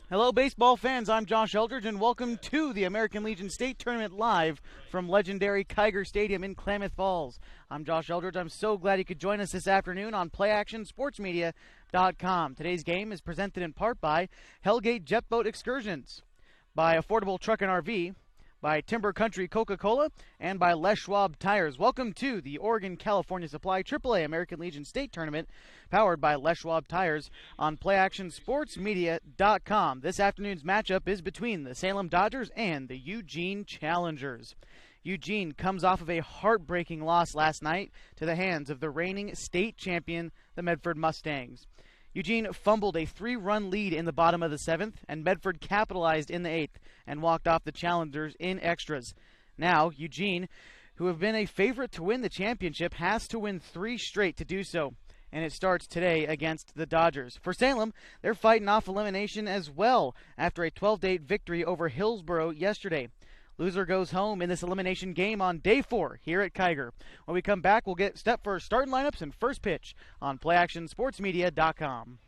Hello, baseball fans. I'm Josh Eldridge, and welcome to the American Legion State Tournament live from legendary Kiger Stadium in Klamath Falls. I'm Josh Eldridge. I'm so glad you could join us this afternoon on PlayActionSportsMedia.com. Today's game is presented in part by Hellgate Jet Boat Excursions, by Affordable Truck and RV, by Timber Country Coca-Cola, and by Les Schwab Tires. Welcome to the Oregon-California Supply AAA American Legion State Tournament, powered by Les Schwab Tires on PlayActionSportsMedia.com. This afternoon's matchup is between the Salem Dodgers and the Eugene Challengers. Eugene comes off of a heartbreaking loss last night to the hands of the reigning state champion, the Medford Mustangs. Eugene fumbled a 3-run lead in the bottom of the 7th, and Medford capitalized in the 8th and walked off the Challengers in extras. Now, Eugene, who have been a favorite to win the championship, has to win 3 straight to do so, and it starts today against the Dodgers. For Salem, they're fighting off elimination as well after a 12-8 victory over Hillsboro yesterday. Loser goes home in this elimination game on day 4 here at Kiger. When we come back, we'll get step for starting lineups and first pitch on PlayActionSportsMedia.com.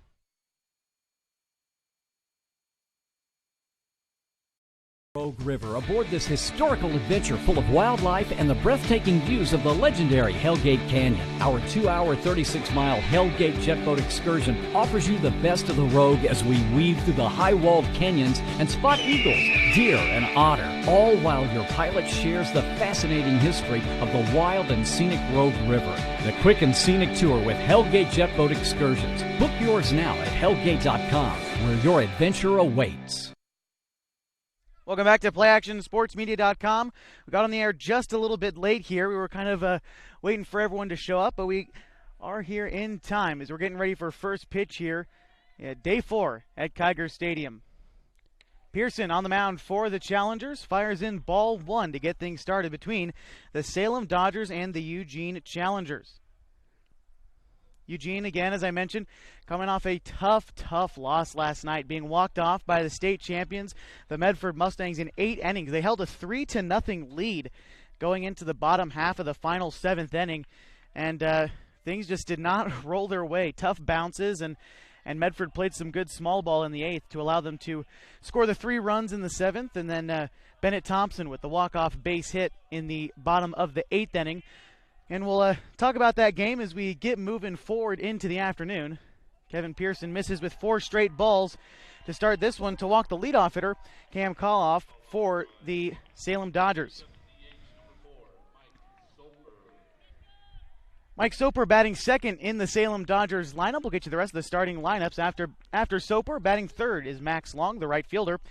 Rogue River aboard this historical adventure full of wildlife and the breathtaking views of the legendary Hellgate Canyon. Our 2-hour, 36-mile Hellgate jet boat excursion offers you the best of the Rogue as we weave through the high-walled canyons and spot eagles, deer, and otter, all while your pilot shares the fascinating history of the wild and scenic Rogue River. The quick and scenic tour with Hellgate Jet Boat Excursions. Book yours now at hellgate.com, where your adventure awaits. Welcome back to PlayActionSportsMedia.com. We got on the air just a little bit late here. We were kind of waiting for everyone to show up, but we are here in time as we're getting ready for first pitch here, day 4 at Kiger Stadium. Pearson on the mound for the Challengers, fires in ball 1 to get things started between the Salem Dodgers and the Eugene Challengers. Eugene, again, as I mentioned, coming off a tough loss last night, being walked off by the state champions, the Medford Mustangs, in 8 innings. They held a 3-0 lead going into the bottom half of the final 7th inning, and things just did not roll their way. Tough bounces, and Medford played some good small ball in the 8th to allow them to score the 3 runs in the 7th, and then Bennett Thompson with the walk-off base hit in the bottom of the 8th inning. And we'll talk about that game as we get moving forward into the afternoon. Kevin Pearson misses with 4 straight balls to start this one to walk the leadoff hitter, Cam Koloff, for the Salem Dodgers. Mike Soper batting second in the Salem Dodgers lineup. We'll get you the rest of the starting lineups. After Soper, batting third is Max Long, the right fielder.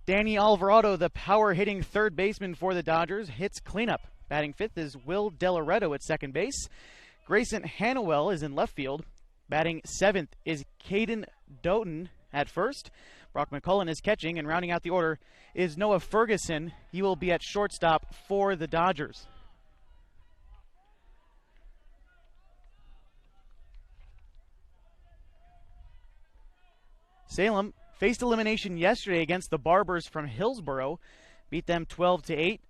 Danny Alvarado, the power-hitting third baseman for the Dodgers, hits cleanup. Batting fifth is Will Delaretto at second base. Grayson Hannawell is in left field. Batting seventh is Caden Doughton at first. Brock McCullen is catching, and rounding out the order is Noah Ferguson. He will be at shortstop for the Dodgers. Salem faced elimination yesterday against the Barbers from Hillsboro. Beat them 12-8.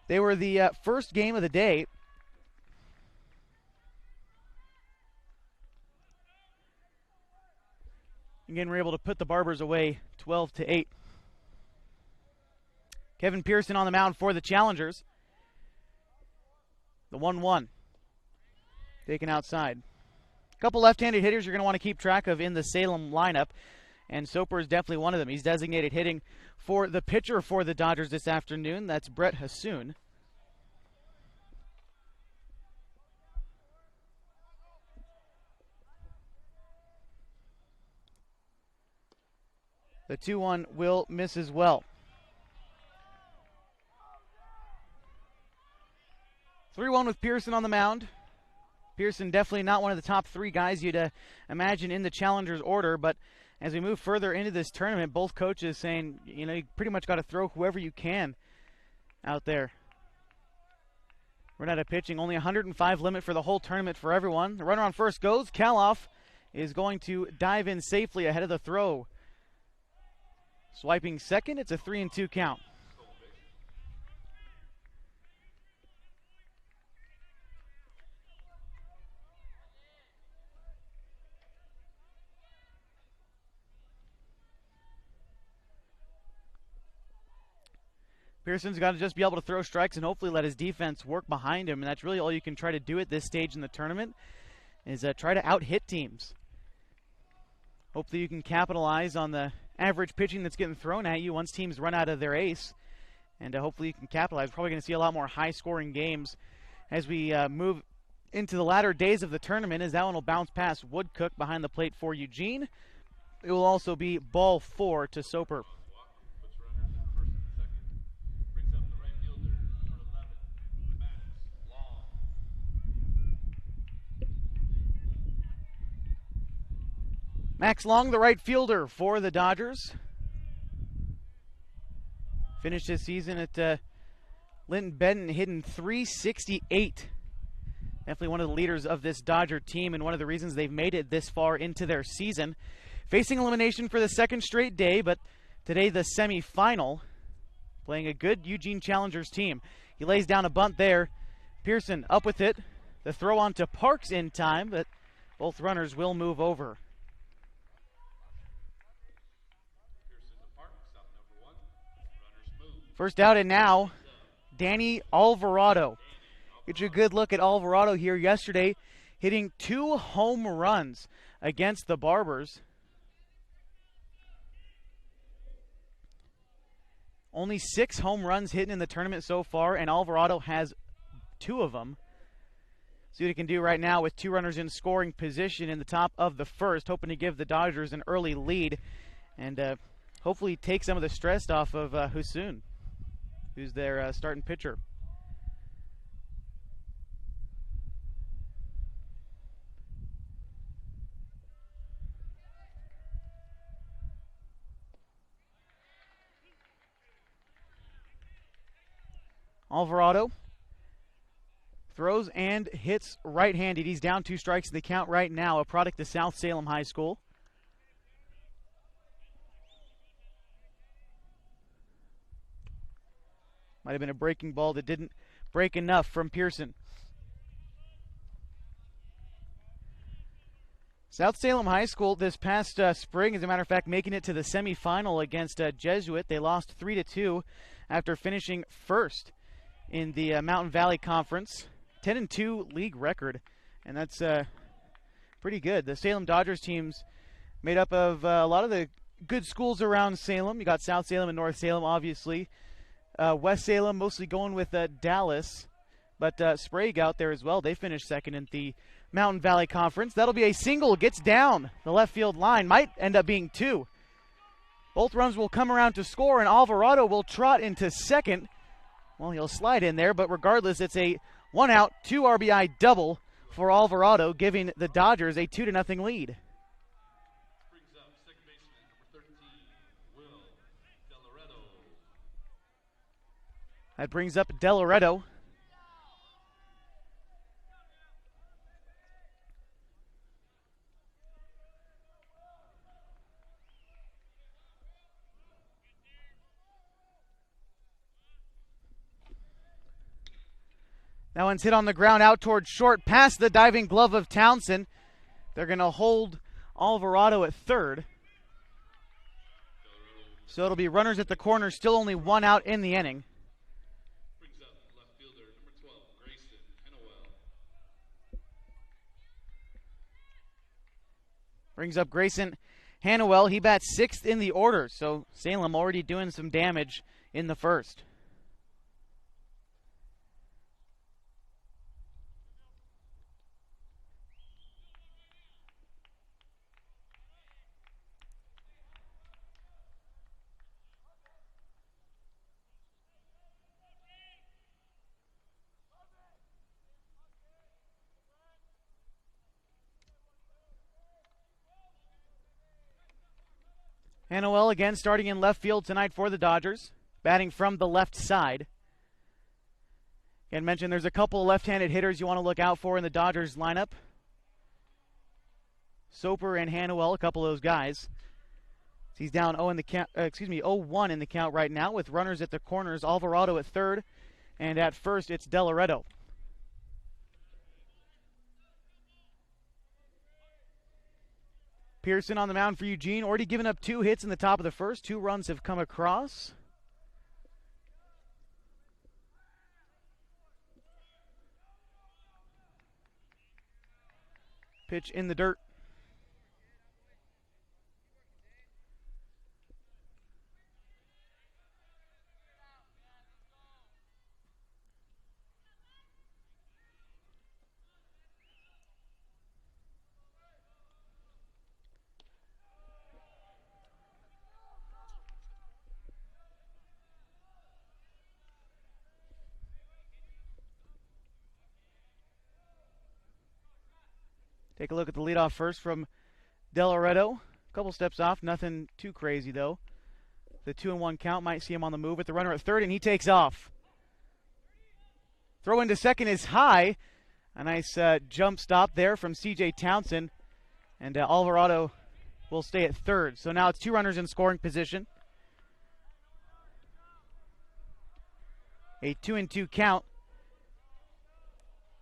They were the first game of the day. Again, we're able to put the Barbers away 12-8. Kevin Pearson on the mound for the Challengers. The 1-1. Taken outside. A couple left-handed hitters you're going to want to keep track of in the Salem lineup, and Soper is definitely one of them. He's designated hitting for the pitcher for the Dodgers this afternoon. That's Brett Hassoun. The 2-1 will miss as well. 3-1 with Pearson on the mound. Pearson definitely not one of the top 3 guys you'd imagine in the Challengers order, but as we move further into this tournament, both coaches saying, you pretty much got to throw whoever you can out there. Run out of pitching, only 105 limit for the whole tournament for everyone. The runner on first goes. Kaloff is going to dive in safely ahead of the throw. Swiping second, it's a 3-2 count. Pearson's got to just be able to throw strikes and hopefully let his defense work behind him, and that's really all you can try to do at this stage in the tournament is try to out-hit teams. Hopefully you can capitalize on the average pitching that's getting thrown at you once teams run out of their ace, and hopefully you can capitalize. We're probably going to see a lot more high-scoring games as we move into the latter days of the tournament, as that one will bounce past Woodcook behind the plate for Eugene. It will also be ball 4 to Soper. Max Long, the right fielder for the Dodgers. Finished his season at Linton Benton, hitting .368. Definitely one of the leaders of this Dodger team and one of the reasons they've made it this far into their season. Facing elimination for the second straight day, but today the semifinal. Playing a good Eugene Challengers team. He lays down a bunt there. Pearson up with it. The throw on to Parks in time, but both runners will move over. First out and now, Danny Alvarado. Get you a good look at Alvarado here yesterday, hitting 2 home runs against the Barbers. Only 6 home runs hitting in the tournament so far, and Alvarado has 2 of them. See what he can do right now with 2 runners in scoring position in the top of the first, hoping to give the Dodgers an early lead and hopefully take some of the stress off of Husoon, who's their starting pitcher. Alvarado throws and hits right-handed. He's down 2 strikes in the count right now, a product of South Salem High School. Might have been a breaking ball that didn't break enough from Pearson. South Salem High School this past spring, as a matter of fact, making it to the semifinal against Jesuit. They lost 3-2 after finishing first in the Mountain Valley Conference. 10-2 league record, and that's pretty good. The Salem Dodgers team's made up of a lot of the good schools around Salem. You got South Salem and North Salem, obviously. West Salem mostly going with Dallas, but Sprague out there as well. They finished second in the Mountain Valley Conference. That'll be a single, gets down the left field line, might end up being 2. Both runs will come around to score, and Alvarado will trot into second. Well, he'll slide in there, but regardless, it's a 1-out, 2 RBI double for Alvarado, giving the Dodgers a 2-0 lead. That brings up De Loreto. That one's hit on the ground out towards short, past the diving glove of Townsend. They're going to hold Alvarado at third. So it'll be runners at the corner, still only 1 out in the inning. Brings up Grayson Hannawell. He bats 6th in the order, so Salem already doing some damage in the first. Hannawell again starting in left field tonight for the Dodgers, batting from the left side. Again, mentioned there's a couple of left-handed hitters you want to look out for in the Dodgers lineup. Soper and Hannawell, a couple of those guys. He's down 0-1 in the count right now with runners at the corners. Alvarado at third, and at first it's De Loreto. Pearson on the mound for Eugene, already given up 2 hits in the top of the first. 2 runs have come across. Pitch in the dirt. Take a look at the leadoff first from Del Loretto. A couple steps off, nothing too crazy though. The 2-1 count might see him on the move with the runner at third, and he takes off. Throw into second is high. A nice jump stop there from C.J. Townsend, and Alvarado will stay at third. So now it's 2 runners in scoring position. A 2-2 count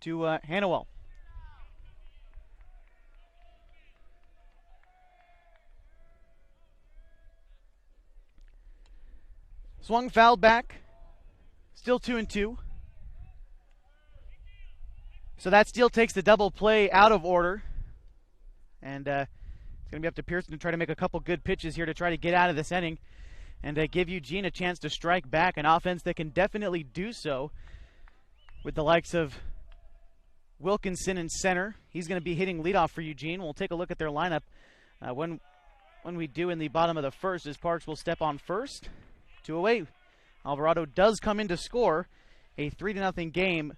to Hannawell. Swung fouled back. Still 2-2. So that still takes the double play out of order. And it's going to be up to Pearson to try to make a couple good pitches here to try to get out of this inning and give Eugene a chance to strike back. An offense that can definitely do so with the likes of Wilkinson in center. He's going to be hitting leadoff for Eugene. We'll take a look at their lineup when we do in the bottom of the first, as Parks will step on first. 2 away. Alvarado does come in to score. A 3-0 game.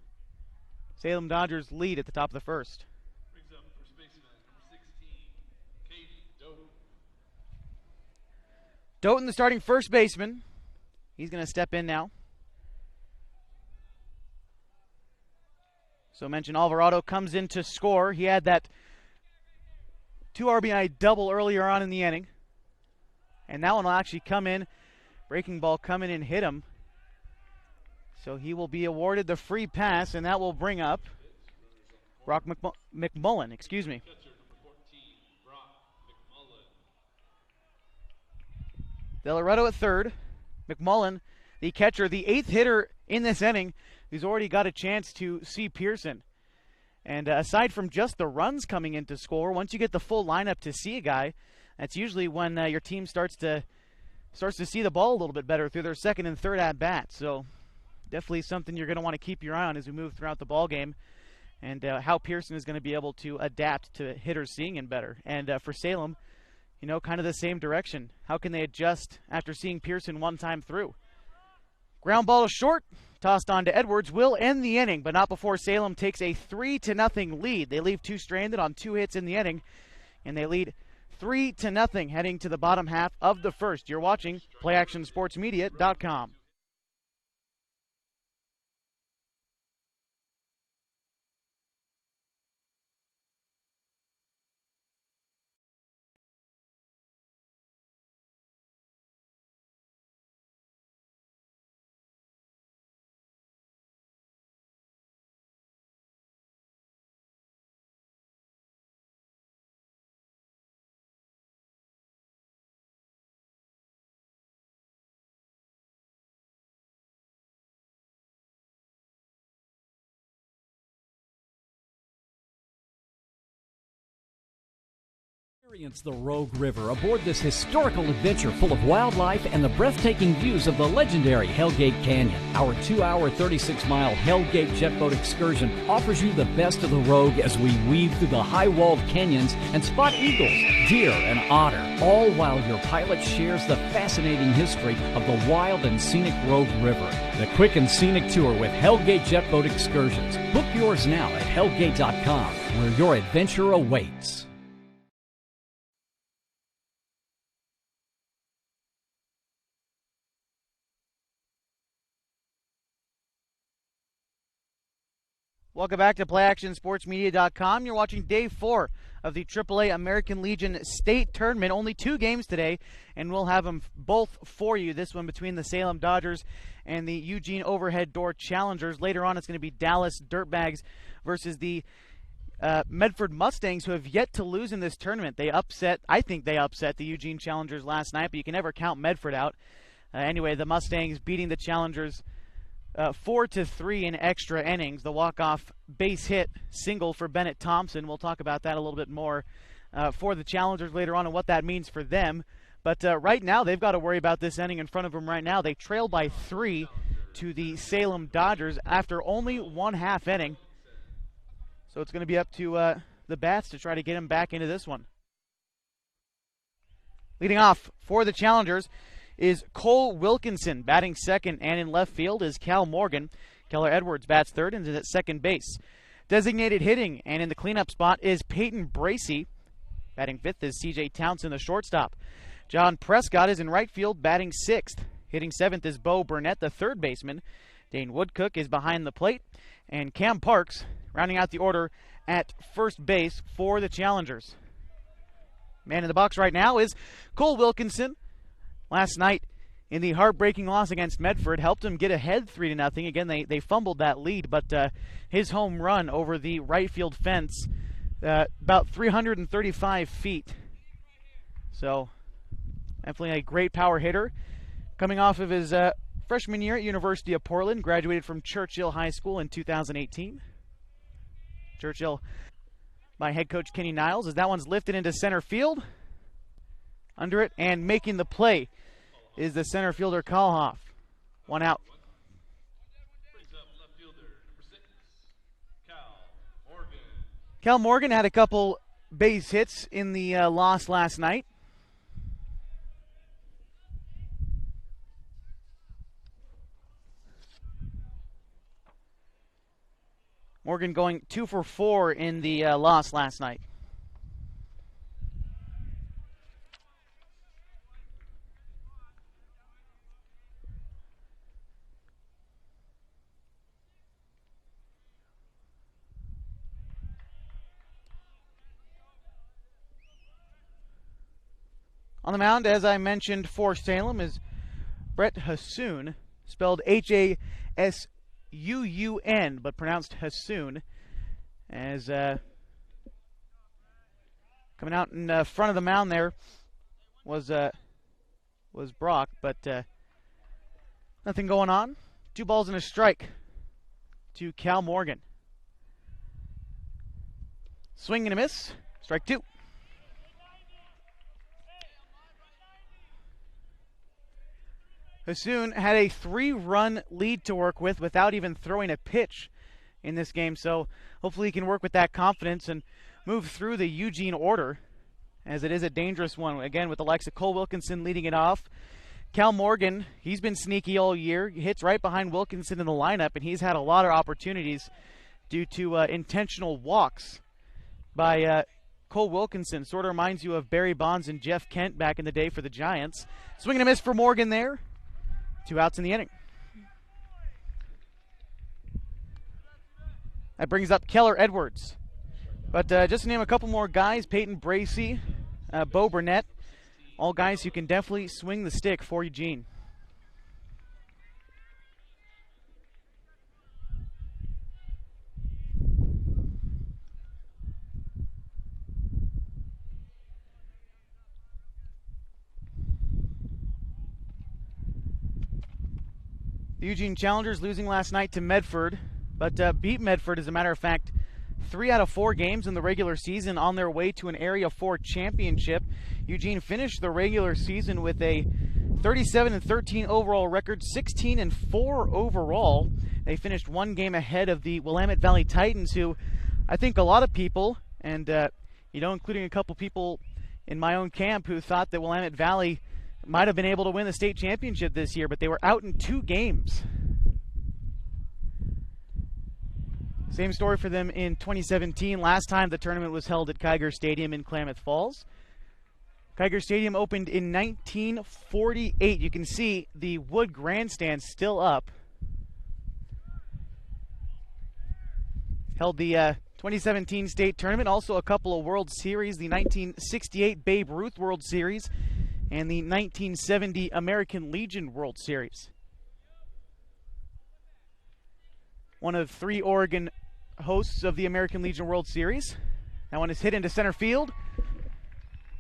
Salem Dodgers lead at the top of the first. Brings up first baseman, number 16, Katie Doughton. Doughton, the starting first baseman. He's going to step in now. So mentioned Alvarado comes in to score. He had that 2 RBI double earlier on in the inning. And that one will actually come in. Breaking ball come in and hit him. So he will be awarded the free pass, and that will bring up Brock McMullen. Excuse me. Catcher number 14, Brock McMullen. Del Loretto at third. McMullen, the catcher, the 8th hitter in this inning, who's already got a chance to see Pearson. And aside from just the runs coming in to score, once you get the full lineup to see a guy, that's usually when your team starts to see the ball a little bit better through their second and third at-bats. So definitely something you're going to want to keep your eye on as we move throughout the ball game, and how Pearson is going to be able to adapt to hitters seeing him better. And for Salem, kind of the same direction. How can they adjust after seeing Pearson one time through? Ground ball to short, tossed on to Edwards, will end the inning, but not before Salem takes a 3-0 lead. They leave 2 stranded on 2 hits in the inning, and they lead 3-0 heading to the bottom half of the first. You're watching PlayActionSportsMedia.com. Experience the Rogue River aboard this historical adventure full of wildlife and the breathtaking views of the legendary Hellgate Canyon. Our 2-hour, 36-mile Hellgate jet boat excursion offers you the best of the Rogue as we weave through the high-walled canyons and spot eagles, deer, and otter, all while your pilot shares the fascinating history of the wild and scenic Rogue River. The quick and scenic tour with Hellgate Jet Boat Excursions. Book yours now at hellgate.com, where your adventure awaits. Welcome back to PlayActionSportsMedia.com. You're watching Day 4 of the AAA American Legion State Tournament. Only 2 games today, and we'll have them both for you. This one between the Salem Dodgers and the Eugene Overhead Door Challengers. Later on, it's going to be Dallas Dirtbags versus the Medford Mustangs, who have yet to lose in this tournament. I think they upset the Eugene Challengers last night, but you can never count Medford out. Anyway, the Mustangs beating the Challengers 4-3 in extra innings. The walk-off base hit single for Bennett Thompson. We'll talk about that a little bit more for the Challengers later on and what that means for them. But right now, they've got to worry about this inning in front of them right now. They trail by 3 to the Salem Dodgers after only 1/2 inning. So it's going to be up to the bats to try to get him back into this one. Leading off for the Challengers is Cole Wilkinson. Batting second, and in left field is Cal Morgan. Keller Edwards bats third and is at second base. Designated hitting, and in the cleanup spot is Peyton Bracey. Batting fifth is C.J. Townsend, the shortstop. John Prescott is in right field, batting sixth. Hitting seventh is Bo Burnett, the third baseman. Dane Woodcook is behind the plate. And Cam Parks rounding out the order at first base for the Challengers. Man in the box right now is Cole Wilkinson. Last night in the heartbreaking loss against Medford helped him get ahead 3-0. Again, they fumbled that lead, but his home run over the right field fence, about 335 feet. So definitely a great power hitter. Coming off of his freshman year at University of Portland, graduated from Churchill High School in 2018. Churchill by head coach Kenny Niles as that one's lifted into center field. Under it and making the play is the center fielder Kalhoff. One out. Brings up left fielder, number 6, Cal Morgan. Cal Morgan had a couple base hits in the loss last night. Morgan going 2 for 4 in the loss last night. On the mound, as I mentioned, for Salem is Brett Hassoun, spelled Hassuun, but pronounced Hassoun. As coming out in front of the mound there was Brock, but nothing going on. 2 balls and a strike to Cal Morgan. Swing and a miss. Strike 2. Hassoun had a 3-run lead to work with without even throwing a pitch in this game, so hopefully he can work with that confidence and move through the Eugene order, as it is a dangerous one. Again, with the likes of Cole Wilkinson leading it off. Cal Morgan, he's been sneaky all year. He hits right behind Wilkinson in the lineup, and he's had a lot of opportunities due to intentional walks by Cole Wilkinson. Sort of reminds you of Barry Bonds and Jeff Kent back in the day for the Giants. Swing and a miss for Morgan there. 2 outs in the inning. That brings up Keller Edwards. But just to name a couple more guys, Peyton Bracey, Bo Burnett, all guys who can definitely swing the stick for Eugene. The Eugene Challengers losing last night to Medford, but beat Medford, as a matter of fact, 3 out of 4 games in the regular season on their way to an Area 4 championship. Eugene finished the regular season with a 37-13 overall record, 16-4 overall. They finished 1 game ahead of the Willamette Valley Titans, who I think a lot of people, and including a couple people in my own camp, who thought that Willamette Valley might have been able to win the state championship this year, but they were out in 2 games. Same story for them in 2017. Last time the tournament was held at Kiger Stadium in Klamath Falls. Kiger Stadium opened in 1948. You can see the wood grandstand still up. Held the 2017 state tournament, also a couple of World Series, the 1968 Babe Ruth World Series and the 1970 American Legion World Series. One of 3 Oregon hosts of the American Legion World Series. That one is hit into center field.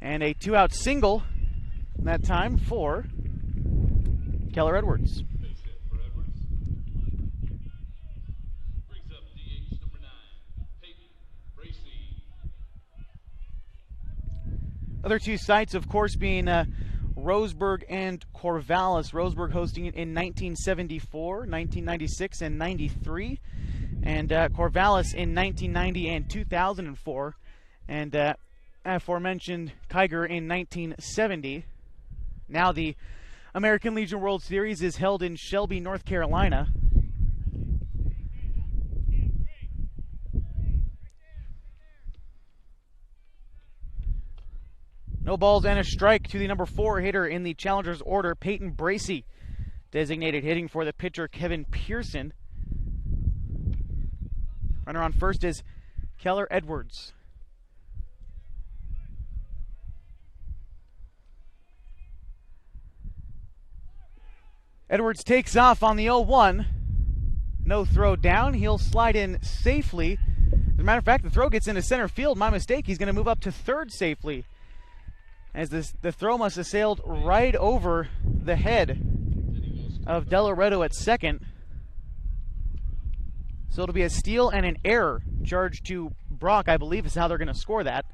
And a 2-out single, that time for Keller Edwards. Base hit for Edwards. Other two sites, of course, being Roseburg and Corvallis. Roseburg hosting it in 1974, 1996, and 93. And Corvallis in 1990 and 2004. And aforementioned Kiger in 1970. Now the American Legion World Series is held in Shelby, North Carolina. No balls and a strike to the number 4 hitter in the Challengers order, Peyton Bracey. Designated hitting for the pitcher, Kevin Pearson. Runner on first is Keller Edwards. Edwards takes off on the 0-1. No throw down. He'll slide in safely. As a matter of fact, the throw gets into center field. My mistake. He's going to move up to third safely, as the throw must have sailed right over the head of De Loreto at second. So it'll be a steal and an error charged to Brock, I believe, is how they're going to score that.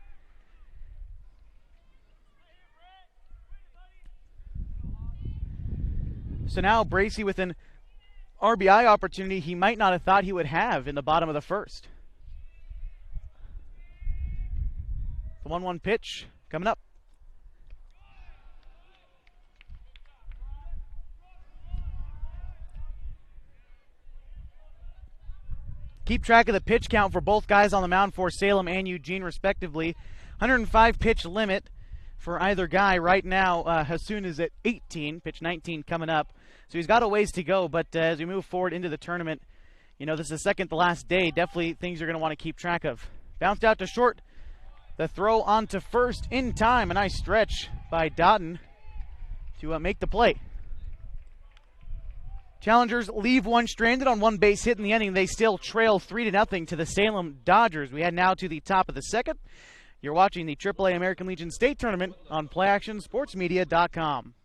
So now Bracey with an RBI opportunity he might not have thought he would have in the bottom of the first. The 1-1 pitch coming up. Keep track of the pitch count for both guys on the mound for Salem and Eugene, respectively. 105 pitch limit for either guy right now. Hassoun is at 18, pitch 19 coming up. So he's got a ways to go, but as we move forward into the tournament, you know, this is the second to last day. Definitely things you're going to want to keep track of. Bounced out to short. The throw on to first in time. A nice stretch by Doughton to make the play. Challengers leave one stranded on one base hit in the inning. They still trail 3-0 to the Salem Dodgers. We head now to the top of the second. You're watching the AAA American Legion State Tournament on PlayActionSportsMedia.com.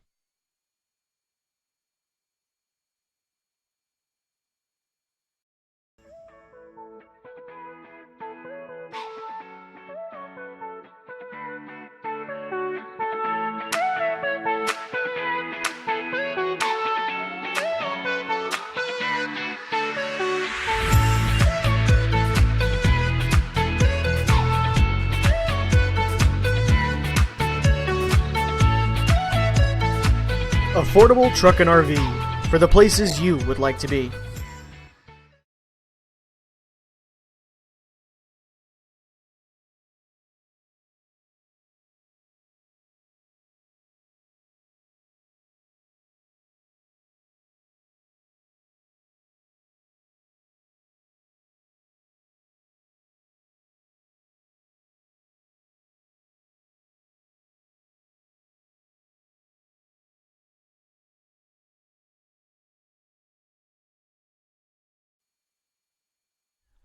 Affordable Truck and RV for the places you would like to be.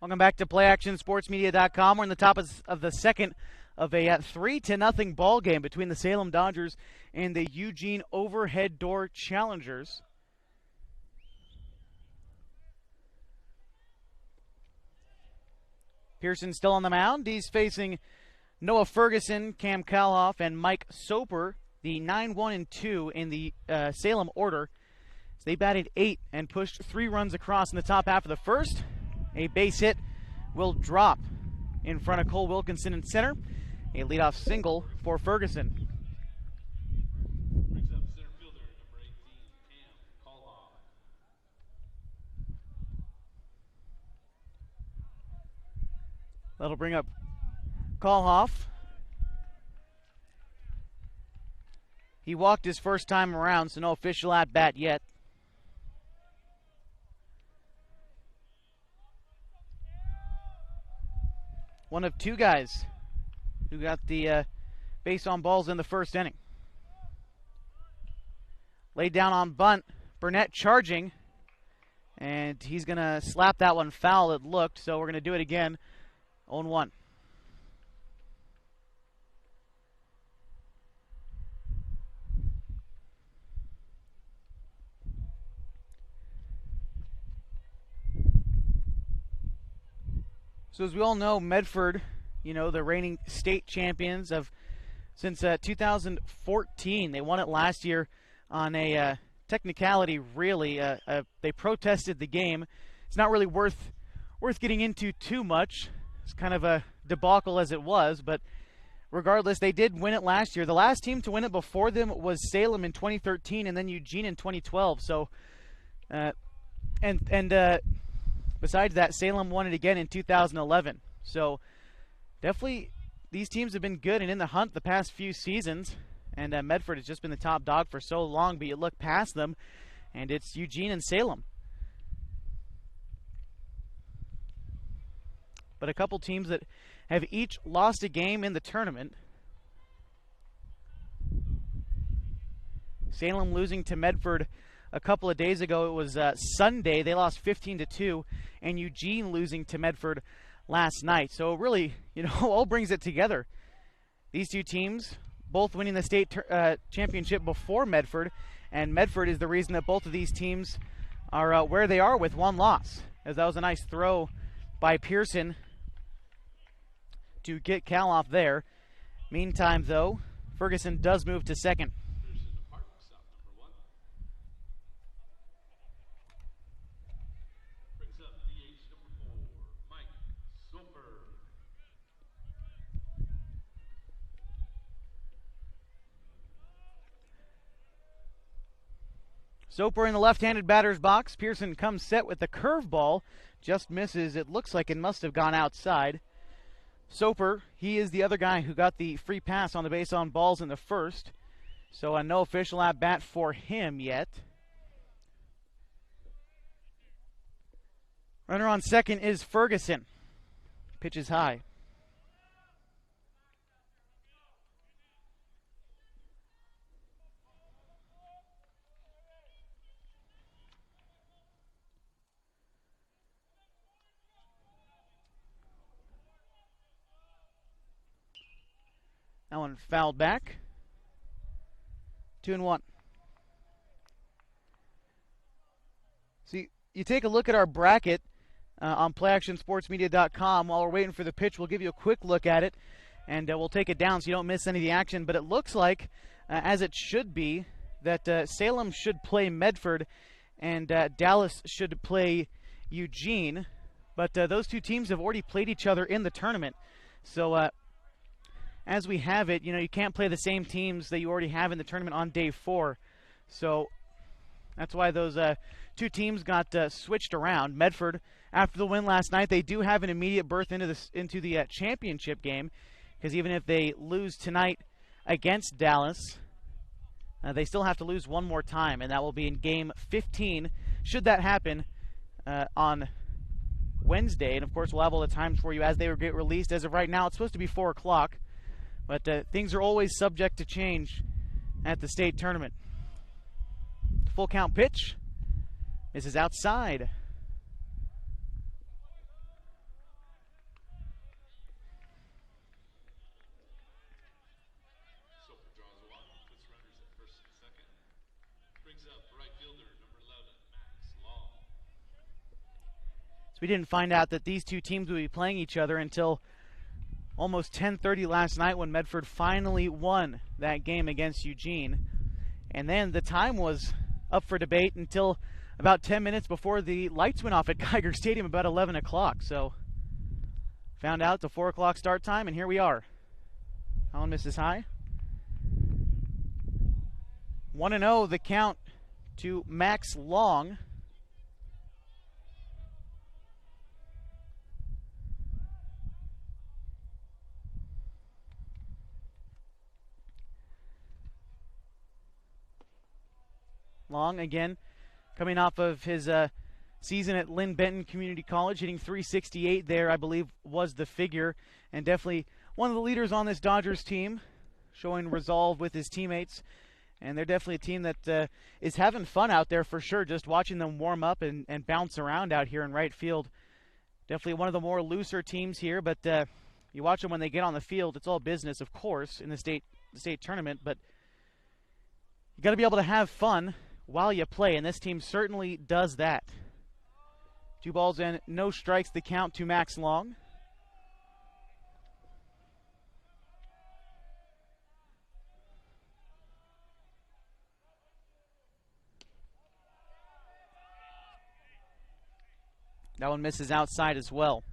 Welcome back to PlayActionSportsMedia.com. We're in the top of the second of a 3-0 ball game between the Salem Dodgers and the Eugene Overhead Door Challengers. Pearson still on the mound. He's facing Noah Ferguson, Cam Kalhoff, and Mike Soper, the 9-1-2 in the Salem order. So they batted 8 and pushed 3 runs across in the top half of the first. A base hit will drop in front of Cole Wilkinson in center. A leadoff single for Ferguson. Brings up center fielder number 18, Cam Kalhoff. That'll bring up Kalhoff. He walked his first time around, so no official at bat yet. One of 2 guys who got the base on balls in the first inning. Laid down on bunt. Burnett charging. And he's going to slap that one foul, it looked. So we're going to do it again. 0-1. So as we all know, Medford, you know, the reigning state champions, have since 2014. They won it last year on a technicality, really. They protested the game. It's not really worth getting into too much. It's kind of a debacle as it was, but regardless, they did win it last year. The last team to win it before them was Salem in 2013 and then Eugene in 2012. So, besides that, Salem won it again in 2011. So, definitely, these teams have been good and in the hunt the past few seasons. And Medford has just been the top dog for so long, but you look past them, and it's Eugene and Salem. But a couple teams that have each lost a game in the tournament. Salem losing to Medford a couple of days ago. It was Sunday. They lost 15-2, and Eugene losing to Medford last night. So really, all brings it together. These two teams both winning the state championship before Medford, and Medford is the reason that both of these teams are where they are with one loss, as that was a nice throw by Pearson to get Cal off there. Meantime, though, Ferguson does move to second. Pearson to park, stop number 1. Brings up DH number 4, Mike Soper. Soper in the left-handed batter's box. Pearson comes set with the curveball. Just misses. It looks like it must have gone outside. Soper, he is the other guy who got the free pass on the base on balls in the first. So no official at bat for him yet. Runner on second is Ferguson. Pitch is high. That one fouled back. 2-1. See, you take a look at our bracket on playactionsportsmedia.com. While we're waiting for the pitch, we'll give you a quick look at it, and we'll take it down so you don't miss any of the action. But it looks like, as it should be, that Salem should play Medford and Dallas should play Eugene. But those two teams have already played each other in the tournament. So as we have it, you can't play the same teams that you already have in the tournament on day 4. So that's why those two teams got switched around. Medford, after the win last night, they do have an immediate berth into the championship game, because even if they lose tonight against Dallas, they still have to lose one more time, and that will be in game 15, should that happen on Wednesday. And of course, we'll have all the times for you as they get released. As of right now, it's supposed to be 4 o'clock. But things are always subject to change at the state tournament. Full count pitch. This is outside. Soper draws a walk, puts runners at first and second. Brings up right fielder number 11, Max Long. So we didn't find out that these two teams would be playing each other until almost 10:30 last night, when Medford finally won that game against Eugene. And then the time was up for debate until about 10 minutes before the lights went off at Geiger Stadium, about 11 o'clock. So found out the 4 o'clock start time, and here we are. Allen misses high. 1-0 the count to Max Long. Long, again, coming off of his season at Lynn Benton Community College, hitting .368 there, I believe, was the figure. And definitely one of the leaders on this Dodgers team, showing resolve with his teammates. And they're definitely a team that is having fun out there for sure, just watching them warm up and bounce around out here in right field. Definitely one of the more looser teams here, but you watch them when they get on the field. It's all business, of course, in the state tournament, but you got to be able to have fun while you play, and this team certainly does that. 2 balls and no strikes, the count to Max Long. That one misses outside as well.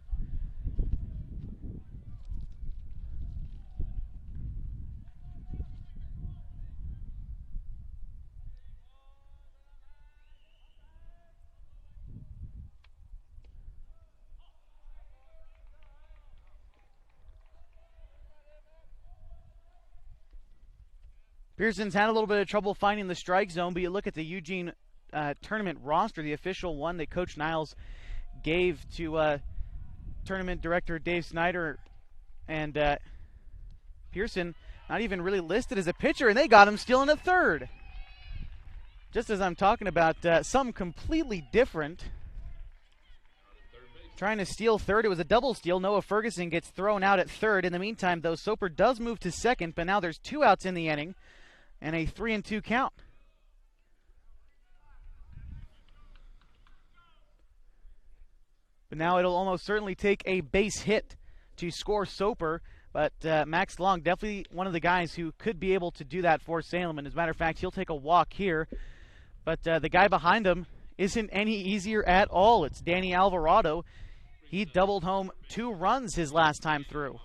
Pearson's had a little bit of trouble finding the strike zone, but you look at the Eugene tournament roster, the official one that Coach Niles gave to tournament director Dave Snyder, and Pearson not even really listed as a pitcher, and they got him stealing a third. Just as I'm talking about something completely different. Trying to steal third. It was a double steal. Noah Ferguson gets thrown out at third. In the meantime, though, Soper does move to second, but now there's 2 outs in the inning and a 3-2 count. But now it'll almost certainly take a base hit to score Soper. But Max Long, definitely one of the guys who could be able to do that for Salem. And as a matter of fact, he'll take a walk here. But the guy behind him isn't any easier at all. It's Danny Alvarado. He doubled home 2 runs his last time through.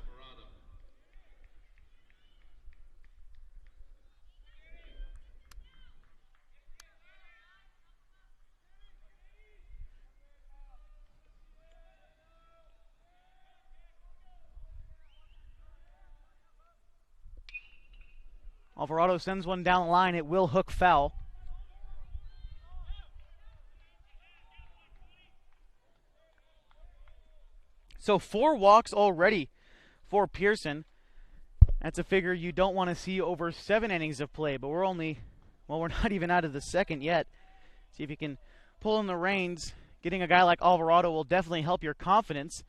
Alvarado sends one down the line. It will hook foul. So 4 walks already for Pearson. That's a figure you don't want to see over 7 innings of play, but we're not even out of the second yet. See if you can pull in the reins. Getting a guy like Alvarado will definitely help your confidence,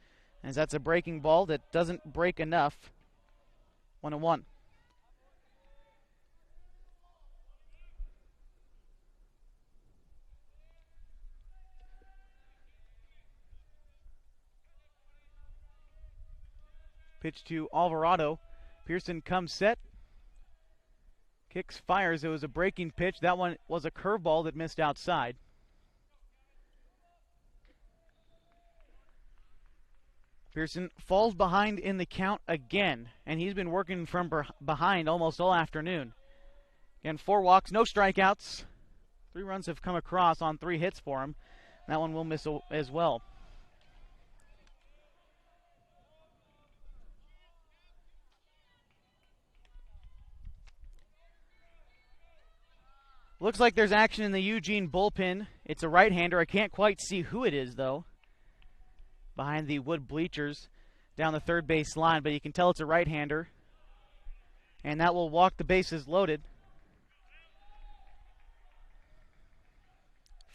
as that's a breaking ball that doesn't break enough. 1-1. Pitch to Alvarado. Pearson comes set. Kicks, fires. It was a breaking pitch. That one was a curveball that missed outside. Pearson falls behind in the count again, and he's been working from behind almost all afternoon. Again, 4 walks, no strikeouts. 3 runs have come across on 3 hits for him. That one will miss as well. Looks like there's action in the Eugene bullpen. It's a right-hander. I can't quite see who it is, though, behind the wood bleachers down the third base line, but you can tell it's a right-hander. And that will walk the bases loaded.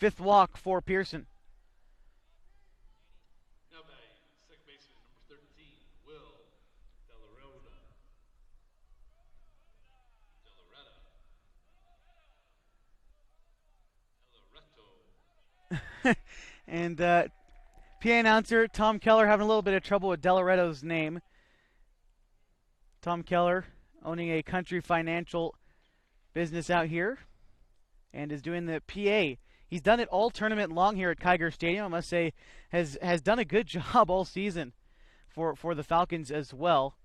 5th walk for Pearson. Now batting, second baseman number 13, Will Delareta. And PA announcer Tom Keller having a little bit of trouble with Delareto's name. Tom Keller owning a country financial business out here and is doing the PA. He's done it all tournament long here at Kiger Stadium. I must say has done a good job all season for the Falcons as well.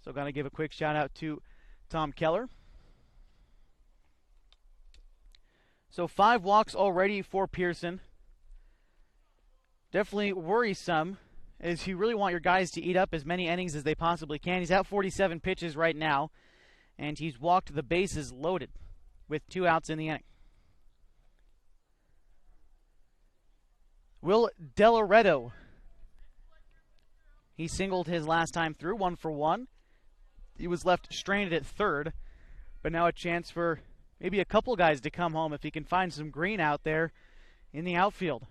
So got to give a quick shout out to Tom Keller. So 5 walks already for Pearson. Definitely worrisome, as you really want your guys to eat up as many innings as they possibly can. He's at 47 pitches right now, and he's walked the bases loaded with 2 outs in the inning. Will Delareta. He singled his last time through, 1 for 1. He was left stranded at third, but now a chance for maybe a couple guys to come home if he can find some green out there in the outfield.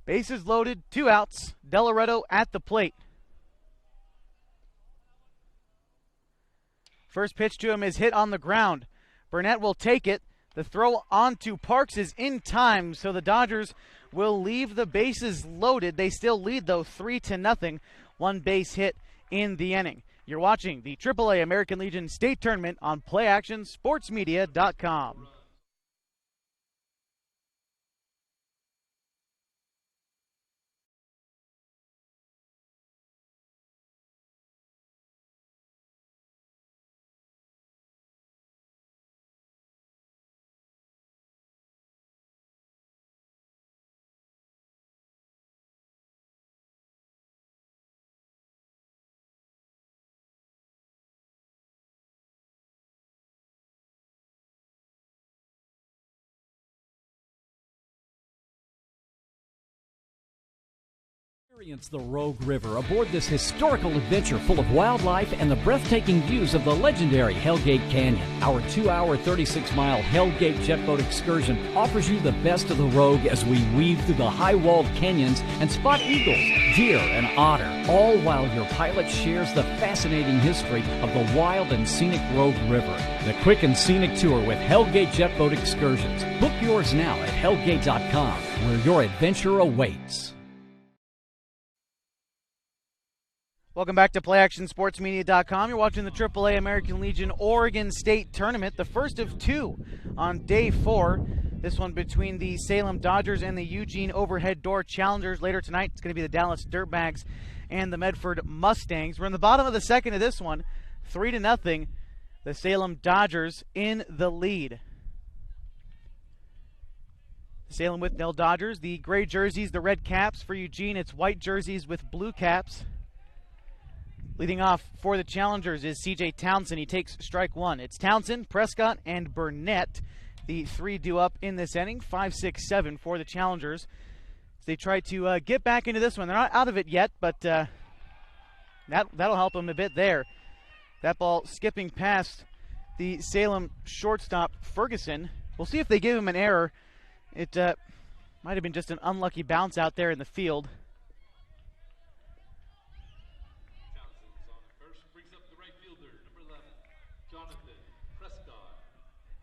Bases loaded, 2 outs. Delareta at the plate. First pitch to him is hit on the ground. Burnett will take it. The throw onto Parks is in time, so the Dodgers will leave the bases loaded. They still lead, though, 3-0. 1 base hit in the inning. You're watching the AAA American Legion State Tournament on PlayActionSportsMedia.com. Experience the Rogue River aboard this historical adventure full of wildlife and the breathtaking views of the legendary Hellgate Canyon. Our 2-hour, 36-mile Hellgate jetboat excursion offers you the best of the Rogue as we weave through the high-walled canyons and spot eagles, deer, and otter, all while your pilot shares the fascinating history of the wild and scenic Rogue River. The quick and scenic tour with Hellgate Jetboat Excursions. Book yours now at hellgate.com, where your adventure awaits. Welcome back to PlayActionSportsMedia.com. You're watching the AAA American Legion Oregon State Tournament, the first of two on day 4. This one between the Salem Dodgers and the Eugene Overhead Door Challengers. Later tonight, it's going to be the Dallas Dirtbags and the Medford Mustangs. We're in the bottom of the second of this one, 3-0. The Salem Dodgers in the lead. The Salem with Nell Dodgers, the gray jerseys, the red caps. For Eugene, it's white jerseys with blue caps. Leading off for the Challengers is C.J. Townsend. He takes strike one. It's Townsend, Prescott, and Burnett. The three due up in this inning. 5-6-7 for the Challengers. As they try to get back into this one. They're not out of it yet, but that'll help them a bit there. That ball skipping past the Salem shortstop, Ferguson. We'll see if they give him an error. It might have been just an unlucky bounce out there in the field.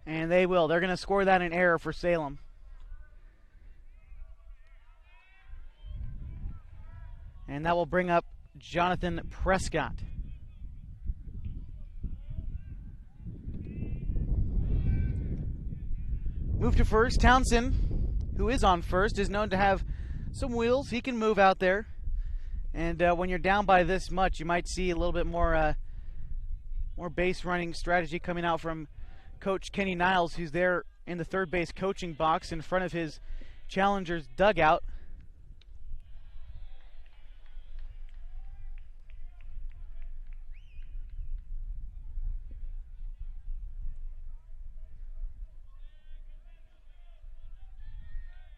And they will. They're going to score that an error for Salem. And that will bring up Jonathan Prescott. Move to first. Townsend, who is on first, is known to have some wheels. He can move out there. And when you're down by this much, you might see a little bit more base running strategy coming out from Coach Kenny Niles, who's there in the third base coaching box in front of his Challengers dugout.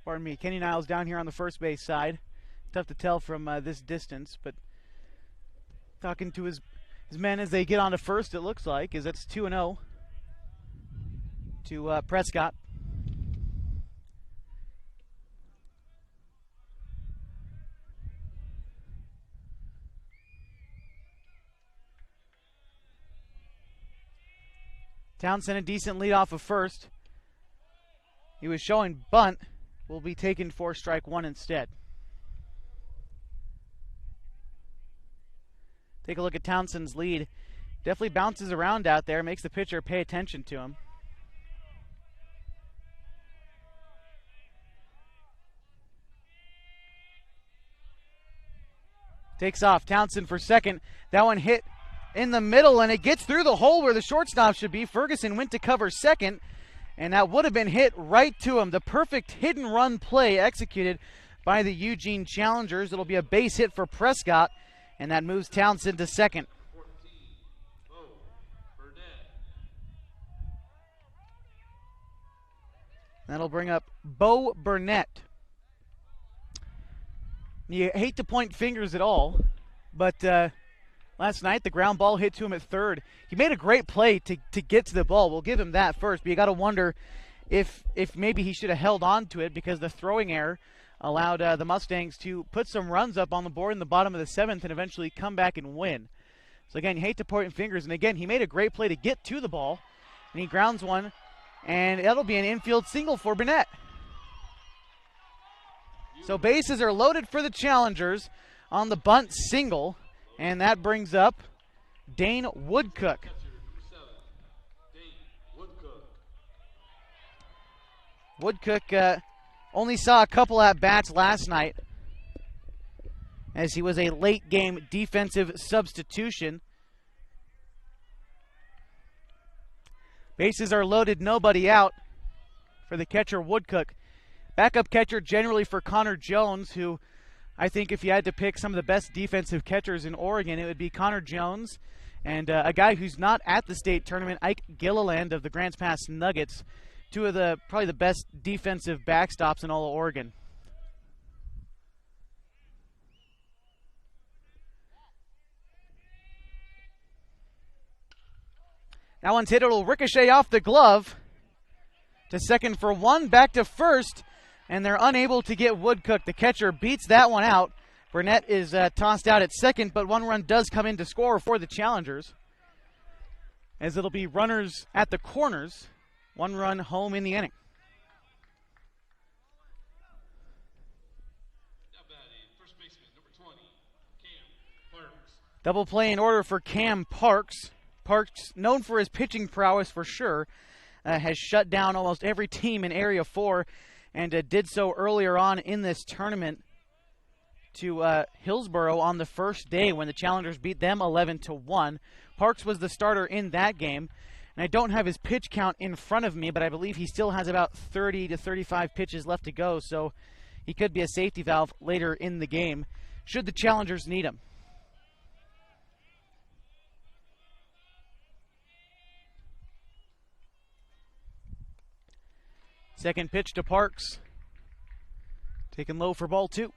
Pardon me, Kenny Niles down here on the first base side. Tough to tell from this distance, but talking to his men as they get on to first, it looks like, as it's 2-0. To Prescott. Townsend a decent lead off of first. He was showing bunt. Will be taken for strike one instead. Take a look at Townsend's lead. Definitely bounces around out there, makes the pitcher pay attention to him. Takes off. Townsend for second. That one hit in the middle, and it gets through the hole where the shortstop should be. Ferguson went to cover second, and that would have been hit right to him. The perfect hit-and-run play executed by the Eugene Challengers. It'll be a base hit for Prescott, and that moves Townsend to second. That'll bring up Bo Burnett. You hate to point fingers at all, but last night the ground ball hit to him at third. He made a great play to get to the ball. We'll give him that first, but you got to wonder if maybe he should have held on to it, because the throwing error allowed the Mustangs to put some runs up on the board in the bottom of the seventh and eventually come back and win. So again, you hate to point fingers, and again, he made a great play to get to the ball, and he grounds one, and that'll be an infield single for Burnett. So bases are loaded for the Challengers on the bunt single, and that brings up Dane Woodcook. Catcher number 7, Dane Woodcook. Woodcook only saw a couple at-bats last night as he was a late-game defensive substitution. Bases are loaded, nobody out for the catcher Woodcook. Backup catcher generally for Connor Jones, who I think if you had to pick some of the best defensive catchers in Oregon, it would be Connor Jones and a guy who's not at the state tournament, Ike Gilliland of the Grants Pass Nuggets. Two of the probably the best defensive backstops in all of Oregon. That one's hit. It'll ricochet off the glove to second for one, back to first, and they're unable to get Woodcook. The catcher beats that one out. Burnett is tossed out at second, but one run does come in to score for the Challengers, as it'll be runners at the corners. One run home in the inning. Now batting, first baseman number 20, Cam Parks. Double play in order for Cam Parks. Parks, known for his pitching prowess for sure, has shut down almost every team in Area 4 and did so earlier on in this tournament to Hillsborough on the first day when the Challengers beat them 11-1. Parks was the starter in that game, and I don't have his pitch count in front of me, but I believe he still has about 30 to 35 pitches left to go, so he could be a safety valve later in the game should the Challengers need him. Second pitch to Parks. Taken low for ball 2.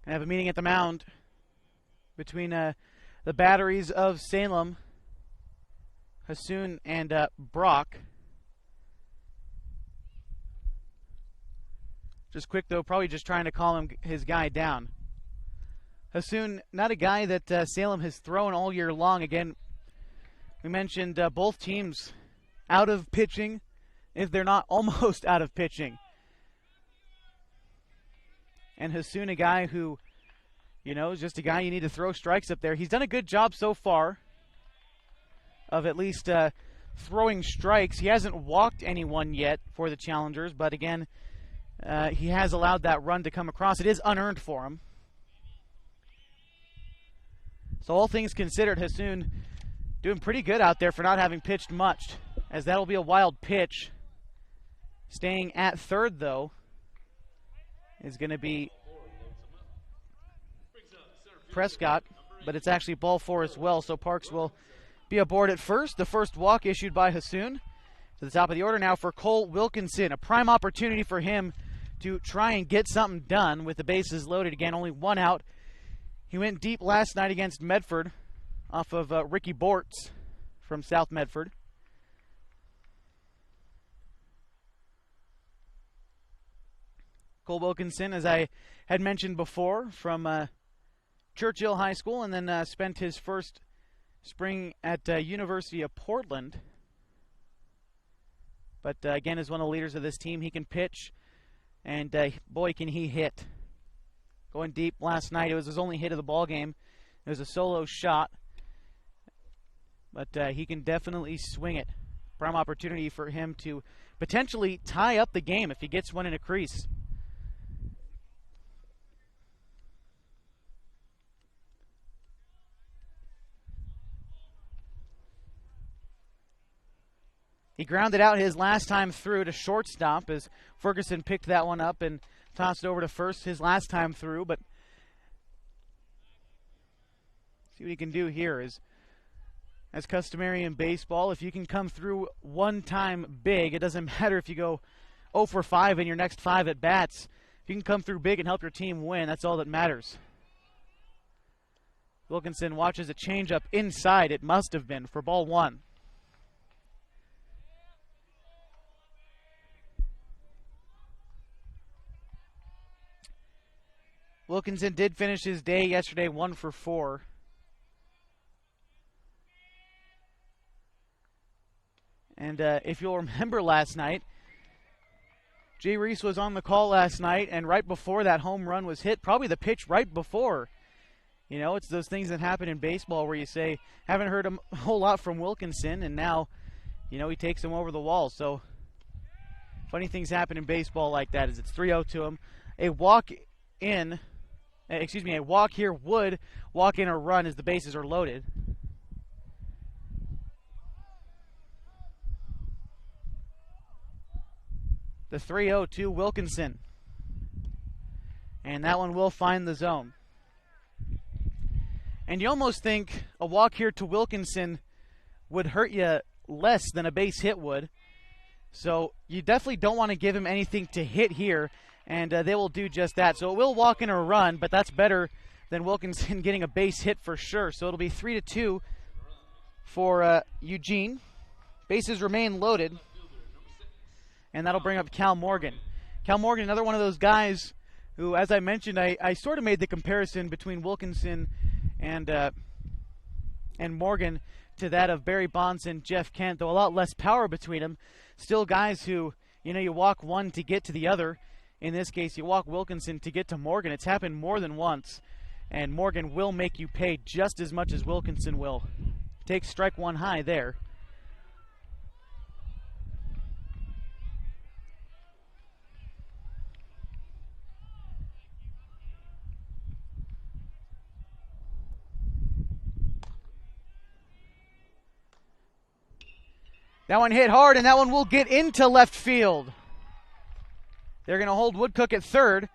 Gonna have a meeting at the mound between the batteries of Salem, Hassoun, and Brock. Just quick though, probably just trying to calm his guy down. Hassoun, not a guy that Salem has thrown all year long. Again, we mentioned both teams out of pitching, if they're not almost out of pitching. And Hassoun, a guy who, you know, is just a guy you need to throw strikes up there. He's done a good job so far of at least throwing strikes. He hasn't walked anyone yet for the Challengers, but again, he has allowed that run to come across. It is unearned for him. So all things considered, Hassoun doing pretty good out there for not having pitched much, as that'll be a wild pitch. Staying at third, though, is going to be Prescott, but it's actually ball 4 as well, so Parks will be aboard at first. The first walk issued by Hassoun. To the top of the order now for Cole Wilkinson. A prime opportunity for him to try and get something done with the bases loaded again. Only one out. He went deep last night against Medford off of Ricky Bortz from South Medford. Cole Wilkinson, as I had mentioned before, from Churchill High School, and then spent his first spring at University of Portland. But again, is one of the leaders of this team. He can pitch, and boy, can he hit. Going deep last night, it was his only hit of the ball game. It was a solo shot, but he can definitely swing it. Prime opportunity for him to potentially tie up the game if he gets one in a crease. He grounded out his last time through to shortstop as Ferguson picked that one up and tossed it over to first his last time through. But see what he can do here is, as customary in baseball, if you can come through one time big, it doesn't matter if you go 0 for 5 in your next 5 at bats. If you can come through big and help your team win, that's all that matters. Wilkinson watches a changeup inside. It must have been for ball 1. Wilkinson did finish his day yesterday 1 for 4. And if you'll remember last night, Jay Reese was on the call last night, and right before that home run was hit, probably the pitch right before. You know, it's those things that happen in baseball where you say, haven't heard a whole lot from Wilkinson, and now, you know, he takes him over the wall. So, funny things happen in baseball like that as it's 3-0 to him. A walk here would walk in a run as the bases are loaded. The 3-0 to Wilkinson. And that one will find the zone. And you almost think a walk here to Wilkinson would hurt you less than a base hit would. So you definitely don't want to give him anything to hit here, and they will do just that. So it will walk in a run, but that's better than Wilkinson getting a base hit for sure. So it'll be 3-2 for Eugene. Bases remain loaded, and that'll bring up Cal Morgan. Cal Morgan, another one of those guys who, as I mentioned, I sort of made the comparison between Wilkinson and Morgan to that of Barry Bonds and Jeff Kent, though a lot less power between them. Still guys who, you know, you walk one to get to the other. In this case, you walk Wilkinson to get to Morgan. It's happened more than once, and Morgan will make you pay just as much as Wilkinson will. Take strike one high there. That one hit hard, and that one will get into left field. They're going to hold Woodcook at third,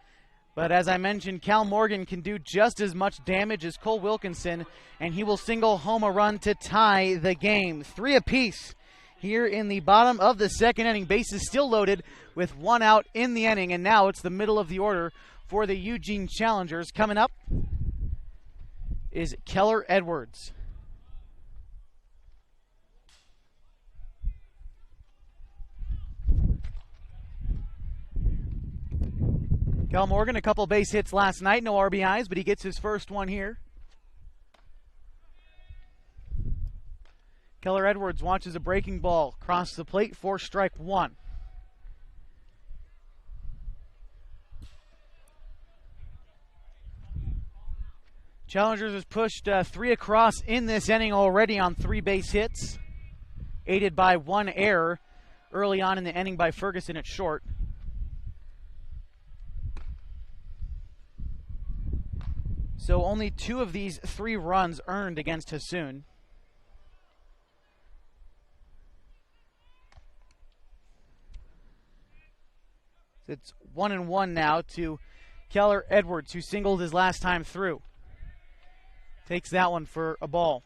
but as I mentioned, Cal Morgan can do just as much damage as Cole Wilkinson, and he will single home a run to tie the game. 3 apiece here in the bottom of the second inning. Bases still loaded with 1 out in the inning, and now it's the middle of the order for the Eugene Challengers. Coming up is Keller Edwards. Cal Morgan, a couple base hits last night, no RBIs, but he gets his first one here. Keller Edwards watches a breaking ball cross the plate for strike one. Challengers has pushed 3 across in this inning already on 3 base hits, aided by 1 error early on in the inning by Ferguson at short. So only 2 of these 3 runs earned against Hassoun. It's 1-1 now to Keller Edwards, who singled his last time through. Takes that one for a ball.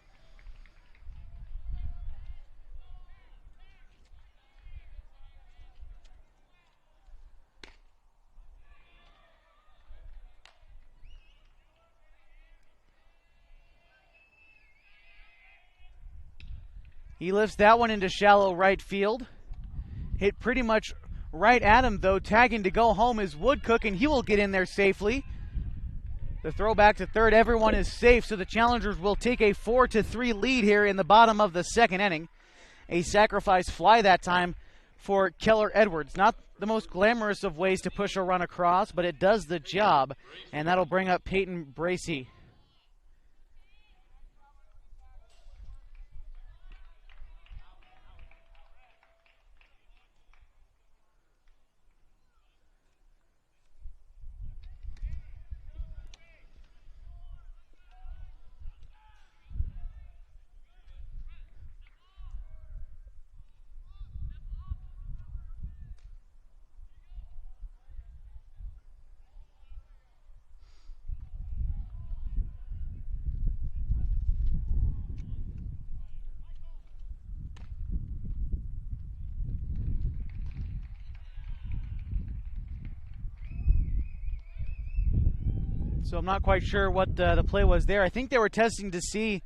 He lifts that one into shallow right field. Hit pretty much right at him, though. Tagging to go home is Woodcook, and he will get in there safely. The throw back to third. Everyone is safe, so the Challengers will take a 4-3 lead here in the bottom of the second inning. A sacrifice fly that time for Keller Edwards. Not the most glamorous of ways to push a run across, but it does the job, and that'll bring up Peyton Bracey. So I'm not quite sure what the play was there. I think they were testing to see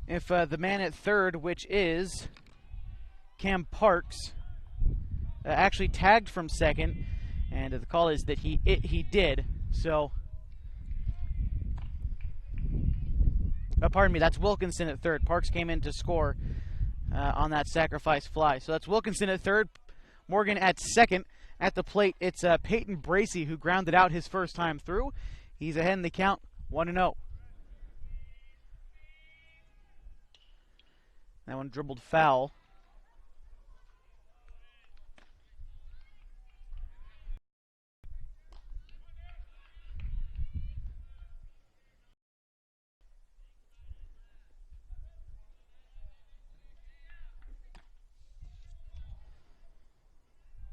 if the man at third, which is Cam Parks, actually tagged from second, and the call is that he did. So, pardon me, that's Wilkinson at third. Parks came in to score on that sacrifice fly. So that's Wilkinson at third, Morgan at second, At the plate, it's Peyton Bracey who grounded out his first time through. He's ahead in the count, 1-0. That one dribbled foul.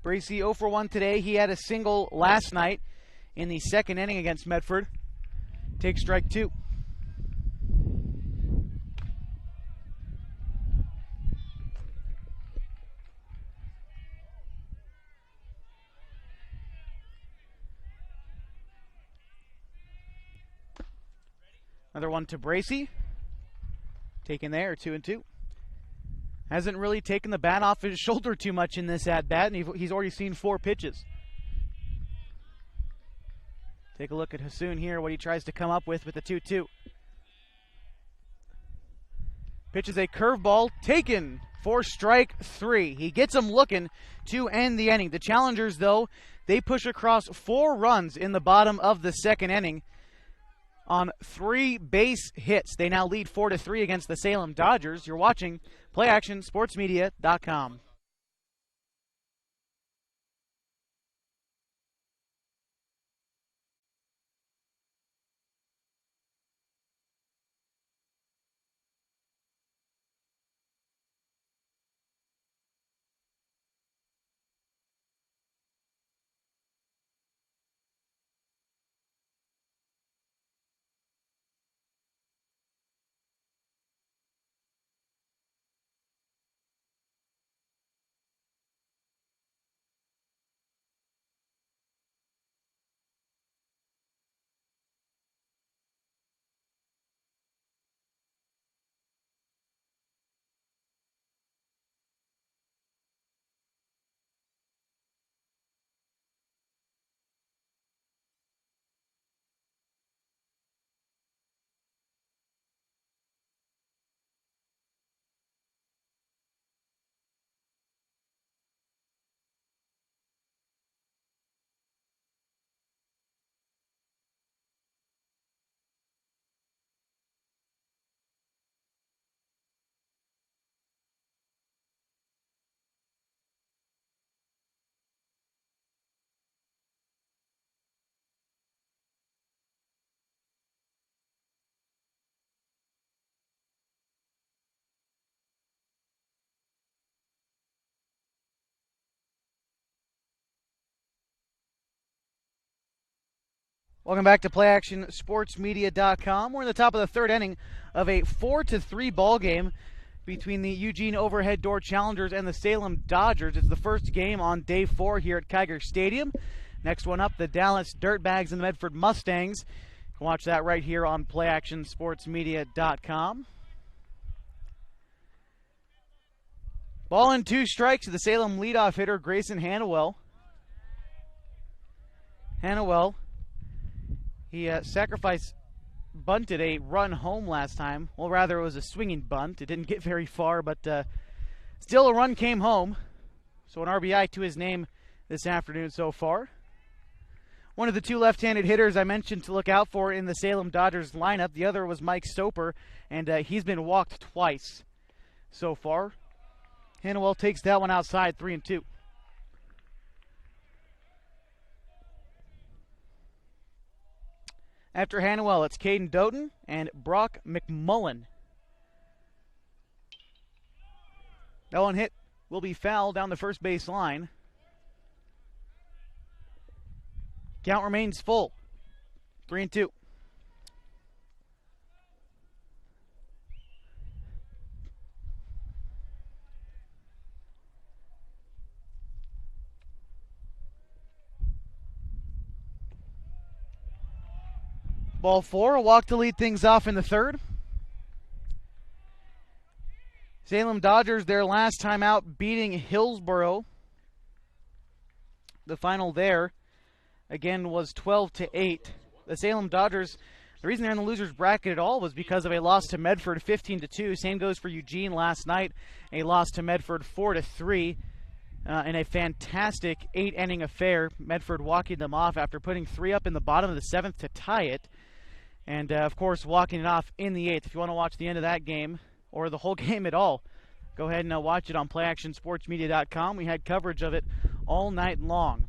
Bracey 0 for 1 today. He had a single last night in the second inning against Medford. Take strike 2. Another one to Bracey. Taken there, 2-2. Hasn't really taken the bat off his shoulder too much in this at-bat, and he's already seen 4 pitches. Take a look at Hassoun here, what he tries to come up with the 2-2. Pitches a curveball, taken for strike 3. He gets him looking to end the inning. The Challengers, though, they push across 4 runs in the bottom of the second inning on 3 base hits. They now lead 4-3 against the Salem Dodgers. You're watching PlayActionSportsMedia.com. Welcome back to PlayActionSportsMedia.com. We're in the top of the third inning of a 4-3 ball game between the Eugene Overhead Door Challengers and the Salem Dodgers. It's the first game on day 4 here at Kiger Stadium. Next one up, the Dallas Dirtbags and the Medford Mustangs. You can watch that right here on PlayActionSportsMedia.com. Ball and 2 strikes to the Salem leadoff hitter, Grayson Hannawell. He sacrifice bunted a run home last time. Well, rather, it was a swinging bunt. It didn't get very far, but still a run came home. So an RBI to his name this afternoon so far. One of the 2 left-handed hitters I mentioned to look out for in the Salem Dodgers lineup. The other was Mike Soper, and he's been walked twice so far. Hannawell takes that one outside, 3-2. After Hannawell, it's Caden Doughton and Brock McMullen. That one hit will be fouled down the first base line. Count remains full, 3-2. Ball 4, a walk to lead things off in the third. Salem Dodgers, their last time out, beating Hillsboro. The final there, again, was 12-8. The Salem Dodgers, the reason they're in the losers bracket at all was because of a loss to Medford, 15-2. Same goes for Eugene last night, a loss to Medford, 4-3. in a fantastic 8-inning affair. Medford walking them off after putting 3 up in the bottom of the 7th to tie it. And, of course, walking it off in the 8th. If you want to watch the end of that game, or the whole game at all, go ahead and watch it on PlayActionSportsMedia.com. We had coverage of it all night long.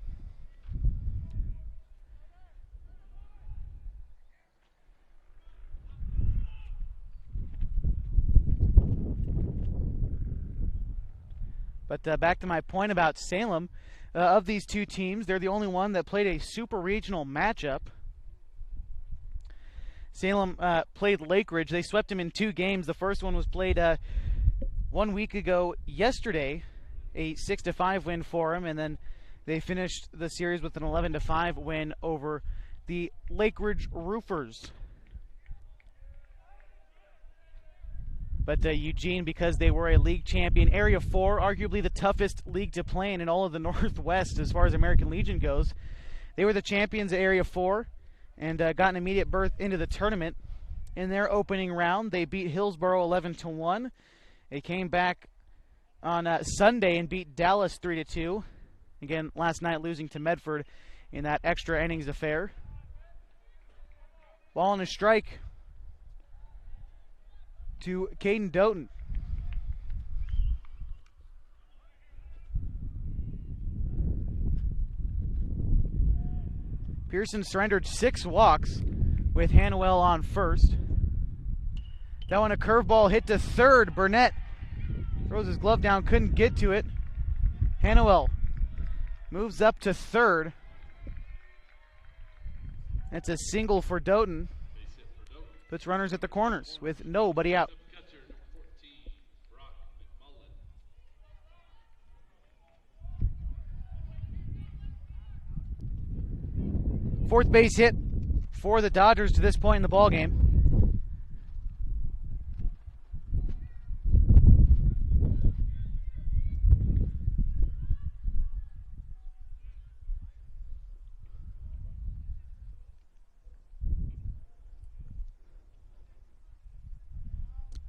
But back to my point about Salem, of these two teams, they're the only one that played a super regional matchup. Salem played Lake Ridge. They swept them in 2 games. The first one was played 1 week ago yesterday, a 6-5 win for them, and then they finished the series with an 11-5 win over the Lake Ridge Roofers. But Eugene, because they were a league champion, Area 4, arguably the toughest league to play in all of the Northwest as far as American Legion goes. They were the champions of Area 4 and got an immediate berth into the tournament. In their opening round, they beat Hillsboro 11-1. They came back on Sunday and beat Dallas 3-2. Again, last night losing to Medford in that extra innings affair. Ball and a strike to Caden Doughton. Pearson surrendered 6 walks with Hanwell on first. That one a curveball hit to third. Burnett throws his glove down, couldn't get to it. Hanwell moves up to third. That's a single for Doughton. Puts runners at the corners with nobody out. Fourth base hit for the Dodgers to this point in the ballgame.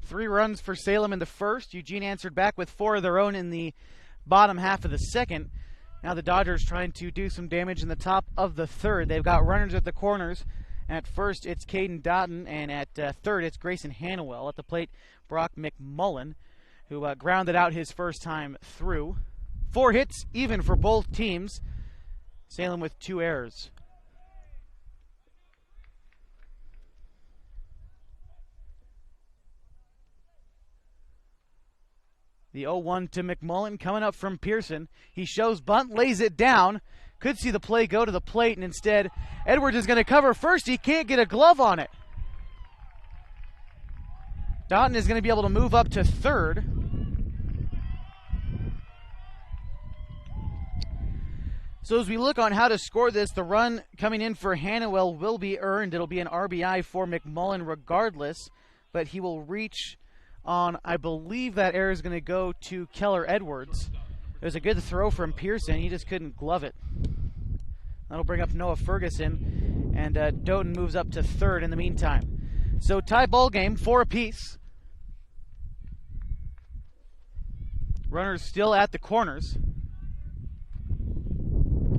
Three runs for Salem in the first. Eugene answered back with 4 of their own in the bottom half of the second. Now the Dodgers trying to do some damage in the top of the third. They've got runners at the corners. At first, it's Caden Doughton, and at third, it's Grayson Hanwell. At the plate, Brock McMullen, who grounded out his first time through. 4 hits, even for both teams. Salem with 2 errors. The 0-1 to McMullen coming up from Pearson. He shows bunt, lays it down. Could see the play go to the plate, and instead, Edwards is going to cover first. He can't get a glove on it. Doughton is going to be able to move up to third. So as we look on how to score this, the run coming in for Hanwell will be earned. It'll be an RBI for McMullen regardless, but he will reach on, I believe that error is going to go to Keller Edwards. It was a good throw from Pearson. He just couldn't glove it. That'll bring up Noah Ferguson, and Doughton moves up to third in the meantime. So tie ball game, 4 apiece. Runners still at the corners.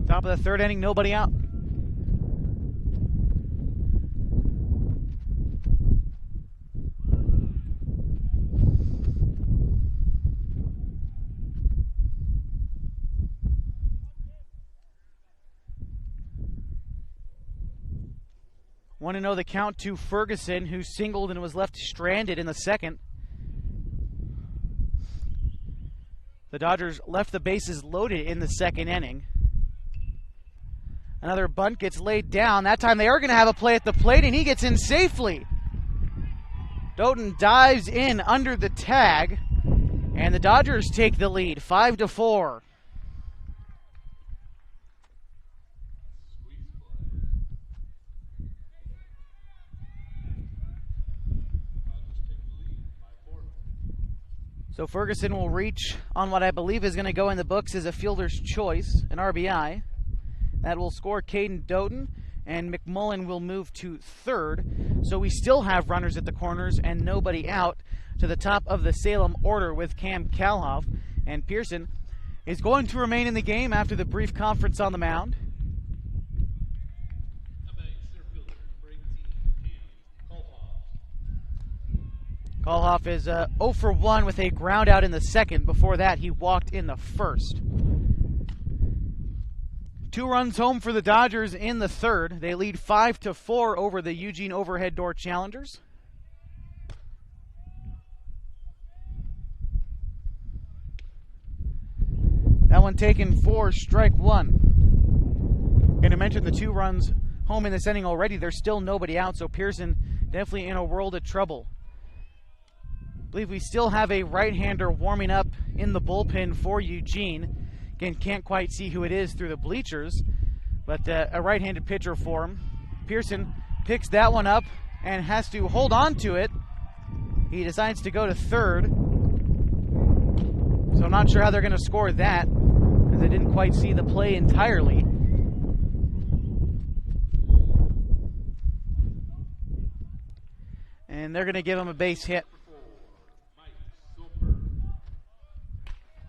Top of the third inning, nobody out. Want to know the count to Ferguson, who singled and was left stranded in the second. The Dodgers left the bases loaded in the second inning. Another bunt gets laid down. That time they are going to have a play at the plate, and he gets in safely. Doughton dives in under the tag, and the Dodgers take the lead, 5-4. So Ferguson will reach on what I believe is going to go in the books as a fielder's choice, an RBI. That will score Caden Doughton, and McMullen will move to third. So we still have runners at the corners and nobody out to the top of the Salem order with Cam Kalhoff. And Pearson is going to remain in the game after the brief conference on the mound. How about center fielder, number 18, Ham Kolhoff. Kolhoff is 0 for 1 with a ground out in the second. Before that, he walked in the first. 2 runs home for the Dodgers in the third. They lead 5-4 over the Eugene Overhead Door Challengers. That one taken for strike one. Going to mention the 2 runs home in this inning already. There's still nobody out, so Pearson definitely in a world of trouble. I believe we still have a right-hander warming up in the bullpen for Eugene. Again, can't quite see who it is through the bleachers, but a right-handed pitcher for him. Pearson picks that one up and has to hold on to it. He decides to go to third. So I'm not sure how they're going to score that, as I didn't quite see the play entirely. And they're going to give him a base hit.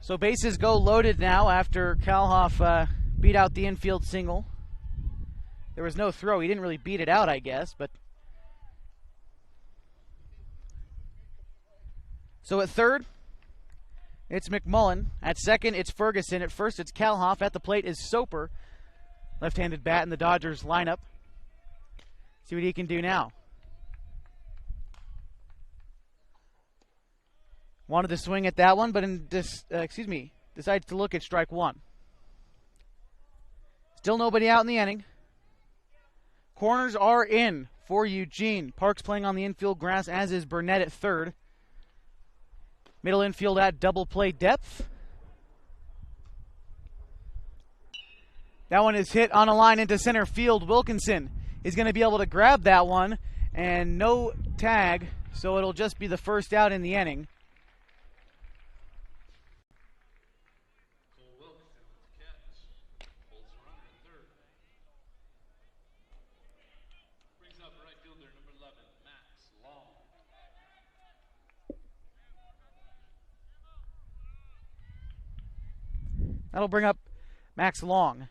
So bases go loaded now after Kolhoff beat out the infield single. There was no throw. He didn't really beat it out, I guess, but... So at third, it's McMullen. At second, it's Ferguson. At first, it's Kolhoff. At the plate is Soper. Left-handed bat in the Dodgers lineup. See what he can do now. Wanted to swing at that one, but decides to look at strike one. Still nobody out in the inning. Corners are in for Eugene. Parks playing on the infield grass, as is Burnett at third. Middle infield at double play depth. That one is hit on a line into center field. Wilkinson is going to be able to grab that one, and no tag, so it'll just be the first out in the inning. That'll bring up Max Long.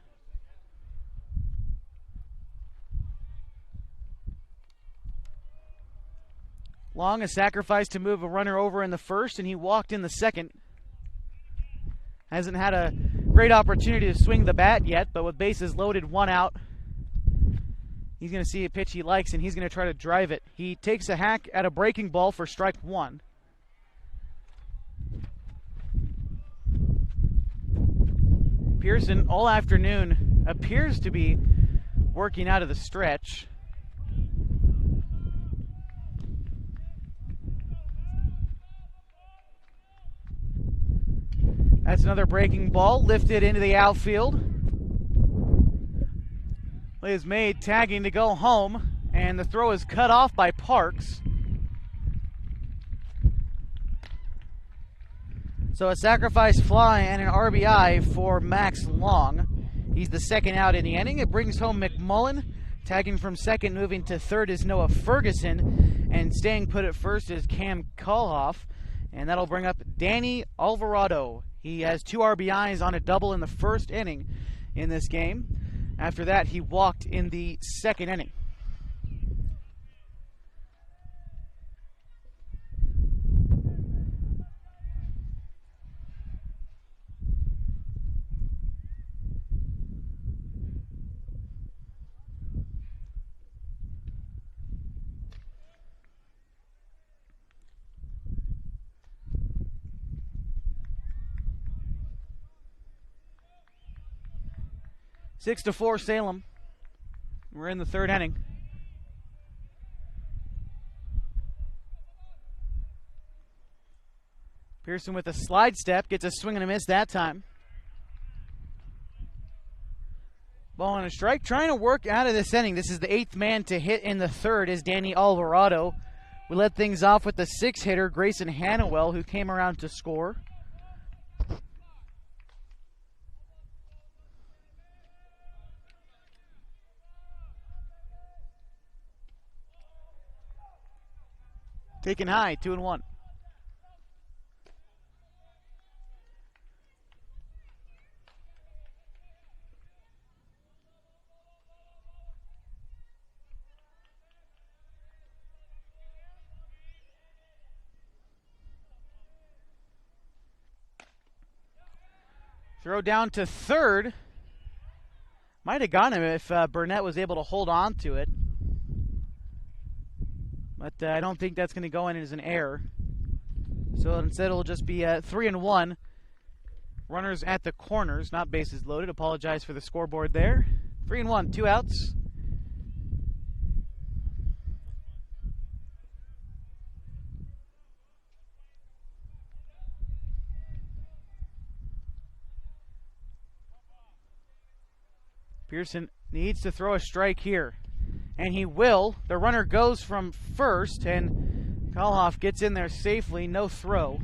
Long, a sacrifice to move a runner over in the first, and he walked in the second. Hasn't had a great opportunity to swing the bat yet, but with bases loaded, 1 out, he's going to see a pitch he likes, and he's going to try to drive it. He takes a hack at a breaking ball for strike one. Pearson, all afternoon, appears to be working out of the stretch. That's another breaking ball, lifted into the outfield. Play is made, tagging to go home, and the throw is cut off by Parks. So a sacrifice fly and an RBI for Max Long. He's the second out in the inning. It brings home McMullen. Tagging from second, moving to third is Noah Ferguson. And staying put at first is Cam Kolhoff. And that'll bring up Danny Alvarado. He has 2 RBIs on a double in the first inning in this game. After that, he walked in the second inning. Six to 4 Salem. We're in the third inning. Pearson with a slide step, gets a swing and a miss that time. Ball and a strike, trying to work out of this inning. This is the 8th man to hit in the third is Danny Alvarado. We led things off with the 6-hitter, Grayson Hannawell, who came around to score. Taken high, 2-1. Throw down to third. Might have gone him if Burnett was able to hold on to it. But I don't think that's going to go in as an error. So instead it'll just be 3-1. Runners at the corners, not bases loaded. Apologize for the scoreboard there. 3-1, 2 outs. Pearson needs to throw a strike here, and he will. The runner goes from first, and Kalhoff gets in there safely, no throw.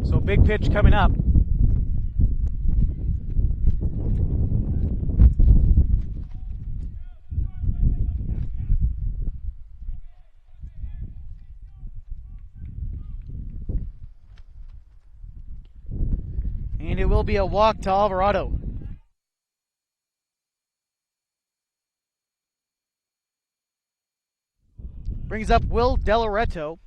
So big pitch coming up. And it will be a walk to Alvarado. Brings up Will Delaretto.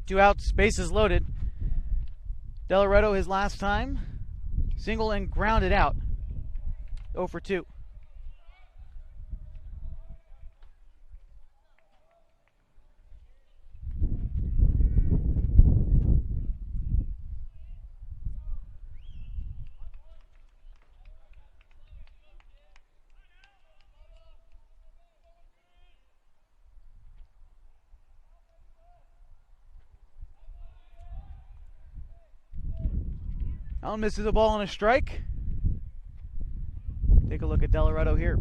Two outs, bases loaded. Delaretto his last time. Single and grounded out. 0 for 2. Allen misses a ball on a strike. Take a look at Delaretto here.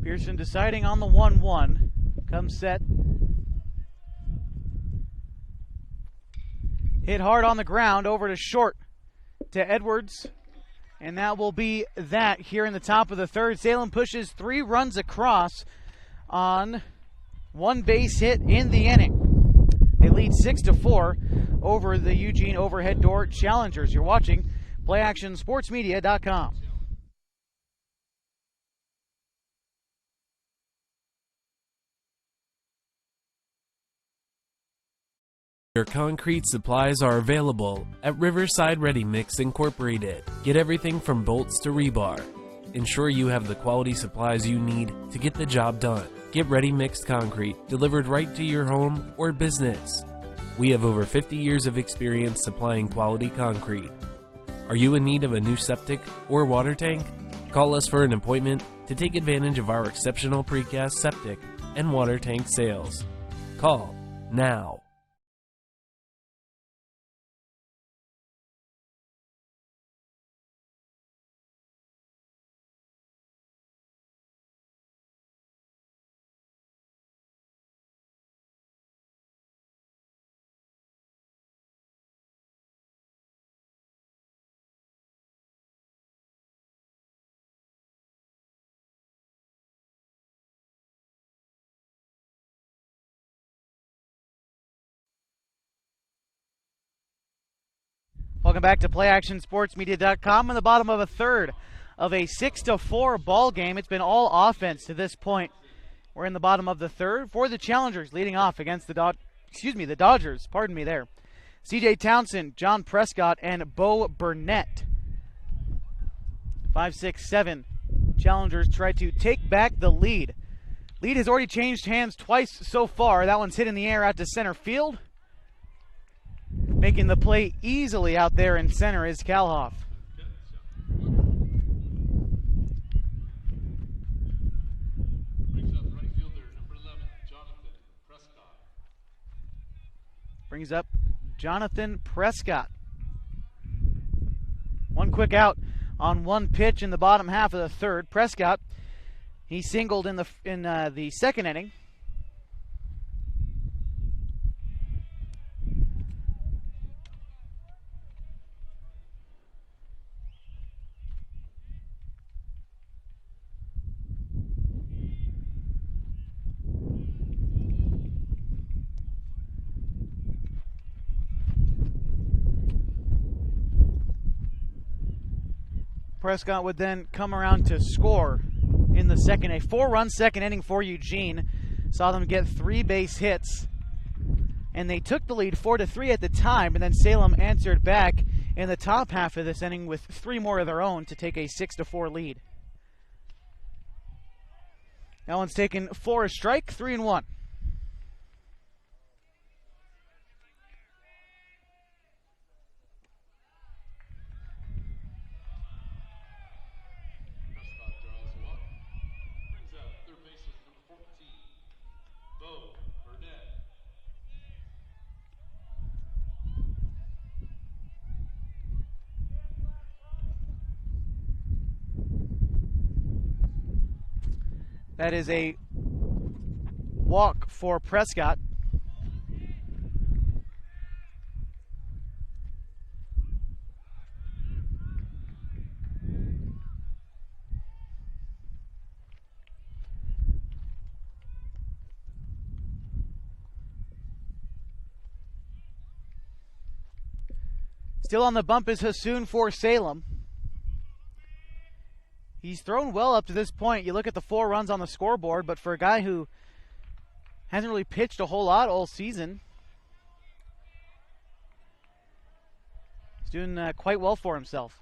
Pearson deciding on the 1-1. Comes set. Hit hard on the ground over to short to Edwards. And that will be that here in the top of the third. Salem pushes 3 runs across on 1 base hit in the inning. They lead 6-4 over the Eugene Overhead Door Challengers. You're watching PlayActionSportsMedia.com. Your concrete supplies are available at Riverside Ready Mix Incorporated. Get everything from bolts to rebar. Ensure you have the quality supplies you need to get the job done. Get ready mixed concrete delivered right to your home or business. We have over 50 years of experience supplying quality concrete. Are you in need of a new septic or water tank? Call us for an appointment to take advantage of our exceptional precast septic and water tank sales. Call now. Welcome back to PlayActionSportsMedia.com in the bottom of a third of a 6-4 ball game. It's been all offense to this point. We're in the bottom of the third for the Challengers, leading off against the Dodgers. Pardon me there. C.J. Townsend, John Prescott, and Bo Burnett. 5-6-7. Challengers try to take back the lead. Lead has already changed hands twice so far. That one's hit in the air out to center field. Making the play easily out there in center is Kalhoff. Brings up right fielder number 11, Jonathan Prescott. Brings up Jonathan Prescott. One quick out on 1 pitch in the bottom half of the third. Prescott, he singled in the second inning. Prescott would then come around to score in the second. A 4-run second inning for Eugene. Saw them get 3 base hits, and they took the lead 4-3 at the time, and then Salem answered back in the top half of this inning with 3 more of their own to take a 6-4 lead. That one's taken for a strike, 3-1. Prescott draws a walk. Brings up third baseman number 14, Bo Burnett. That is a walk for Prescott. Still on the bump is Hassoun for Salem. He's thrown well up to this point. You look at the 4 runs on the scoreboard, but for a guy who hasn't really pitched a whole lot all season, he's doing quite well for himself.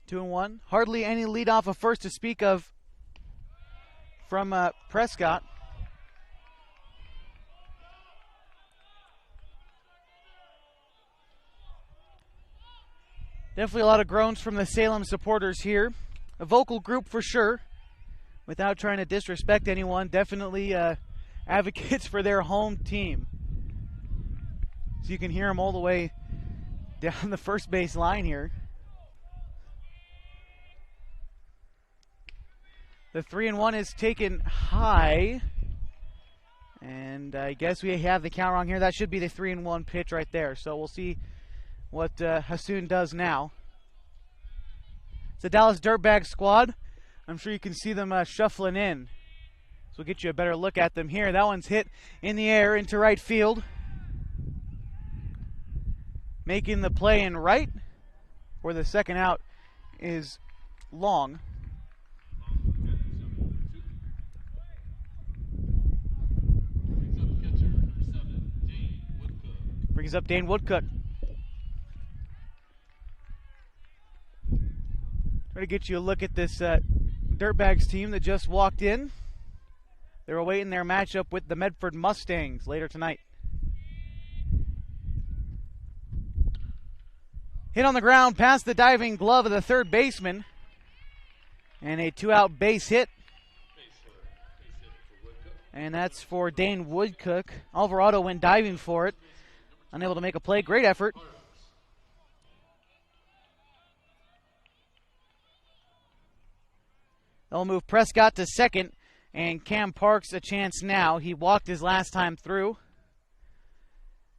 Two and one. Hardly any lead off of first to speak of from Prescott. Definitely a lot of groans from the Salem supporters here. A vocal group for sure, without trying to disrespect anyone. Definitely advocates for their home team. So you can hear them all the way down the first base line here. The 3-1 is taken high. And I guess we have the count wrong here. That should be the 3-1 pitch right there. So we'll see what Hassoun does now. It's the Dallas Dirtbag squad. I'm sure you can see them shuffling in. So we'll get you a better look at them here. That one's hit in the air into right field. Making the play in right, where the second out is long. Brings up Dane Woodcook. Try to get you a look at this Dirtbags team that just walked in. They're awaiting their matchup with the Medford Mustangs later tonight. Hit on the ground past the diving glove of the third baseman. And a 2-out base hit. And that's for Dane Woodcook. Alvarado went diving for it. Unable to make a play. Great effort. They'll move Prescott to second, and Cam Parks a chance now. He walked his last time through.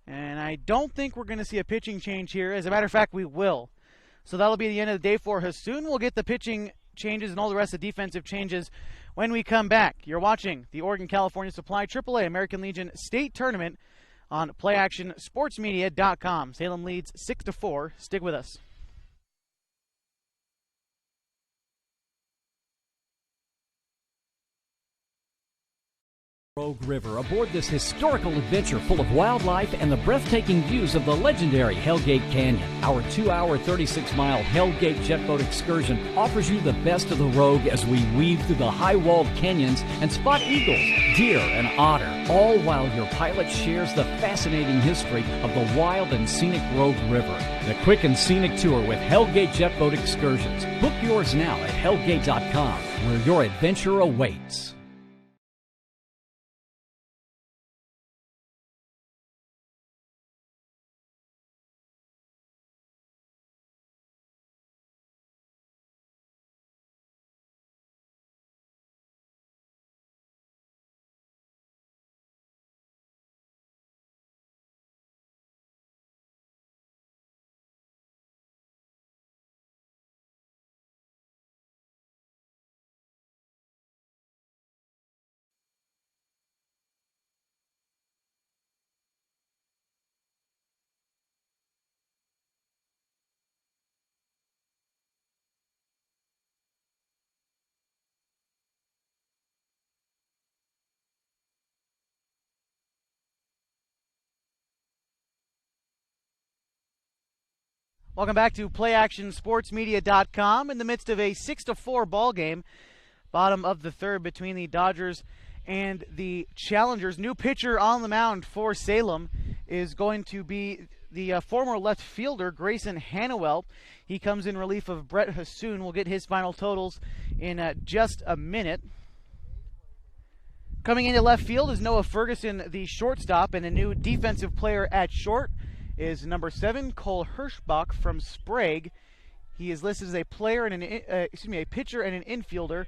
And I don't think we're going to see a pitching change here. As a matter of fact, we will. So that'll be the end of the day for Hassoun. We'll get the pitching changes and all the rest of the defensive changes when we come back. You're watching the Oregon-California Supply AAA American Legion State Tournament on PlayActionSportsMedia.com. Salem leads 6-4. Stick with us. Rogue River aboard this historical adventure full of wildlife and the breathtaking views of the legendary Hellgate Canyon. Our 2-hour, 36-mile Hellgate jetboat excursion offers you the best of the Rogue as we weave through the high-walled canyons and spot eagles, deer, and otter, all while your pilot shares the fascinating history of the wild and scenic Rogue River. The quick and scenic tour with Hellgate Jetboat Excursions. Book yours now at hellgate.com, where your adventure awaits. Welcome back to PlayActionSportsMedia.com in the midst of a 6-4 ball game, bottom of the third between the Dodgers and the Challengers. New pitcher on the mound for Salem is going to be the former left fielder Grayson Hannawell. He comes in relief of Brett Hassoun. We'll get his final totals in just a minute. Coming into left field is Noah Ferguson, the shortstop, and a new defensive player at short is number 7, Cole Hirschbach from Sprague. He is listed as a player and a pitcher and an infielder.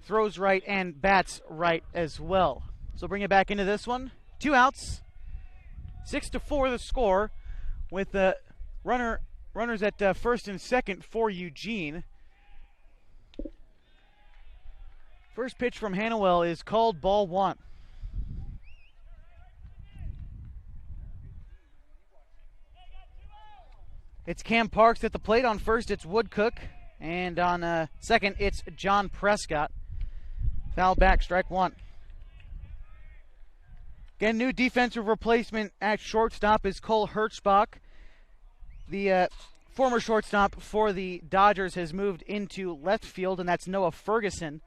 Throws right and bats right as well. So bring it back into this one. 2 outs, 6-4 the score, with the runners at first and second for Eugene. First pitch from Hannawell is called ball 1. It's Cam Parks at the plate. On first, it's Woodcook. And on second, it's John Prescott. Foul back, strike 1. Again, new defensive replacement at shortstop is Cole Hirschbach. The former shortstop for the Dodgers has moved into left field, and that's Noah Ferguson.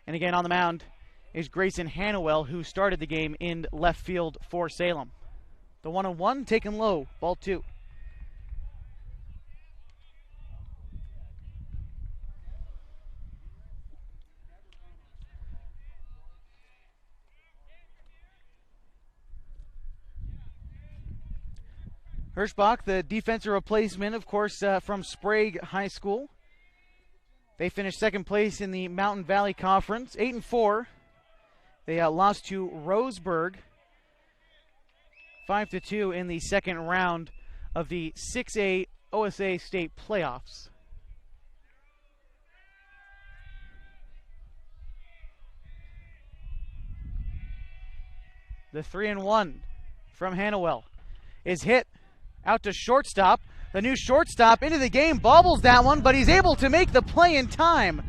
And again, on the mound is Grayson Hannawell, who started the game in left field for Salem. The 1-1 taken low, ball 2. Hirschbach, the defensive replacement, of course, from Sprague High School. They finished second place in the Mountain Valley Conference, 8-4. They lost to Roseburg, 5-2 in the second round of the 6A OSA State Playoffs. The 3-1 from Hannawell is hit out to shortstop. The new shortstop into the game, bobbles that one, but he's able to make the play in time.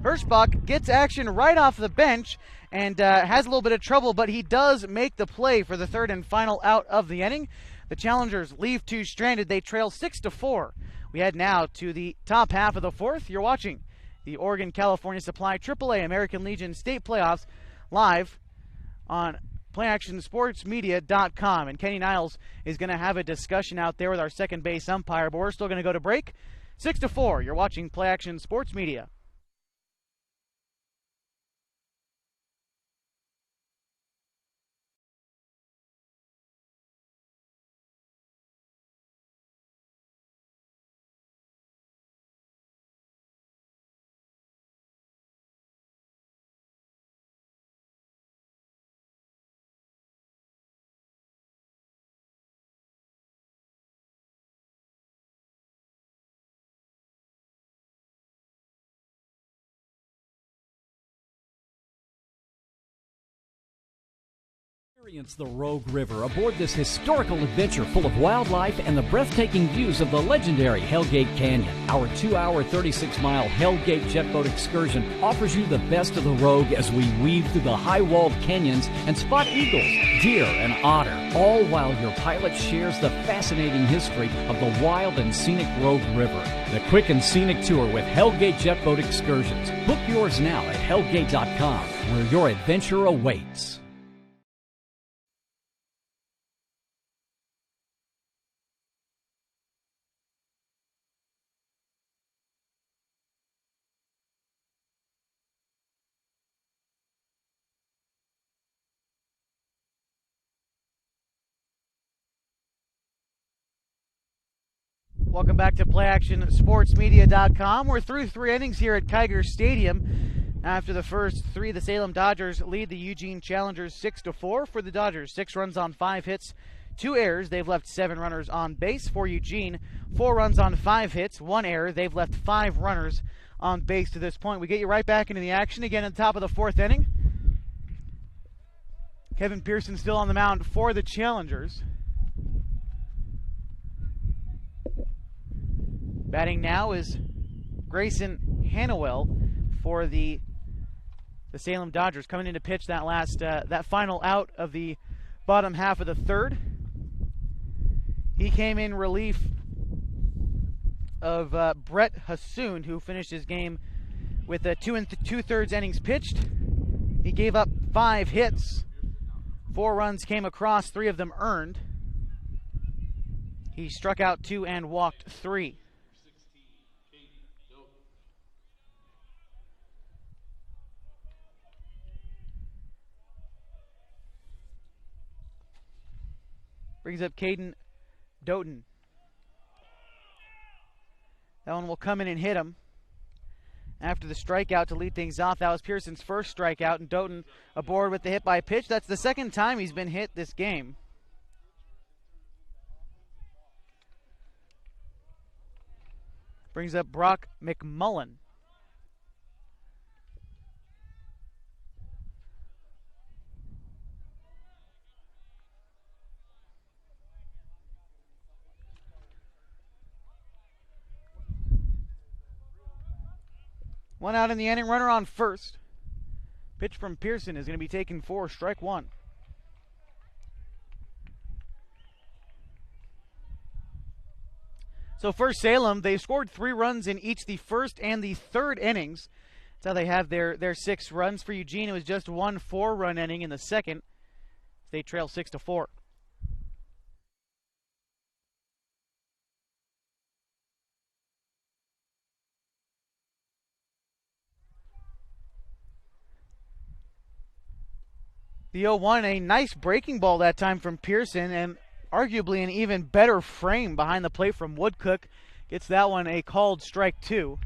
Hirschbach gets action right off the bench and has a little bit of trouble, but he does make the play for the third and final out of the inning. The Challengers leave 2 stranded. They trail 6-4. We head now to the top half of the fourth. You're watching the Oregon-California Supply AAA American Legion State Playoffs live on PlayActionSportsMedia.com. And Kenny Niles is going to have a discussion out there with our second base umpire, but we're still going to go to break. 6-4. You're watching Play Action Sports Media. Experience the Rogue River aboard this historical adventure full of wildlife and the breathtaking views of the legendary Hellgate Canyon. Our 2-hour, 36-mile Hellgate jet boat excursion offers you the best of the Rogue as we weave through the high-walled canyons and spot eagles, deer, and otter, all while your pilot shares the fascinating history of the wild and scenic Rogue River. The quick and scenic tour with Hellgate Jet Boat Excursions. Book yours now at hellgate.com, where your adventure awaits. Welcome back to PlayActionSportsMedia.com. We're through 3 innings here at Kiger Stadium. After the first 3, the Salem Dodgers lead the Eugene Challengers 6-4. For the Dodgers, 6 runs on 5 hits, 2 errors. They've left 7 runners on base. For Eugene, 4 runs on 5 hits, 1 error. They've left 5 runners on base to this point. We get you right back into the action again at the top of the 4th inning. Kevin Pearson still on the mound for the Challengers. Batting now is Grayson Hannawell for the Salem Dodgers, coming in to pitch that final out of the bottom half of the third. He came in relief of Brett Hassoun, who finished his game with 2 2/3 innings pitched. He gave up 5 hits. 4 runs came across, 3 of them earned. He struck out 2 and walked 3. Brings up Caden Doughton. That one will come in and hit him. After the strikeout to lead things off, that was Pearson's first strikeout, and Doughton aboard with the hit by pitch. That's the second time he's been hit this game. Brings up Brock McMullen. One out in the inning, runner on first. Pitch from Pearson is going to be taken for strike 1. So for Salem, they scored 3 runs in each the first and the third innings. That's how they have their 6 runs. For Eugene, it was just 1 4-run inning in the second. They trail 6-4. The 0-1, a nice breaking ball that time from Pearson, and arguably an even better frame behind the plate from Woodcook. Gets that one a called strike 2.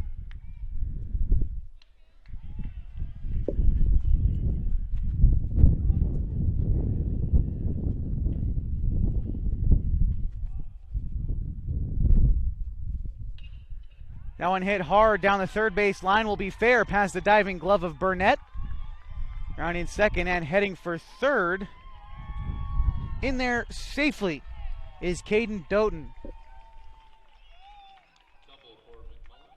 That one hit hard down the third base line, will be fair past the diving glove of Burnett. Rounding second and heading for third. In there safely is Caden Doughton. Double for McMullen.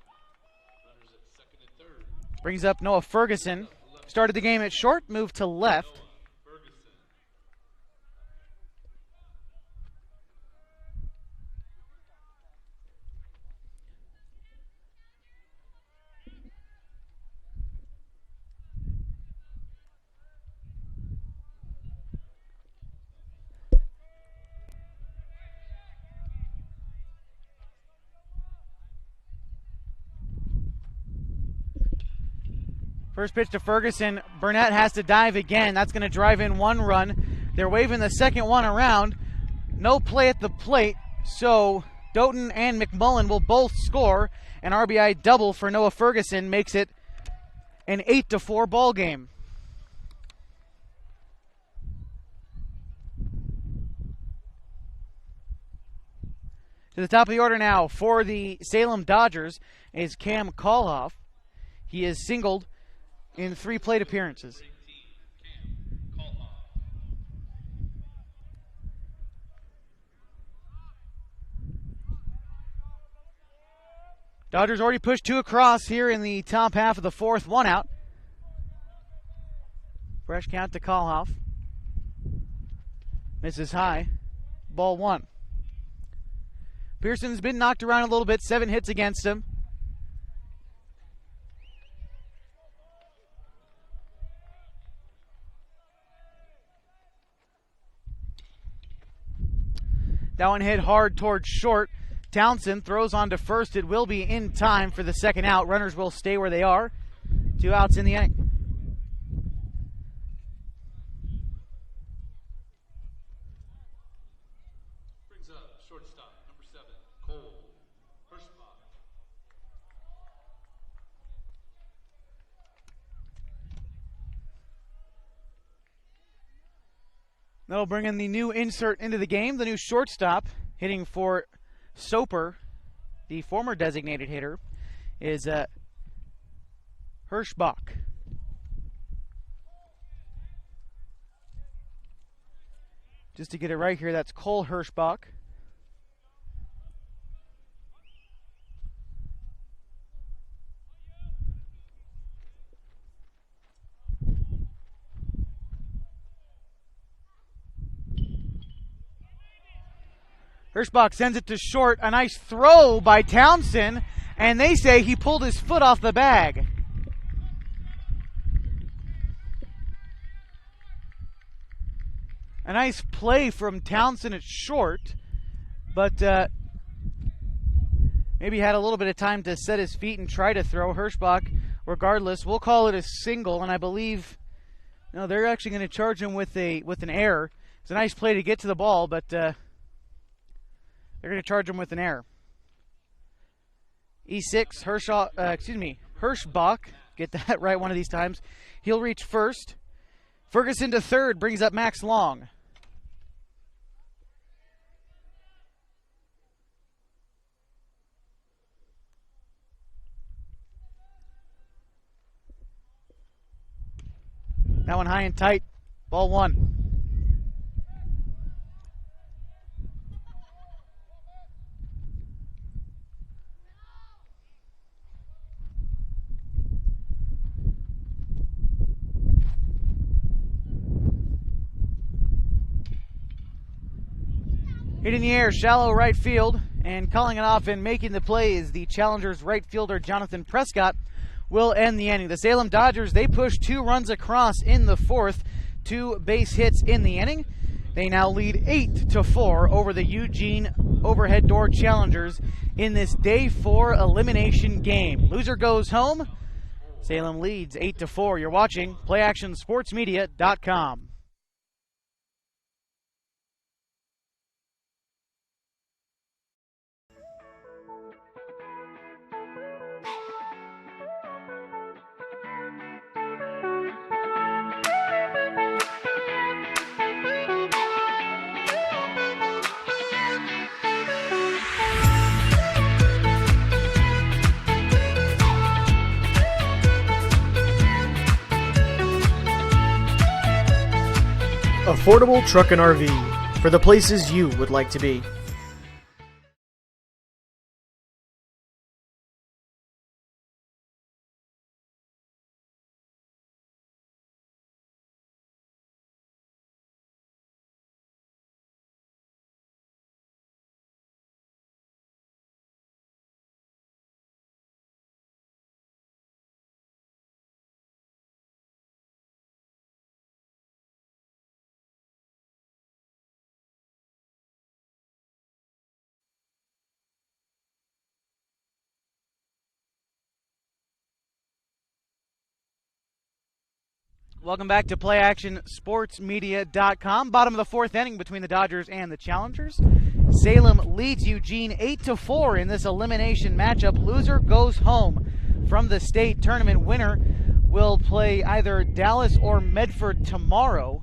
Runners at second and third. Brings up Noah Ferguson. Started the game at short, moved to left. Ferguson. First pitch to Ferguson. Burnett has to dive again. That's going to drive in 1 run. They're waving the second one around. No play at the plate, so Doughton and McMullen will both score. An RBI double for Noah Ferguson makes it an 8-4 ball game. To the top of the order now for the Salem Dodgers is Cam Kalhoff. He is singled in 3 plate appearances. Dodgers already pushed 2 across here in the top half of the 4th, 1 out. Fresh count to Kalhoff. Misses high. Ball 1. Pearson's been knocked around a little bit, 7 hits against him. That one hit hard towards short. Townsend throws on to first. It will be in time for the second out. Runners will stay where they are. 2 outs in the inning. Brings up shortstop, number 7, Cole Hirschbach. That'll bring in the new insert into the game, the new shortstop, hitting for Soper, the former designated hitter, is Hirschbach. Just to get it right here, that's Cole Hirschbach. Hirschbach sends it to short. A nice throw by Townsend, and they say he pulled his foot off the bag. A nice play from Townsend at short, but maybe had a little bit of time to set his feet and try to throw. Hirschbach, regardless, we'll call it a single, and I believe they're actually going to charge him with an error. It's a nice play to get to the ball, but they're going to charge him with an error. E6, Hirschbach, get that right one of these times. He'll reach first. Ferguson to third, brings up Max Long. That one high and tight. Ball one. Hit in the air, shallow right field, and calling it off and making the play is the Challengers right fielder Jonathan Prescott. Will end the inning. The Salem Dodgers, they push 2 runs across in the fourth, 2 base hits in the inning. They now lead 8-4 over the Eugene Overhead Door Challengers in this Day 4 elimination game. Loser goes home. Salem leads 8-4. You're watching PlayActionSportsMedia.com. Affordable Truck and RV, for the places you would like to be. Welcome back to PlayActionSportsMedia.com. Bottom of the fourth inning between the Dodgers and the Challengers. Salem leads Eugene 8-4 in this elimination matchup. Loser goes home from the state tournament. Winner will play either Dallas or Medford tomorrow.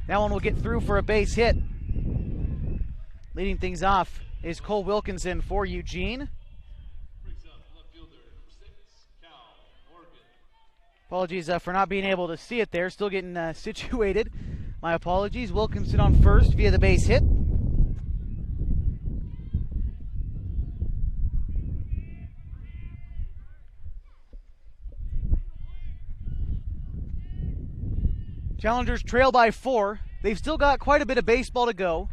That one will get through for a base hit. Leading things off is Cole Wilkinson for Eugene. Apologies for not being able to see it there. Still getting situated. My apologies. Wilkinson on first via the base hit. Challengers trail by 4. They've still got quite a bit of baseball to go.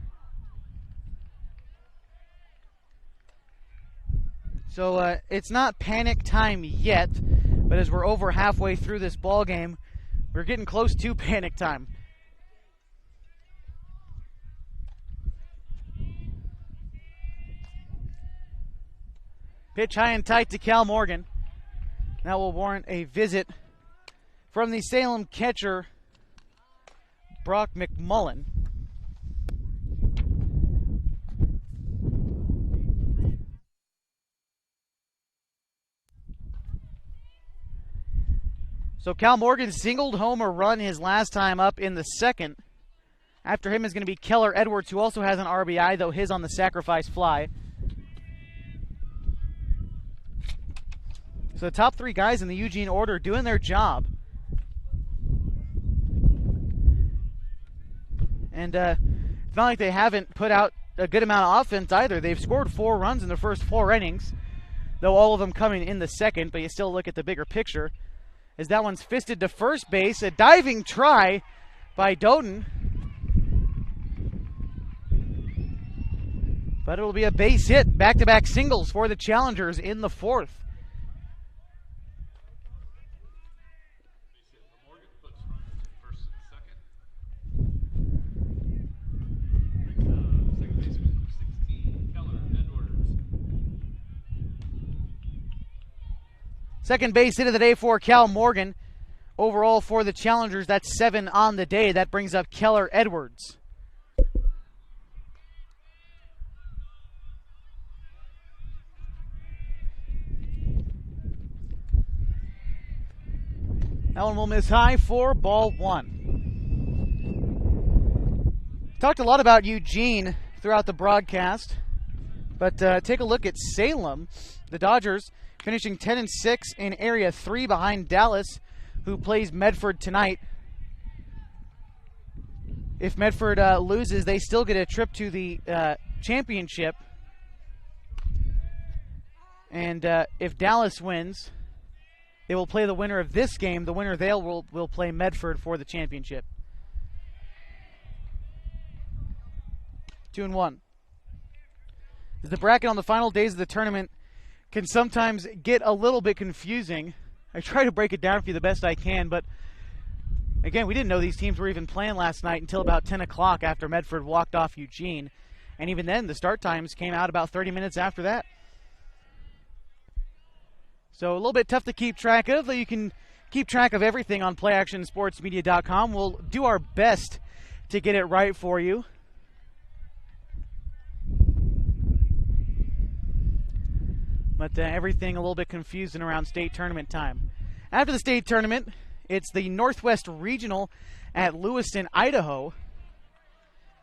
So it's not panic time yet. But as we're over halfway through this ball game, we're getting close to panic time. Pitch high and tight to Cal Morgan. That will warrant a visit from the Salem catcher, Brock McMullen. So Cal Morgan singled home a run his last time up in the second. After him is going to be Keller Edwards, who also has an RBI, though his on the sacrifice fly. So the top 3 guys in the Eugene order doing their job. And it's not like they haven't put out a good amount of offense either. They've scored 4 runs in the first 4 innings, though all of them coming in the second, but you still look at the bigger picture. As that one's fisted to first base, a diving try by Doden. But it'll be a base hit, back-to-back singles for the Challengers in the fourth. Base hit for Morgan, puts runners at first and second. Second baseman, number 16, Keller Edwards. Second base hit of the day for Cal Morgan. Overall for the Challengers, that's 7 on the day. That brings up Keller Edwards. That one will miss high for ball 1. Talked a lot about Eugene throughout the broadcast, but take a look at Salem. The Dodgers finishing 10-6 in Area 3 behind Dallas, who plays Medford tonight. If Medford loses, they still get a trip to the championship. And if Dallas wins, they will play the winner of this game. The winner there will play Medford for the championship. 2-1. The bracket on the final days of the tournament can sometimes get a little bit confusing. I try to break it down for you the best I can, but again, we didn't know these teams were even playing last night until about 10 o'clock after Medford walked off Eugene. And even then, the start times came out about 30 minutes after that. So a little bit tough to keep track of, but you can keep track of everything on PlayActionSportsMedia.com. We'll do our best to get it right for you. But everything a little bit confusing around state tournament time. After the state tournament, it's the Northwest Regional at Lewiston, Idaho.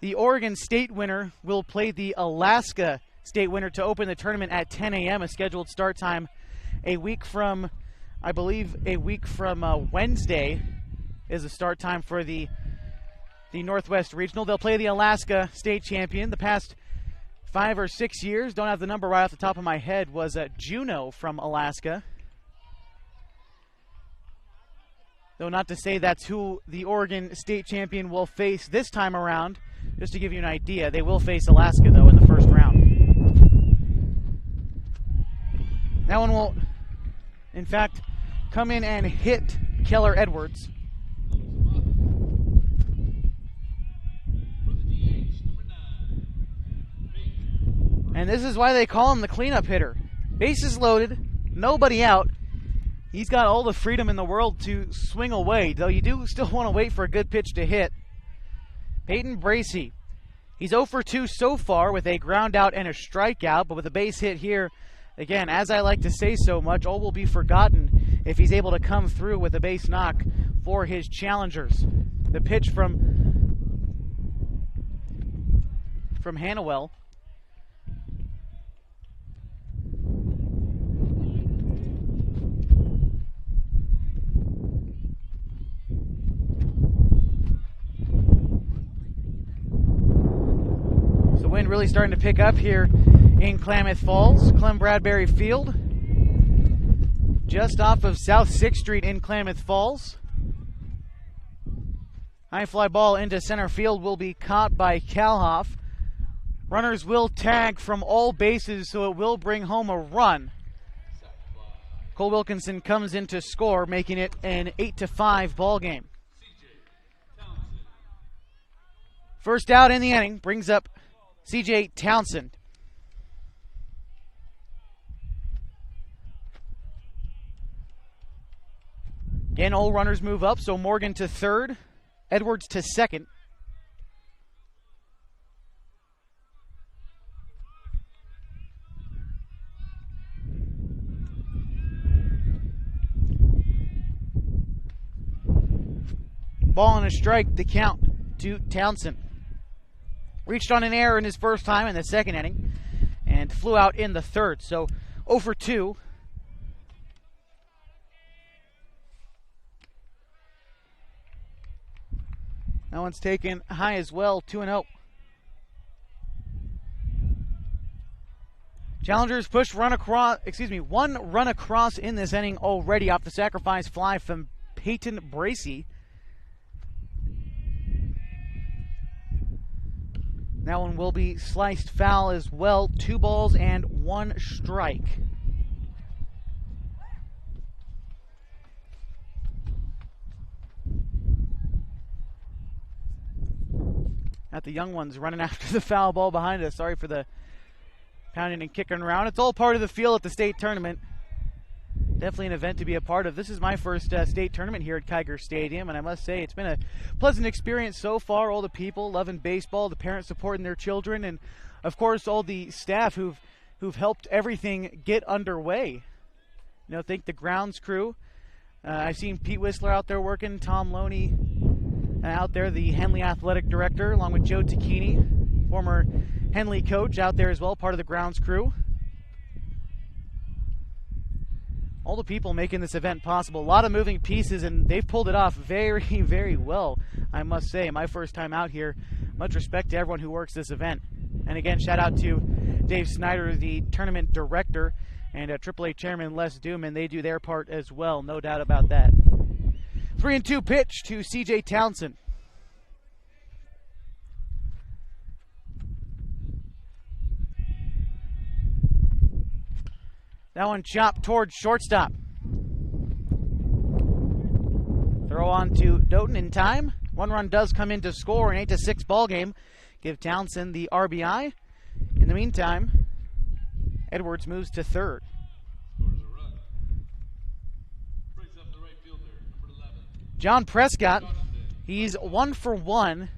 The Oregon State winner will play the Alaska State winner to open the tournament at 10 a.m., a scheduled start time a week from, I believe, Wednesday is the start time for the Northwest Regional. They'll play the Alaska State champion. The past 5 or 6 years, don't have the number right off the top of my head, was Juneau from Alaska. Though not to say that's who the Oregon State champion will face this time around. Just to give you an idea, they will face Alaska, though, in the first round. That one will, in fact, come in and hit Keller Edwards. And this is why they call him the cleanup hitter. Bases loaded, nobody out. He's got all the freedom in the world to swing away, though you do still want to wait for a good pitch to hit. Peyton Bracey. He's 0 for 2 so far with a ground out and a strikeout, but with a base hit here, again, as I like to say so much, all will be forgotten if he's able to come through with a base knock for his challengers. The pitch from Hannawell. The wind really starting to pick up here in Klamath Falls, Clem Bradbury Field, just off of South 6th Street in Klamath Falls. High fly ball into center field will be caught by Kalhoff. Runners will tag from all bases, so it will bring home a run. Cole Wilkinson comes in to score, making it an 8-5 ball game. First out in the inning brings up C.J. Townsend. Again, all runners move up, so Morgan to third, Edwards to second. Ball and a strike, the count to Townsend. Reached on an error in his first time in the second inning and flew out in the third. So 0 for 2. That one's taken high as well, 2-0. Challengers push one run across in this inning already off the sacrifice fly from Peyton Bracey. That one will be sliced foul as well. 2 balls and 1 strike. At the young ones running after the foul ball behind us. Sorry for the pounding and kicking around. It's all part of the feel at the state tournament. Definitely an event to be a part of. This is my first state tournament here at Kiger Stadium, and I must say it's been a pleasant experience so far. All the people loving baseball, the parents supporting their children, and of course all the staff who've helped everything get underway. Thank the grounds crew. I've seen Pete Whistler out there working, Tom Loney out there, the Henley athletic director, along with Joe Tacchini, former Henley coach, out there as well, part of the grounds crew. All the people making this event possible. A lot of moving pieces, and they've pulled it off very, very well, I must say. My first time out here. Much respect to everyone who works this event. And again, shout out to Dave Snyder, the tournament director, and AAA chairman Les Duman. They do their part as well, no doubt about that. 3-2 pitch to CJ Townsend. That one chopped towards shortstop. Throw on to Doughton in time. 1 run does come in to score, an 8-6 ball game. Give Townsend the RBI. In the meantime, Edwards moves to third. Scores a run. Brings up the right fielder, number 11. John Prescott, he's 1 for 1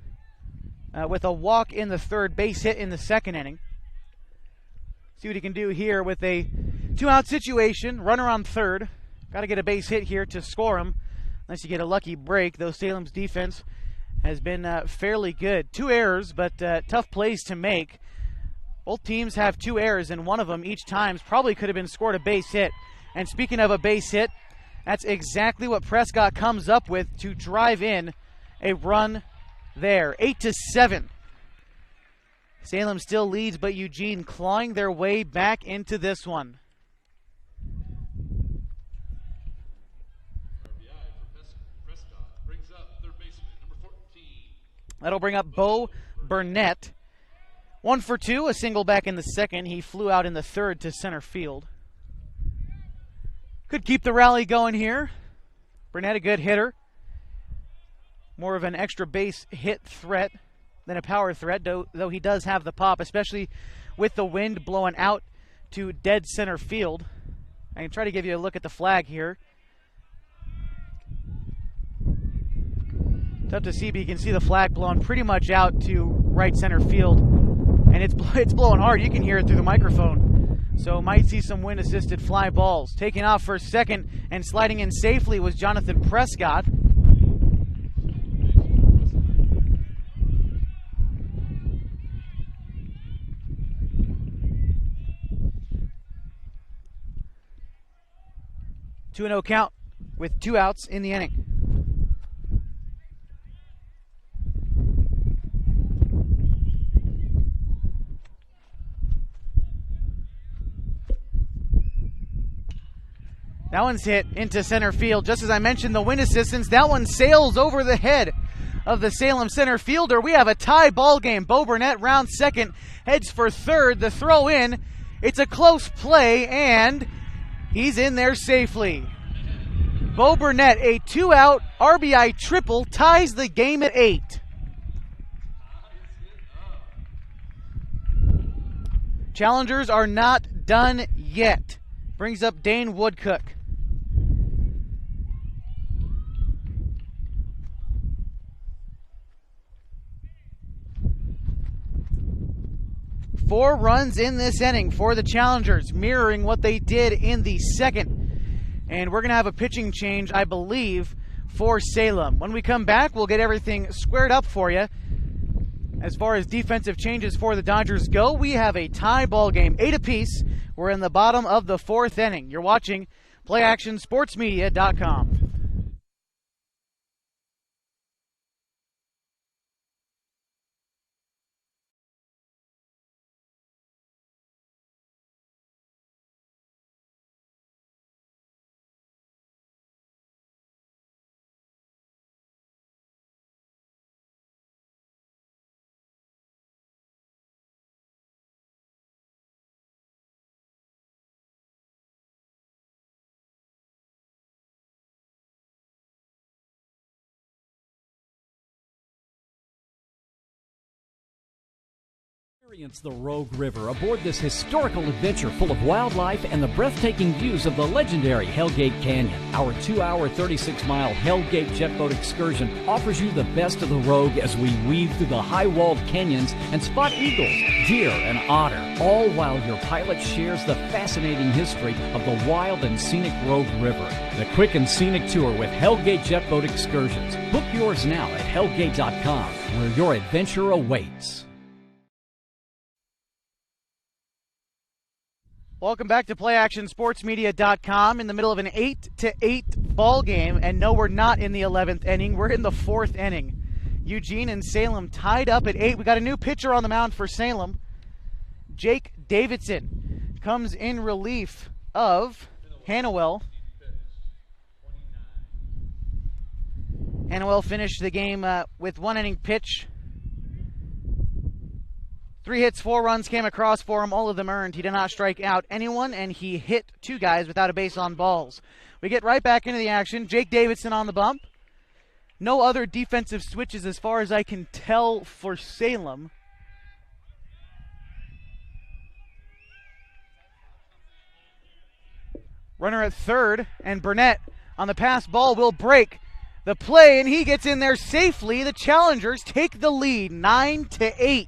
with a walk in the third, base hit in the second inning. See what he can do here with a 2-out situation, runner on third. Got to get a base hit here to score him, unless you get a lucky break. Though Salem's defense has been fairly good. 2 errors, but tough plays to make. Both teams have 2 errors, and one of them each time probably could have been scored a base hit. And speaking of a base hit, that's exactly what Prescott comes up with to drive in a run there. 8-7. Salem still leads, but Eugene clawing their way back into this one. RBI for Prescott. Brings up third baseman, number 14. That'll bring up Bo Burnett. 1 for 2, a single back in the second. He flew out in the third to center field. Could keep the rally going here. Burnett, a good hitter. More of an extra base hit threat than a power threat, though he does have the pop, especially with the wind blowing out to dead center field. I can try to give you a look at the flag here. Tough to see, but you can see the flag blowing pretty much out to right center field. And it's blowing hard. You can hear it through the microphone. So might see some wind-assisted fly balls. Taking off for second and sliding in safely was Jonathan Prescott. Two 2-0 count with 2 outs in the inning. That one's hit into center field. Just as I mentioned, the wind assistance, that one sails over the head of the Salem center fielder. We have a tie ball game. Bo Burnett round second, heads for third. The throw in, it's a close play, and he's in there safely. Bo Burnett, a 2-out RBI triple, ties the game at 8. Challengers are not done yet. Brings up Dane Woodcook. Four runs in this inning for the Challengers, mirroring what they did in the second. And we're going to have a pitching change, I believe, for Salem. When we come back, we'll get everything squared up for you. As far as defensive changes for the Dodgers go, we have a tie ball game, 8 apiece. We're in the bottom of the 4th inning. You're watching PlayActionSportsMedia.com. Experience the Rogue River aboard this historical adventure full of wildlife and the breathtaking views of the legendary Hellgate Canyon. Our 2-hour, 36-mile Hellgate jet boat excursion offers you the best of the Rogue as we weave through the high-walled canyons and spot eagles, deer, and otter, all while your pilot shares the fascinating history of the wild and scenic Rogue River. The quick and scenic tour with Hellgate jet boat excursions. Book yours now at hellgate.com, where your adventure awaits. Welcome back to PlayActionSportsMedia.com in the middle of an 8-8 ball game, and no, we're not in the 11th inning. We're in the 4th inning. Eugene and Salem tied up at 8. We got a new pitcher on the mound for Salem. Jake Davidson comes in relief of Hannawell. Hannawell finished the game with 1 inning pitch. 3 hits, 4 runs came across for him, all of them earned. He did not strike out anyone, and he hit 2 guys without a base on balls. We get right back into the action. Jake Davidson on the bump. No other defensive switches as far as I can tell for Salem. Runner at third, and Burnett on the pass ball will break the play, and he gets in there safely. The Challengers take the lead, 9-8.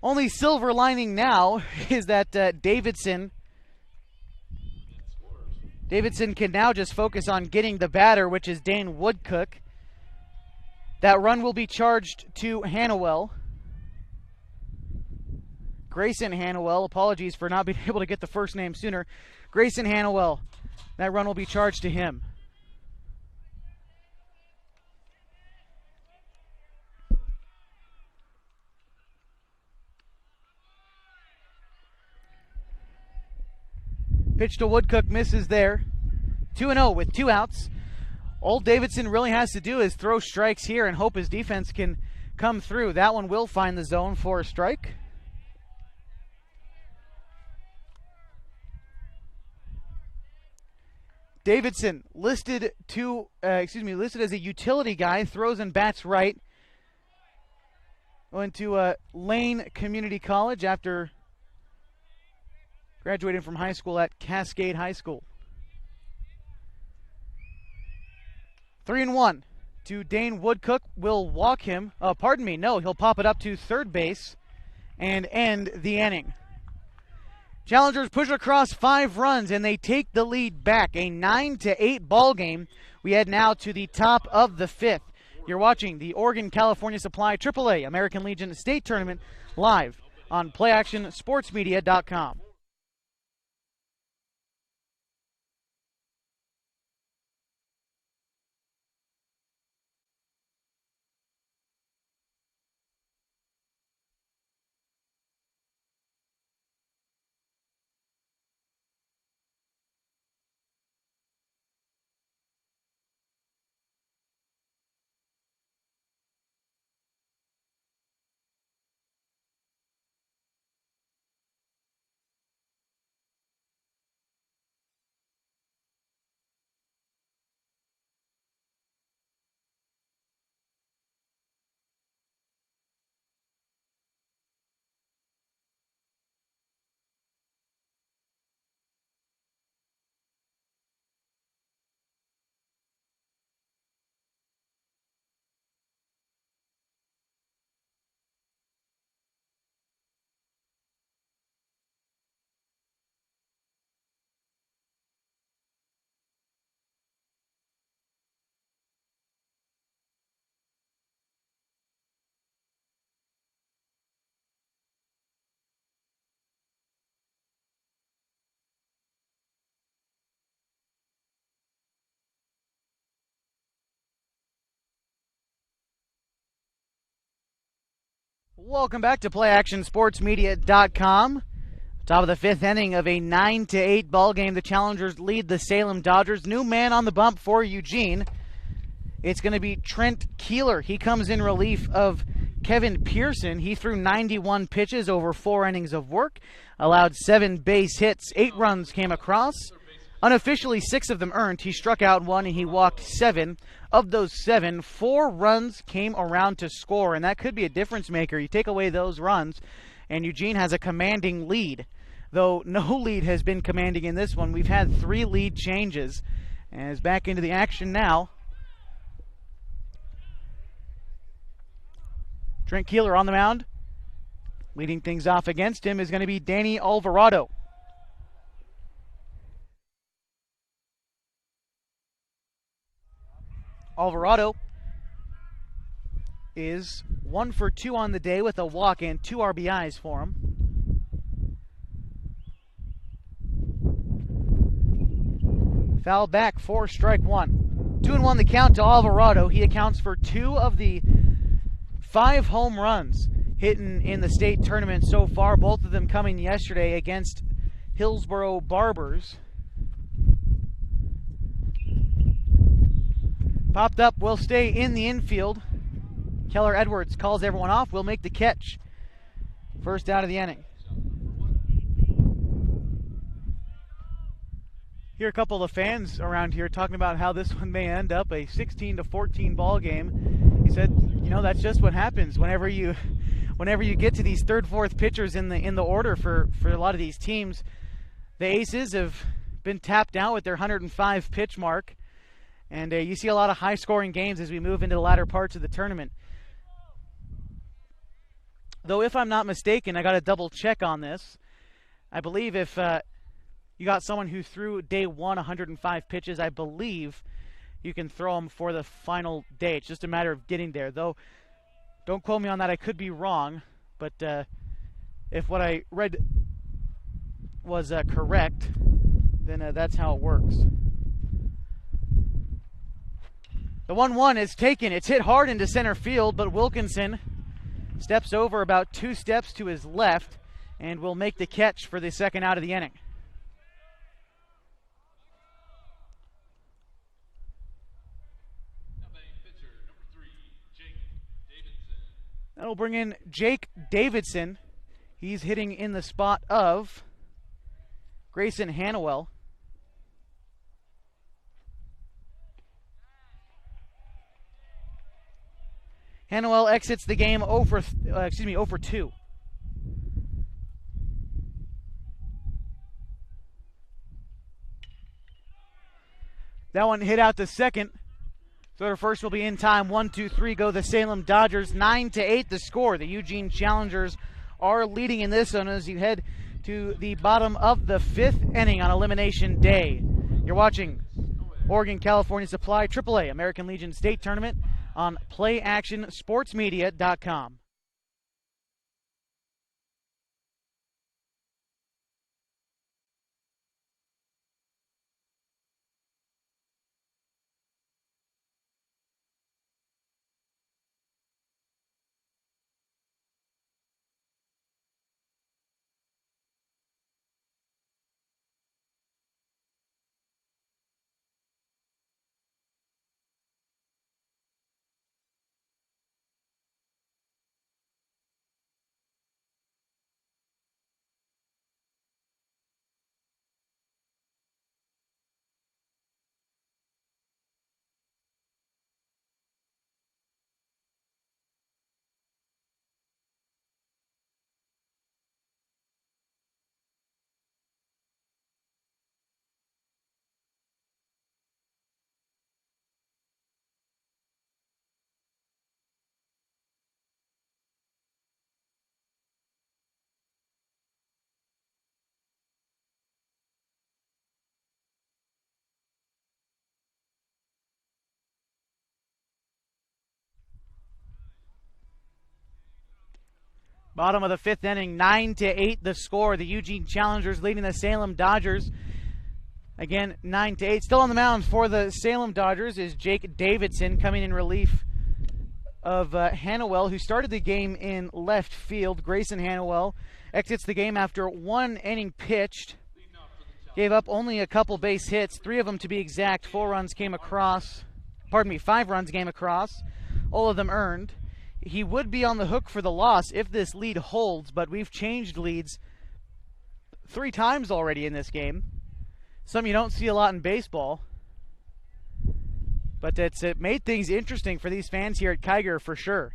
Only silver lining now is that Davidson can now just focus on getting the batter, which is Dane Woodcook. That run will be charged to Hannawell. Grayson Hannawell, apologies for not being able to get the first name sooner. Grayson Hannawell, that run will be charged to him. Pitch to Woodcook, misses there. 2-0 with 2 outs. All Davidson really has to do is throw strikes here and hope his defense can come through. That one will find the zone for a strike. Davidson listed as a utility guy, throws and bats right. Going to Lane Community College after graduating from high school at Cascade High School. 3-1 to Dane Woodcook. Will walk him. He'll pop it up to third base and end the inning. Challengers push across 5 runs, and they take the lead back. A 9-8 ball game. We head now to the top of the 5th. You're watching the Oregon-California Supply AAA American Legion State Tournament live on PlayActionSportsMedia.com. Welcome back to PlayActionSportsMedia.com. Top of the 5th inning of a 9-8 ball game. The Challengers lead the Salem Dodgers. New man on the bump for Eugene. It's going to be Trent Keeler. He comes in relief of Kevin Pearson. He threw 91 pitches over 4 innings of work, allowed 7 base hits, 8 runs came across. Unofficially, 6 of them earned. He struck out 1 and he walked 7. Of those 7, 4 runs came around to score, and that could be a difference maker. You take away those runs, and Eugene has a commanding lead. Though no lead has been commanding in this one. We've had 3 lead changes, and is back into the action now. Trent Keeler on the mound. Leading things off against him is going to be Danny Alvarado. Alvarado is 1 for 2 on the day with a walk and 2 RBIs for him. Foul back for strike 1. 2-1 the count to Alvarado. He accounts for 2 of the 5 home runs hitting in the state tournament so far, both of them coming yesterday against Hillsboro Barbers. Popped up, will stay in the infield. Keller Edwards calls everyone off, will make the catch. First out of the inning. Hear a couple of fans around here talking about how this one may end up a 16-14 ball game. He said, you know, that's just what happens whenever you get to these third, fourth pitchers in the order for a lot of these teams. The aces have been tapped out with their 105 pitch mark. And you see a lot of high-scoring games as we move into the latter parts of the tournament. Though, if I'm not mistaken, I got to double-check on this. I believe if you got someone who threw day 1 105 pitches, I believe you can throw them for the final day. It's just a matter of getting there. Though, don't quote me on that. I could be wrong. But if what I read was correct, then that's how it works. The 1-1 is taken. It's hit hard into center field, but Wilkinson steps over about 2 steps to his left and will make the catch for the second out of the inning. Now batting pitcher number 3, Jake Davidson. That'll bring in Jake Davidson. He's hitting in the spot of Grayson Hannawell. Hannawell exits the game 0 for 2. That one hit out to second. Throw to first will be in time. 1-2-3 go the Salem Dodgers. 9-8 the score. The Eugene Challengers are leading in this one as you head to the bottom of the 5th inning on elimination day. You're watching Oregon California Supply AAA American Legion State Tournament on PlayActionSportsMedia.com. Bottom of the 5th inning, 9-8 the score. The Eugene Challengers leading the Salem Dodgers. Again, 9-8. Still on the mound for the Salem Dodgers is Jake Davidson, coming in relief of Hannawell, who started the game in left field. Grayson Hannawell exits the game after 1 inning pitched. Gave up only a couple base hits, 3 of them to be exact. 5 runs came across. All of them earned. He would be on the hook for the loss if this lead holds, but we've changed leads 3 times already in this game. Some you don't see a lot in baseball. But it made things interesting for these fans here at Kiger for sure.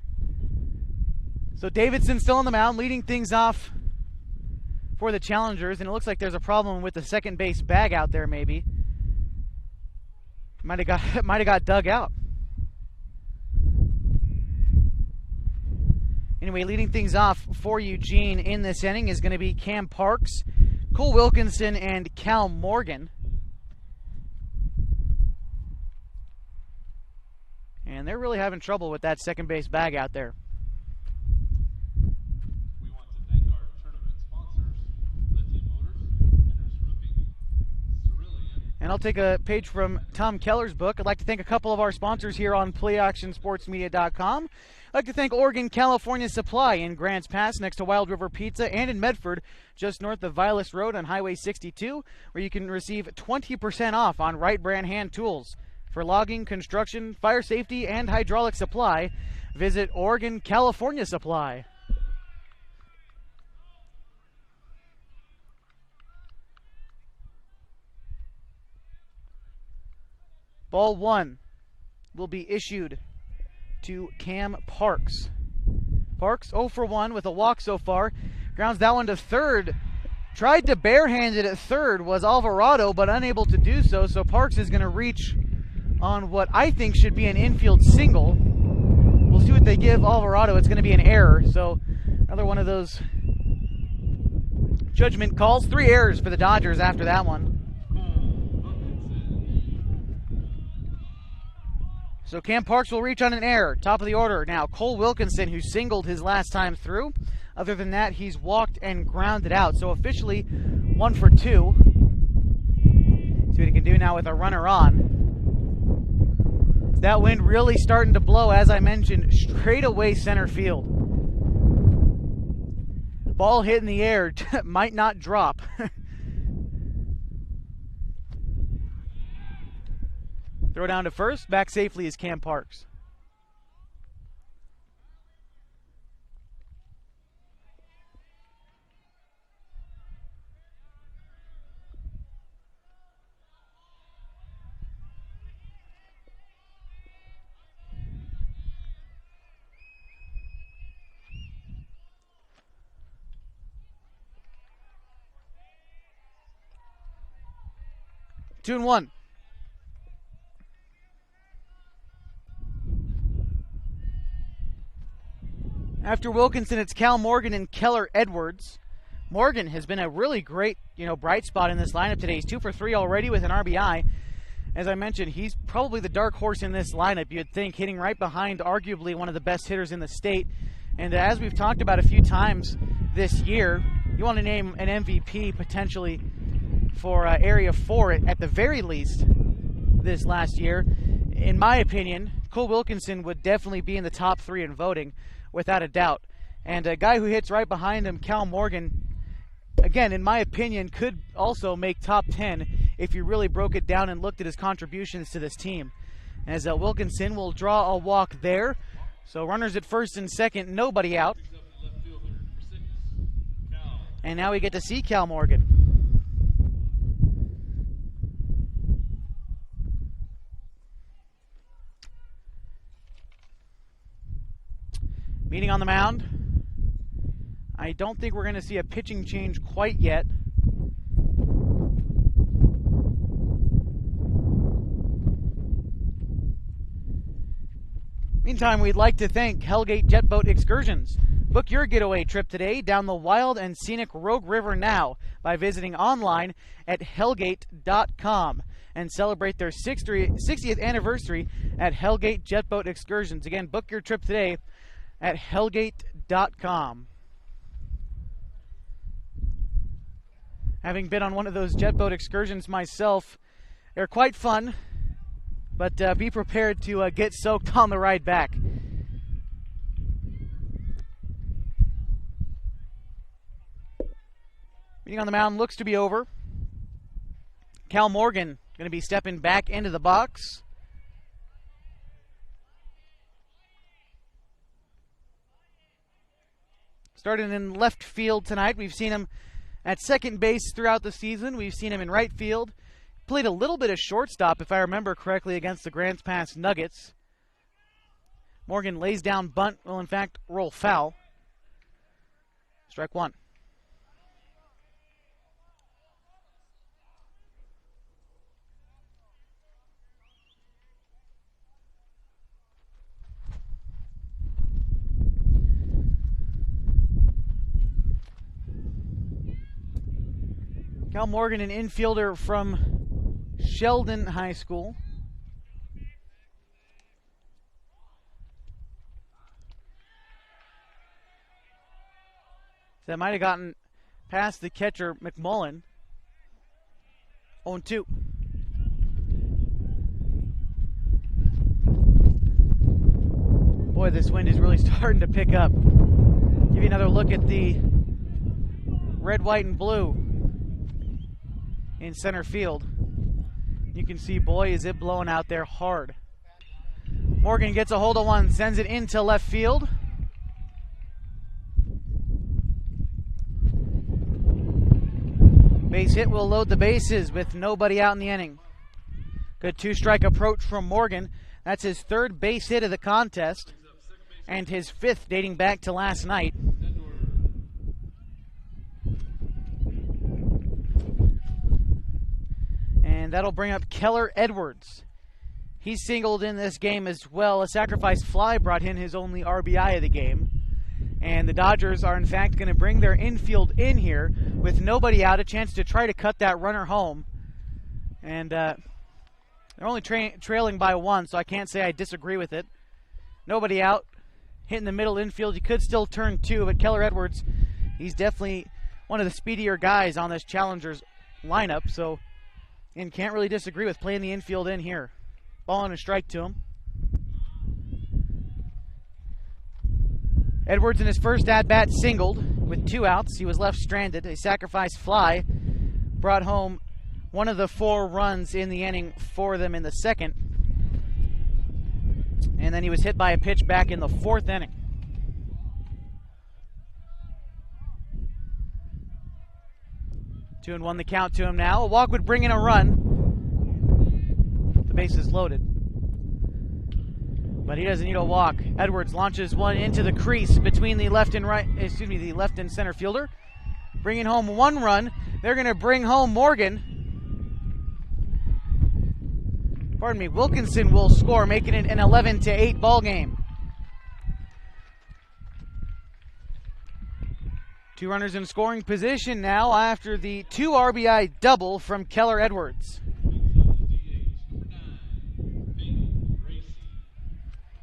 So Davidson still on the mound, leading things off for the challengers, and it looks like there's a problem with the second base bag out there maybe. Might have got dug out. Anyway, leading things off for Eugene in this inning is going to be Cam Parks, Cole Wilkinson, and Cal Morgan. And they're really having trouble with that second base bag out there. We want to thank our tournament sponsors, Lithium Motors, Henderson Roofing, Cerulean. And I'll take a page from Tom Keller's book. I'd like to thank a couple of our sponsors here on PlayActionSportsMedia.com. I'd like to thank Oregon California Supply in Grants Pass next to Wild River Pizza, and in Medford just north of Vilas Road on Highway 62, where you can receive 20% off on Wright brand hand tools. For logging, construction, fire safety, and hydraulic supply, visit Oregon California Supply. Ball one will be issued to Cam Parks. Parks 0 for 1 with a walk so far. Grounds that one to third. Tried to barehand it at third was Alvarado, but unable to do so. So Parks is going to reach on what I think should be an infield single. We'll see what they give Alvarado. It's going to be an error. So another one of those judgment calls. 3 errors for the Dodgers after that one. So Cam Parks will reach on an error. Top of the order now, Cole Wilkinson, who singled his last time through. Other than that, he's walked and grounded out. So officially 1 for 2. See what he can do now with a runner on. That wind really starting to blow, as I mentioned, straight away center field. Ball hit in the air, might not drop. Throw down to first, back safely is Cam Parks. Two and one. After Wilkinson, it's Cal Morgan and Keller Edwards. Morgan has been a really great, bright spot in this lineup today. He's 2 for 3 already with an RBI. As I mentioned, he's probably the dark horse in this lineup, you'd think, hitting right behind arguably one of the best hitters in the state. And as we've talked about a few times this year, you want to name an MVP potentially for Area 4 at the very least this last year. In my opinion, Cole Wilkinson would definitely be in the top 3 in voting, without a doubt. And a guy who hits right behind him, Cal Morgan, again, in my opinion, could also make top 10 if you really broke it down and looked at his contributions to this team. As Wilkinson will draw a walk there. So runners at first and second, nobody out. And now we get to see Cal Morgan. Meeting on the mound. I don't think we're going to see a pitching change quite yet. Meantime, we'd like to thank Hellgate Jet Boat Excursions. Book your getaway trip today down the wild and scenic Rogue River now by visiting online at hellgate.com and celebrate their 60th anniversary at Hellgate Jet Boat Excursions. Again, book your trip today at hellgate.com. Having been on one of those jet boat excursions myself, they're quite fun, but be prepared to get soaked on the ride back. Meeting on the mound looks to be over. Cal Morgan going to be stepping back into the box. Starting in left field tonight. We've seen him at second base throughout the season. We've seen him in right field played a little bit of shortstop, if I remember correctly, against the Grants Pass Nuggets. Morgan lays down bunt, will in fact roll foul. Strike one. Cal Morgan, an infielder from Sheldon High School. That might have gotten past the catcher, McMullen. 0-2. Boy, this wind is really starting to pick up. Give you another look at the red, white, and blue in center field. You can see, boy, is it blowing out there hard. Morgan gets a hold of one, sends it into left field. Base hit will load the bases with nobody out in the inning. Good two-strike approach from Morgan. That's his third base hit of the contest and his fifth dating back to last night. And that'll bring up Keller Edwards. He's singled in this game as well. A sacrifice fly brought in his only RBI of the game. And the Dodgers are, in fact, going to bring their infield in here with nobody out, a chance to try to cut that runner home. And they're only trailing by one, so I can't say I disagree with it. Nobody out, hitting the middle infield. You could still turn two, but Keller Edwards, he's definitely one of the speedier guys on this Challengers lineup, so and can't really disagree with playing the infield in here. Ball and a strike to him. Edwards in his first at-bat singled with 2 outs. He was left stranded. A sacrifice fly brought home one of the 4 runs in the inning for them in the second. And then he was hit by a pitch back in the 4th inning. Two and one the count to him now. A walk would bring in a run. The base is loaded. But he doesn't need a walk. Edwards launches one into the crease between the left and the left and center fielder. Bringing home 1 run. They're going to bring home Morgan. Pardon me, Wilkinson will score, making it an 11-8 ball game. 2 runners in scoring position now after the 2 RBI double from Keller Edwards.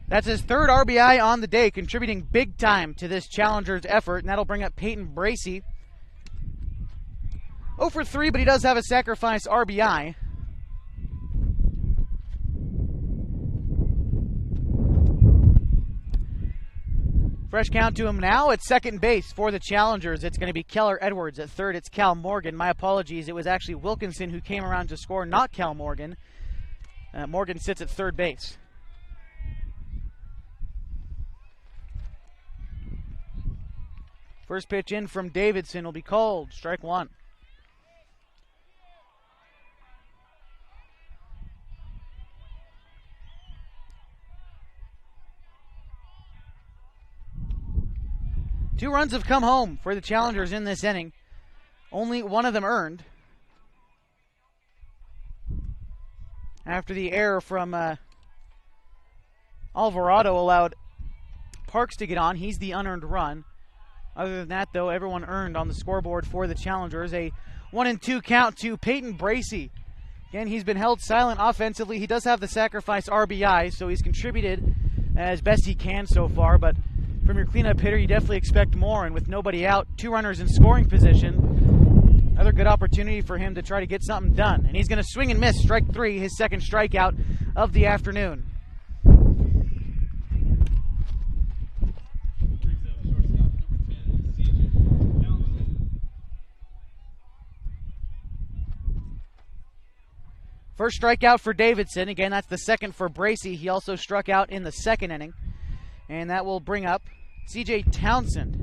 That's his 3rd RBI on the day, contributing big time to this Challengers effort, and that'll bring up Peyton Bracey. 0 for 3, but he does have a sacrifice RBI. Fresh count to him now at second base for the Challengers. It's going to be Keller Edwards. At third, it's Cal Morgan. My apologies, it was actually Wilkinson who came around to score, not Cal Morgan. Morgan sits at third base. First pitch in from Davidson will be called. Strike 1. Two runs have come home for the Challengers in this inning. Only one of them earned. After the error from Alvarado allowed Parks to get on, he's the unearned run. Other than that, though, everyone earned on the scoreboard for the Challengers. A 1-2 count to Peyton Bracey. Again, he's been held silent offensively. He does have the sacrifice RBI, so he's contributed as best he can so far. But from your cleanup hitter, you definitely expect more. And with nobody out, 2 runners in scoring position, another good opportunity for him to try to get something done. And he's going to swing and miss. Strike 3, his second strikeout of the afternoon. First strikeout for Davidson. Again, that's the second for Bracey. He also struck out in the second inning. And that will bring up C.J. Townsend.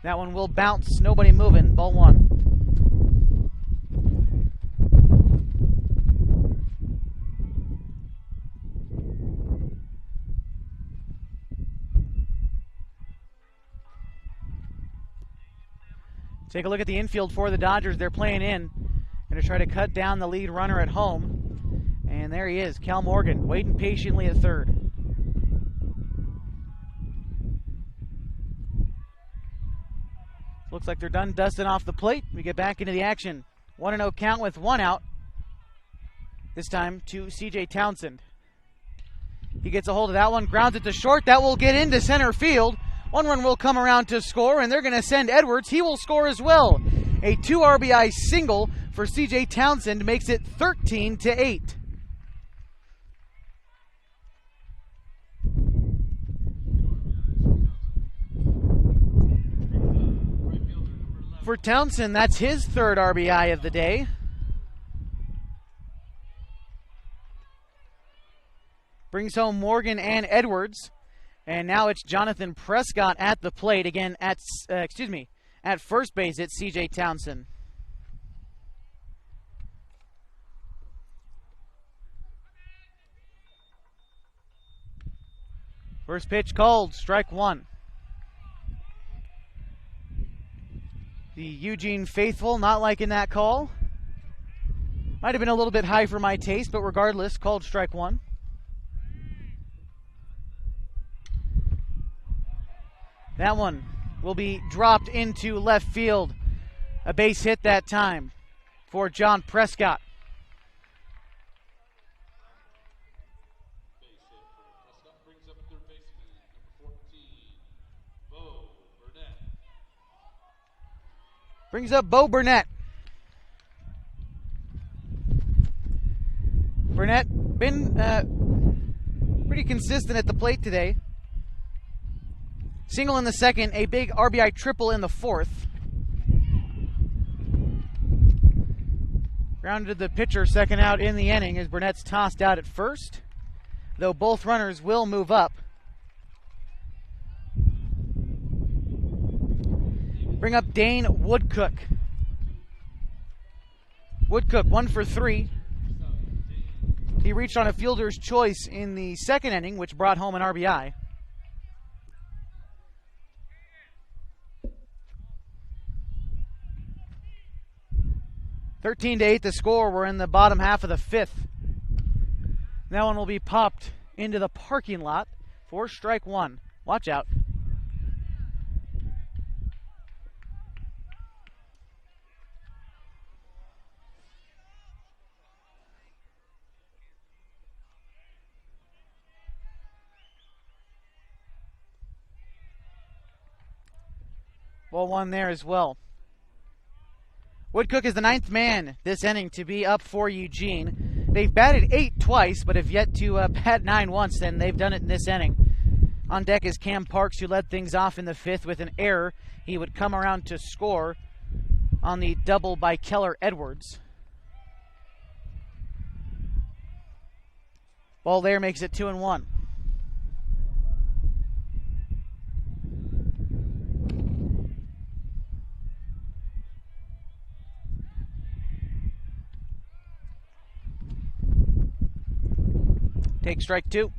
That one will bounce. Nobody moving. Ball 1. Take a look at the infield for the Dodgers. They're playing in. Going to try to cut down the lead runner at home. And there he is, Cal Morgan, waiting patiently at third. Looks like they're done dusting off the plate. We get back into the action. 1-0 count with 1 out. This time to C.J. Townsend. He gets a hold of that one, grounds it to short. That will get into center field. 1 run will come around to score, and they're going to send Edwards. He will score as well. A 2 RBI single for C.J. Townsend makes it 13-8. For Townsend, that's his 3rd RBI of the day. Brings home Morgan and Edwards. And now it's Jonathan Prescott at the plate again at first base. It's C.J. Townsend. First pitch called, strike 1. The Eugene faithful not liking that call. Might have been a little bit high for my taste, but regardless, called strike 1. That one will be dropped into left field. A base hit that time for John Prescott. Base hit for Prescott brings up third baseman, number 14, Bo Burnett. Brings up Bo Burnett. Burnett been pretty consistent at the plate today. Single in the 2nd, a big RBI triple in the 4th. Grounded the pitcher, 2nd out in the inning as Burnett's tossed out at first, though both runners will move up. Bring up Dane Woodcook. Woodcook, 1 for 3. He reached on a fielder's choice in the 2nd inning, which brought home an RBI. (13-8) the score. We're in the bottom half of the 5th. That one will be popped into the parking lot for strike 1. Watch out. Ball 1 there as well. Woodcook is the 9th man this inning to be up for Eugene. They've batted 8 twice, but have yet to bat 9 once, and they've done it in this inning. On deck is Cam Parks, who led things off in the 5th with an error. He would come around to score on the double by Keller Edwards. Ball there makes it 2-1. Take strike 2.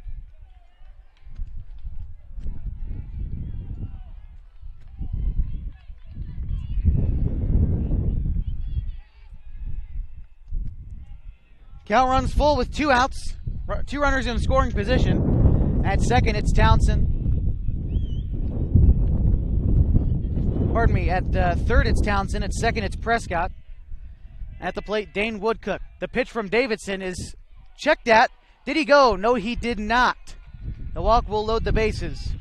Count runs full with 2 outs. 2 runners in scoring position. At 2nd, it's Townsend. Pardon me. At 3rd, it's Townsend. At 2nd, it's Prescott. At the plate, Dane Woodcook. The pitch from Davidson is checked at. Did he go? No, he did not. The walk will load the bases.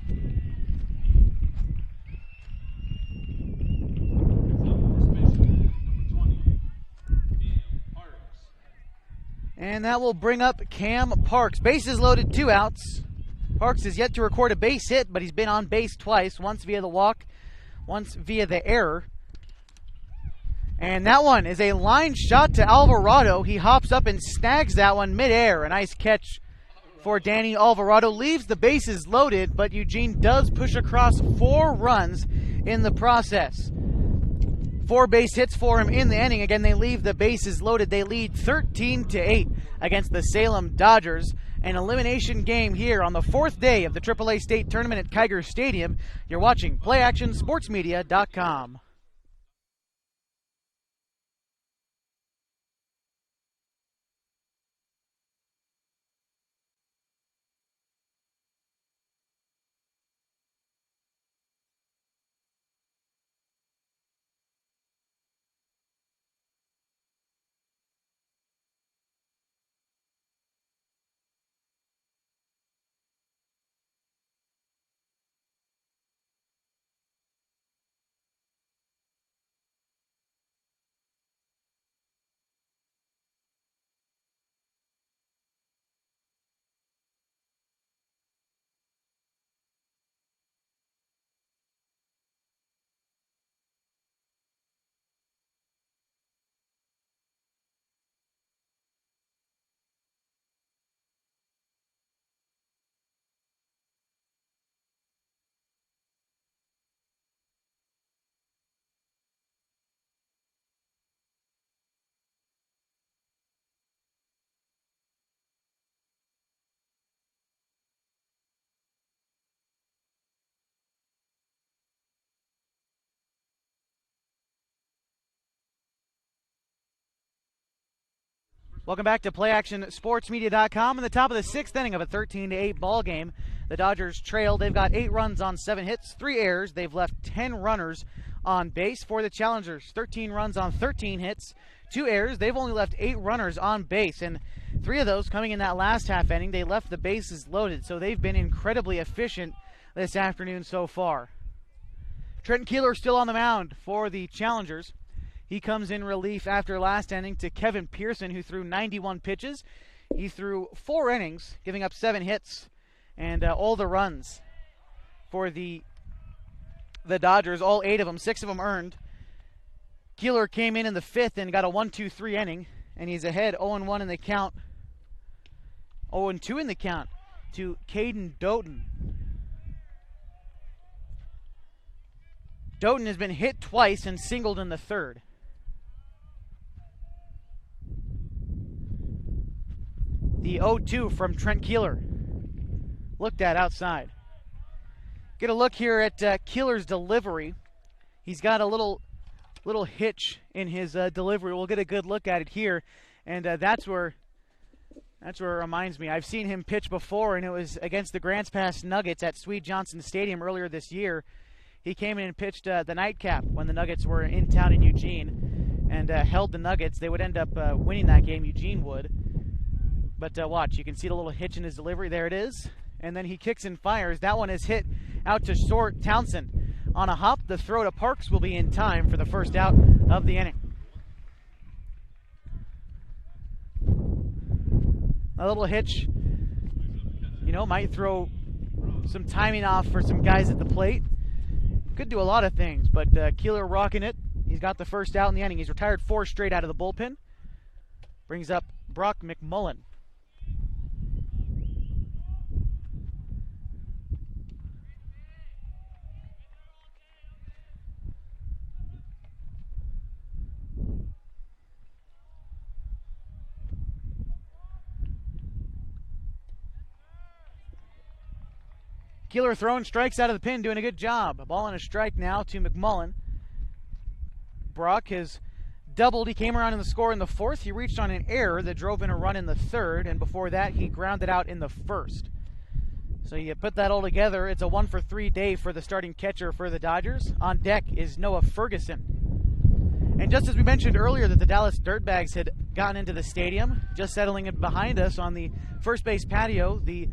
And that will bring up Cam Parks. Bases loaded, 2 outs. Parks is yet to record a base hit, but he's been on base twice, once via the walk, once via the error. And that one is a line shot to Alvarado. He hops up and snags that one midair. A nice catch for Danny Alvarado. Leaves the bases loaded, but Eugene does push across 4 runs in the process. 4 base hits for him in the inning. Again, they leave the bases loaded. They lead 13-8 against the Salem Dodgers. An elimination game here on the 4th day of the AAA State Tournament at Kiger Stadium. You're watching PlayActionSportsMedia.com. Welcome back to PlayActionSportsMedia.com. In the top of the 6th inning of a 13-8 ball game, the Dodgers trail. They've got 8 runs on 7 hits, 3 errors. They've left 10 runners on base. For the Challengers, 13 runs on 13 hits, 2 errors. They've only left 8 runners on base, and 3 of those coming in that last half inning. They left the bases loaded, so they've been incredibly efficient this afternoon so far. Trent Keeler still on the mound for the Challengers. He comes in relief after last inning to Kevin Pearson, who threw 91 pitches. He threw 4 innings, giving up 7 hits and all the runs for the Dodgers, all 8 of them, 6 of them earned. Keeler came in the 5th and got a 1-2-3 inning, and he's ahead 0-1 in the count, 0-2 in the count to Caden Doughton. Doughton has been hit twice and singled in the 3rd. The 0-2 from Trent Keeler. Looked at outside. Get a look here at Keeler's delivery. He's got a little hitch in his delivery. We'll get a good look at it here, and that's where it reminds me. I've seen him pitch before, and it was against the Grants Pass Nuggets at Swede Johnson Stadium earlier this year. He came in and pitched the nightcap when the Nuggets were in town in Eugene, and held the Nuggets. They would end up winning that game. Eugene would. But watch, you can see the little hitch in his delivery. There it is. And then he kicks and fires. That one is hit out to short. Townsend on a hop. The throw to Parks will be in time for the first out of the inning. A little hitch, might throw some timing off for some guys at the plate. Could do a lot of things, but Keeler rocking it. He's got the first out in the inning. He's retired 4 straight out of the bullpen. Brings up Brock McMullen. Keeler throwing strikes out of the pen, doing a good job. A ball and a strike now to McMullen. Brock has doubled. He came around in the score in the 4th. He reached on an error that drove in a run in the 3rd, and before that he grounded out in the 1st. So you put that all together, it's a 1-for-3 day for the starting catcher for the Dodgers. On deck is Noah Ferguson. And just as we mentioned earlier that the Dallas Dirtbags had gotten into the stadium, just settling in behind us on the first base patio, the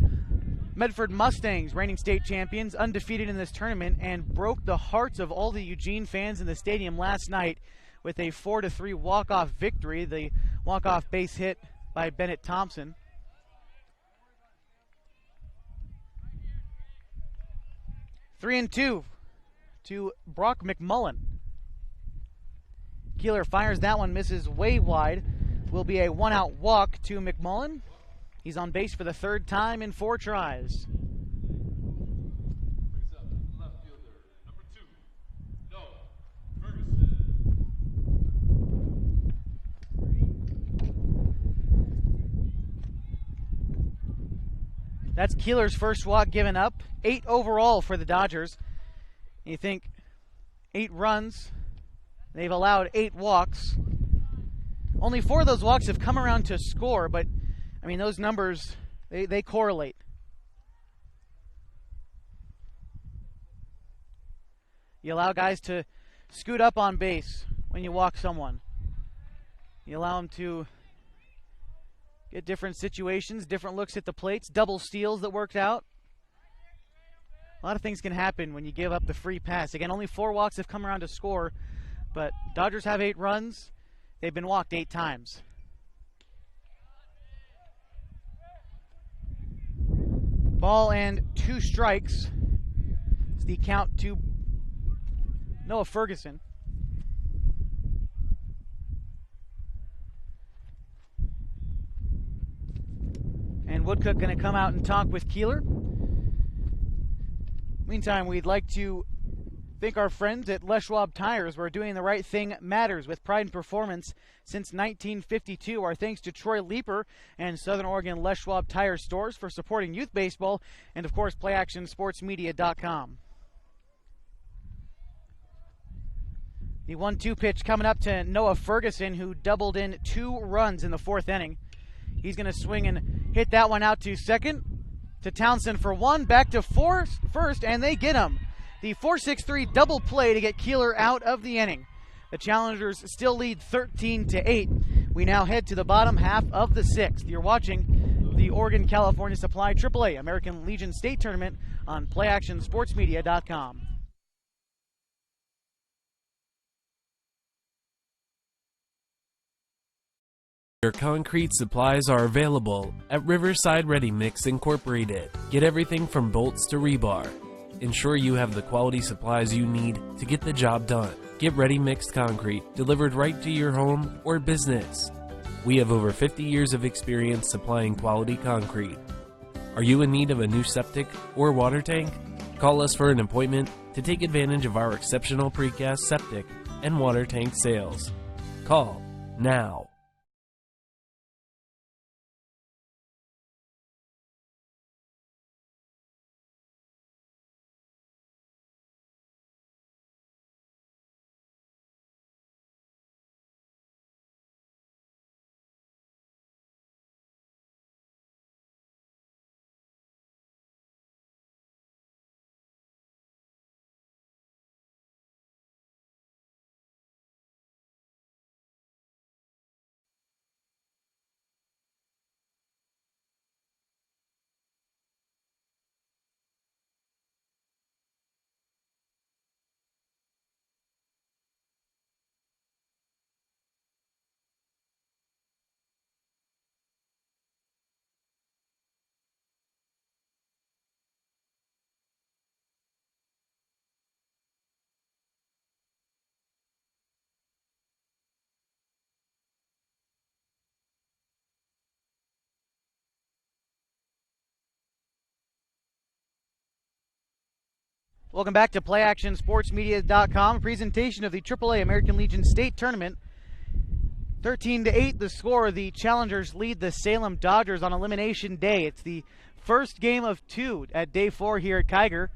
Medford Mustangs, reigning state champions, undefeated in this tournament, and broke the hearts of all the Eugene fans in the stadium last night with a 4-3 walk-off victory. The walk-off base hit by Bennett Thompson. Three and 2 to Brock McMullen. Keeler fires that one, misses way wide. Will be a 1-out walk to McMullen. He's on base for the third time in 4 tries. Brings up left fielder number 2, Noah Ferguson. That's Keeler's first walk given up. 8 overall for the Dodgers. You think 8 runs. They've allowed 8 walks. Only 4 of those walks have come around to score, but I mean, those numbers, they correlate. You allow guys to scoot up on base when you walk someone. You allow them to get different situations, different looks at the plates, double steals that worked out. A lot of things can happen when you give up the free pass. Again, only 4 walks have come around to score, but Dodgers have 8 runs. They've been walked 8 times. Ball and 2 strikes. It's the count to Noah Ferguson. And Woodcook going to come out and talk with Keeler. Meantime, we'd like to thank our friends at Les Schwab Tires, where doing the right thing matters with pride and performance since 1952. Our thanks to Troy Leeper and Southern Oregon Les Schwab Tire stores for supporting youth baseball, and of course PlayActionSportsMedia.com. The 1-2 pitch coming up to Noah Ferguson, who doubled in 2 runs in the 4th inning. He's going to swing and hit that one out to second, to Townsend for 1, back to first, and they get him. The 4-6-3 double play to get Keeler out of the inning. The Challengers still lead 13-8. We now head to the bottom half of the 6th. You're watching the Oregon-California Supply AAA American Legion State Tournament on PlayActionSportsMedia.com. Your concrete supplies are available at Riverside Ready Mix Incorporated. Get everything from bolts to rebar. Ensure you have the quality supplies you need to get the job done. Get ready mixed concrete delivered right to your home or business. We have over 50 years of experience supplying quality concrete. Are you in need of a new septic or water tank? Call us for an appointment to take advantage of our exceptional precast septic and water tank sales. Call now. Welcome back to PlayActionSportsMedia.com, a presentation of the AAA American Legion State Tournament. 13-8 the score. The Challengers lead the Salem Dodgers on elimination day. It's the first game of 2 at day 4 here at Kiger.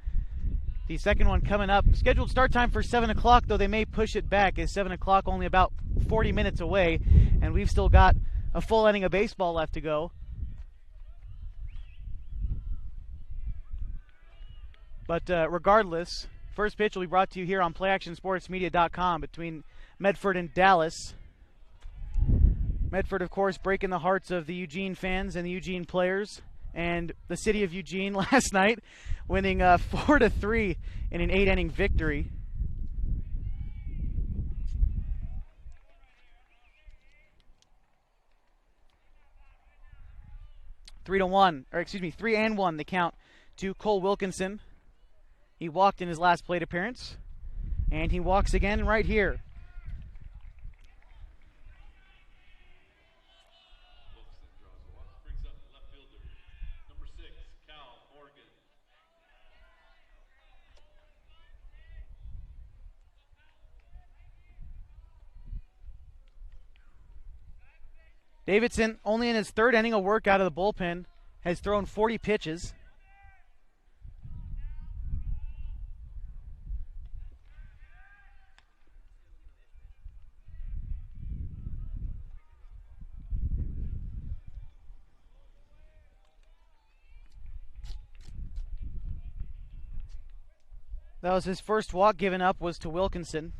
The second one coming up. Scheduled start time for 7 o'clock, though they may push it back, as 7 o'clock only about 40 minutes away, and we've still got a full inning of baseball left to go. But regardless, first pitch will be brought to you here on PlayActionSportsMedia.com between Medford and Dallas. Medford, of course, breaking the hearts of the Eugene fans and the Eugene players, and the city of Eugene last night, winning 4-3 in an 8-inning victory. Three and one, the count to Cole Wilkinson. He walked in his last plate appearance, and he walks again right here. Wilson draws a walk. Brings up left fielder Davidson, only in his third inning of work out of the bullpen, has thrown 40 pitches. That was his first walk given up, was to Wilkinson.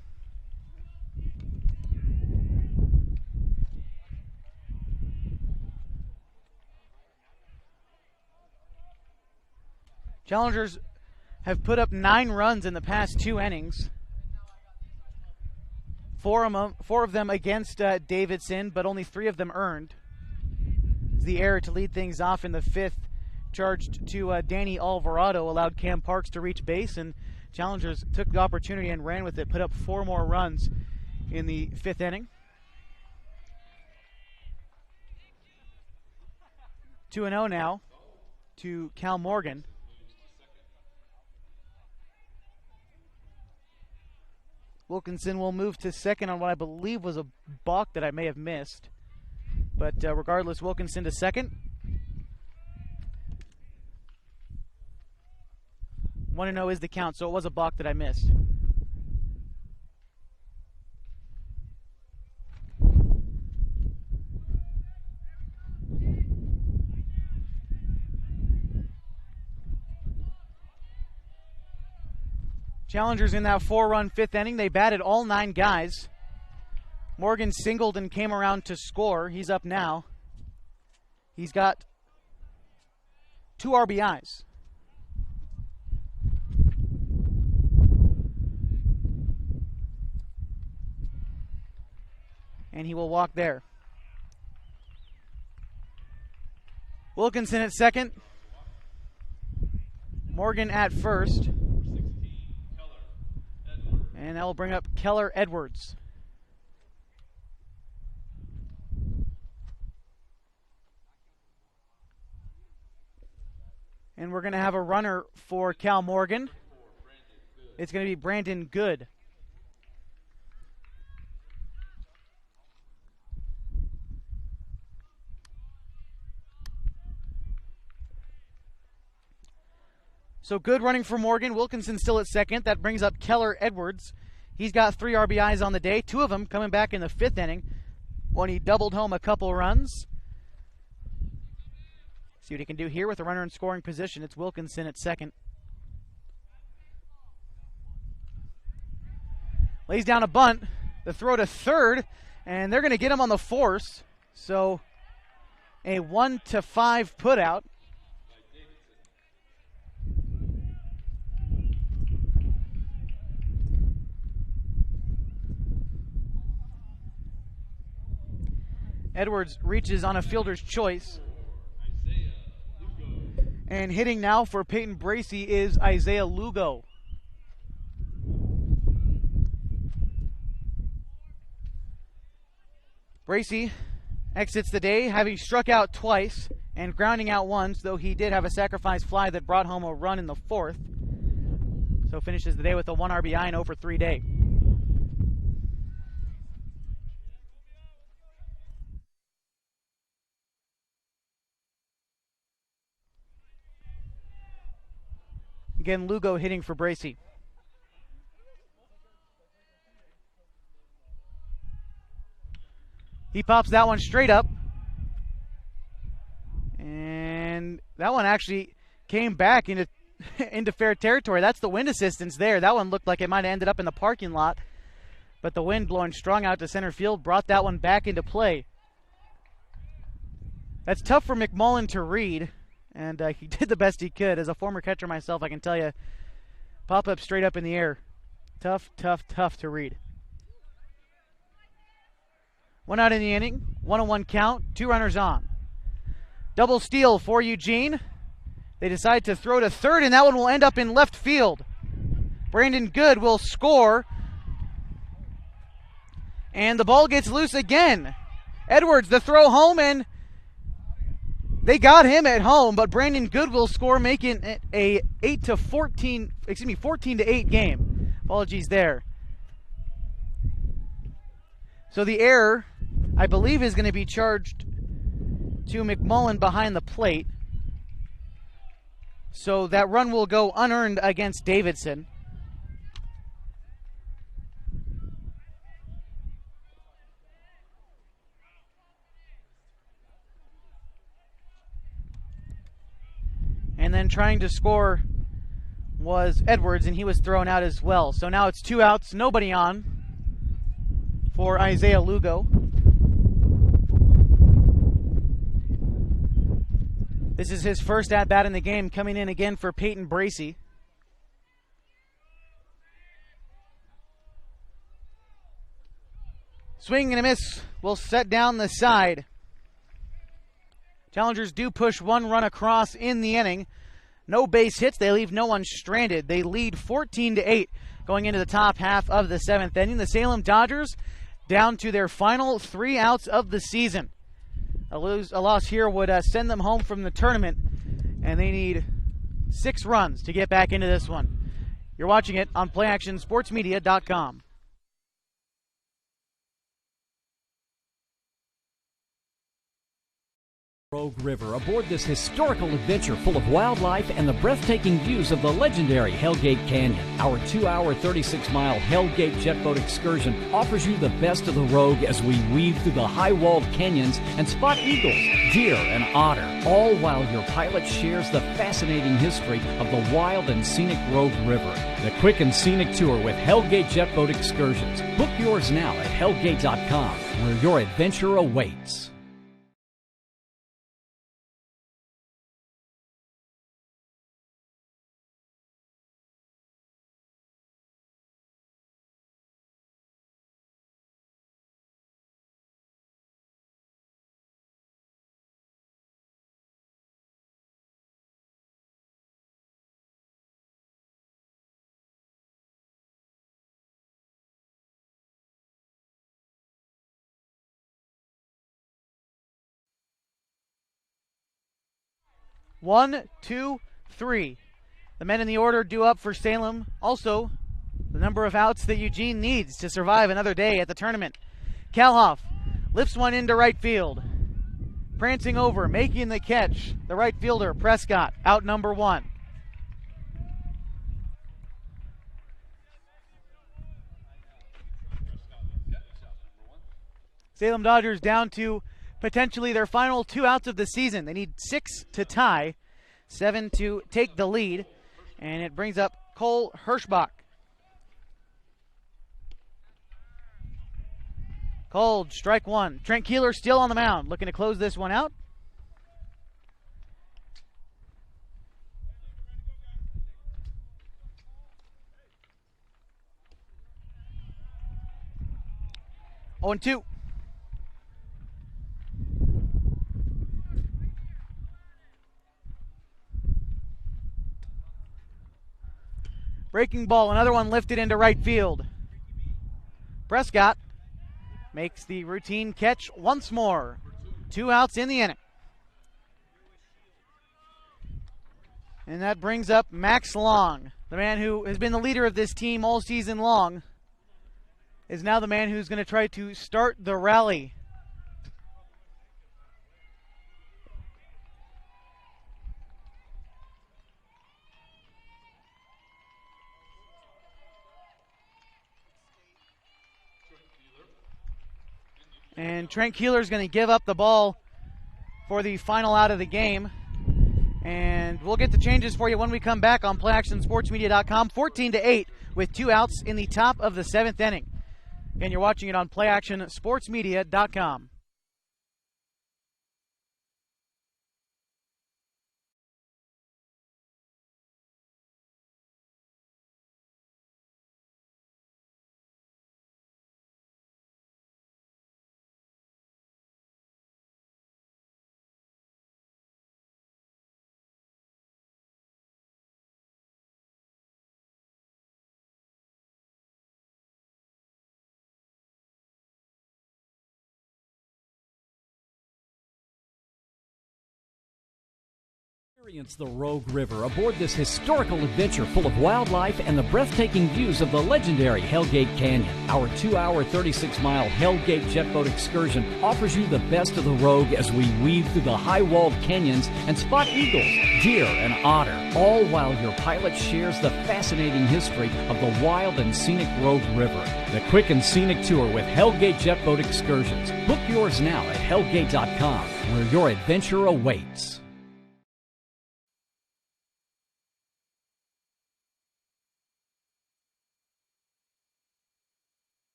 Challengers have put up 9 runs in the past 2 innings. Four of them against Davidson, but only 3 of them earned. The error to lead things off in the 5th, charged to Danny Alvarado, allowed Cam Parks to reach base, and Challengers took the opportunity and ran with it, put up 4 more runs in the 5th inning. 2-0 now to Cal Morgan. Wilkinson will move to second on what I believe was a balk that I may have missed. But regardless, Wilkinson to second. 1-0 is the count, so it was a balk that I missed. Challengers in that 4-run 5th inning. They batted all 9 guys. Morgan singled and came around to score. He's up now. He's got 2 RBIs. And he will walk there. Wilkinson at second. Morgan at first. And that will bring up Keller Edwards. And we're going to have a runner for Cal Morgan. It's going to be Brandon Good. So Good running for Morgan. Wilkinson still at second. That brings up Keller Edwards. He's got 3 RBIs on the day. 2 of them coming back in the 5th inning when he doubled home a couple runs. See what he can do here with a runner in scoring position. It's Wilkinson at second. Lays down a bunt. The throw to third, and they're going to get him on the force. So a 1-5 put out. Edwards reaches on a fielder's choice. And hitting now for Peyton Bracey is Isaiah Lugo. Bracey exits the day having struck out twice and grounding out once, though he did have a sacrifice fly that brought home a run in the 4th. So finishes the day with a 1 RBI and 0 for 3 day. Again, Lugo hitting for Bracey. He pops that one straight up. And that one actually came back into fair territory. That's the wind assistance there. That one looked like it might have ended up in the parking lot. But the wind blowing strong out to center field brought that one back into play. That's tough for McMullen to read. And he did the best he could. As a former catcher myself, I can tell you, pop up straight up in the air. Tough, tough, tough to read. 1 out in the inning, 1-1 count, 2 runners on. Double steal for Eugene. They decide to throw to third, and that one will end up in left field. Brandon Good will score. And the ball gets loose again. Edwards, the throw home, and they got him at home, but Brandon Good will score, making it a 14-8 game. Apologies there. So the error, I believe, is going to be charged to McMullen behind the plate. So that run will go unearned against Davidson. And then trying to score was Edwards, and he was thrown out as well. So now it's 2 outs, nobody on for Isaiah Lugo. This is his first at-bat in the game, coming in again for Peyton Bracey. Swing and a miss will set down the side. Challengers do push one run across in the inning. No base hits. They leave no one stranded. They lead 14-8 going into the top half of the 7th inning. The Salem Dodgers down to their final 3 outs of the season. A loss here would send them home from the tournament, and they need 6 runs to get back into this one. You're watching it on PlayActionSportsMedia.com. Rogue River aboard this historical adventure full of wildlife and the breathtaking views of the legendary Hellgate Canyon. Our 2-hour, 36-mile Hellgate jetboat excursion offers you the best of the Rogue as we weave through the high-walled canyons and spot eagles, deer, and otter, all while your pilot shares the fascinating history of the wild and scenic Rogue River. The quick and scenic tour with Hellgate Jetboat Excursions. Book yours now at hellgate.com, where your adventure awaits. One, two, three. The men in the order due up for Salem. Also, the number of outs that Eugene needs to survive another day at the tournament. Kalhoff lifts one into right field. Prancing over, making the catch, the right fielder, Prescott, out number 1. Salem Dodgers down to potentially their final 2 outs of the season. They need 6 to tie, 7 to take the lead, and it brings up Cole Hirschbach. Cold, strike 1. Trent Keeler still on the mound, looking to close this one out. Oh, and 2. Breaking ball, another one lifted into right field. Prescott makes the routine catch once more. 2 outs in the inning. And that brings up Max Long, the man who has been the leader of this team all season long, is now the man who's going to try to start the rally. And Trent Keeler is going to give up the ball for the final out of the game. And we'll get the changes for you when we come back on PlayActionSportsMedia.com. 14-8 with 2 outs in the top of the 7th inning. Again, you're watching it on PlayActionSportsMedia.com. Experience the Rogue River aboard this historical adventure full of wildlife and the breathtaking views of the legendary Hellgate Canyon. Our 2-hour, 36-mile Hellgate jetboat excursion offers you the best of the Rogue as we weave through the high-walled canyons and spot eagles, deer, and otter, all while your pilot shares the fascinating history of the wild and scenic Rogue River. The quick and scenic tour with Hellgate Jetboat Excursions. Book yours now at hellgate.com, where your adventure awaits.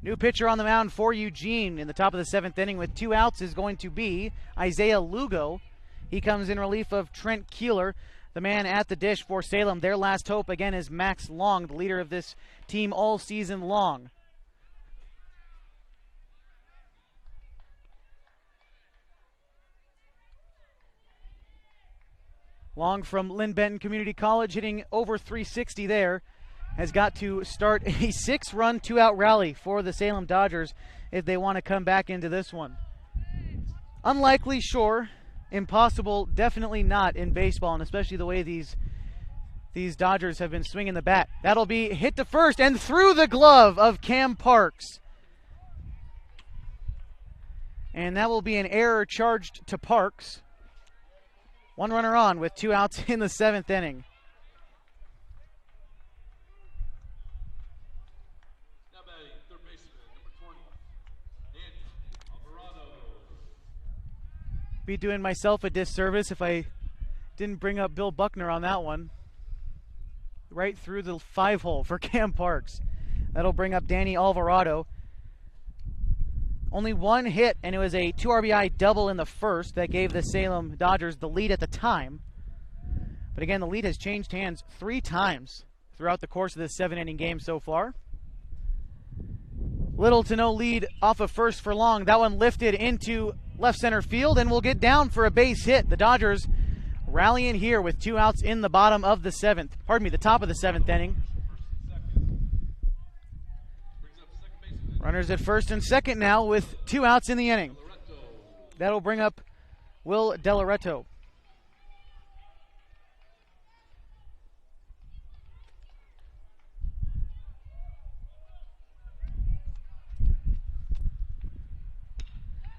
New pitcher on the mound for Eugene in the top of the 7th inning with 2 outs is going to be Isaiah Lugo. He comes in relief of Trent Keeler, the man at the dish for Salem. Their last hope again is Max Long, the leader of this team all season long. Long from Lynn Benton Community College, hitting over 360 there, has got to start a 6-run, 2-out rally for the Salem Dodgers if they want to come back into this one. Unlikely, sure. Impossible, definitely not in baseball, and especially the way these Dodgers have been swinging the bat. That'll be hit to first and through the glove of Cam Parks. And that will be an error charged to Parks. 1 runner on with 2 outs in the 7th inning. Be doing myself a disservice if I didn't bring up Bill Buckner on that one. Right through the 5-hole for Cam Parks. That'll bring up Danny Alvarado. Only 1 hit, and it was a 2 RBI double in the first that gave the Salem Dodgers the lead at the time. But again, the lead has changed hands 3 times throughout the course of this 7-inning game so far. Little to no lead off of first for Long. That one lifted into left center field and will get down for a base hit. The Dodgers rallying here with 2 outs in the top of the 7th inning. Runners at first and second now with 2 outs in the inning. That'll bring up Will Delaretto.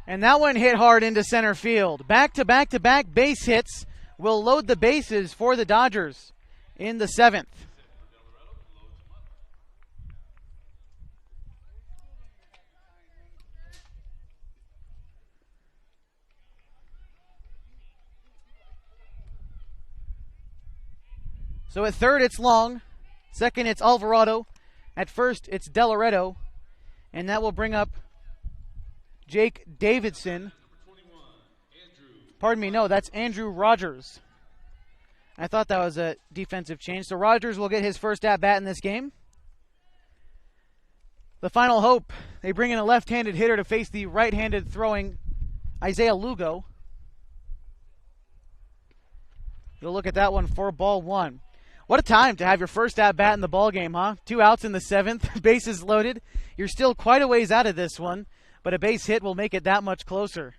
And that one hit hard into center field. Back-to-back base hits will load the bases for the Dodgers in the 7th. So at third, it's Long. Second, it's Alvarado. At first, it's Delaretto. And that will bring up Jake Davidson. Pardon me, no, that's Andrew Rogers. I thought that was a defensive change. So Rogers will get his first at-bat in this game. The final hope, they bring in a left-handed hitter to face the right-handed throwing Isaiah Lugo. You'll look at that one for ball 1. What a time to have your first at-bat in the ball game, huh? 2 outs in the 7th, bases loaded. You're still quite a ways out of this one, but a base hit will make it that much closer.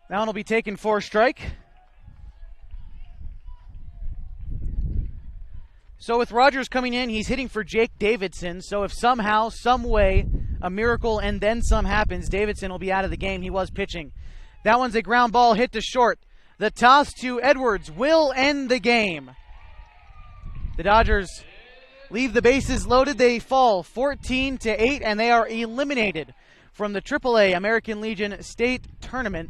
That one will be taken for a strike. So with Rogers coming in, he's hitting for Jake Davidson. So if somehow, some way, a miracle and then some happens, Davidson will be out of the game. He was pitching. That one's a ground ball hit to short. The toss to Edwards will end the game. The Dodgers leave the bases loaded. They fall 14-8, and they are eliminated from the AAA American Legion State Tournament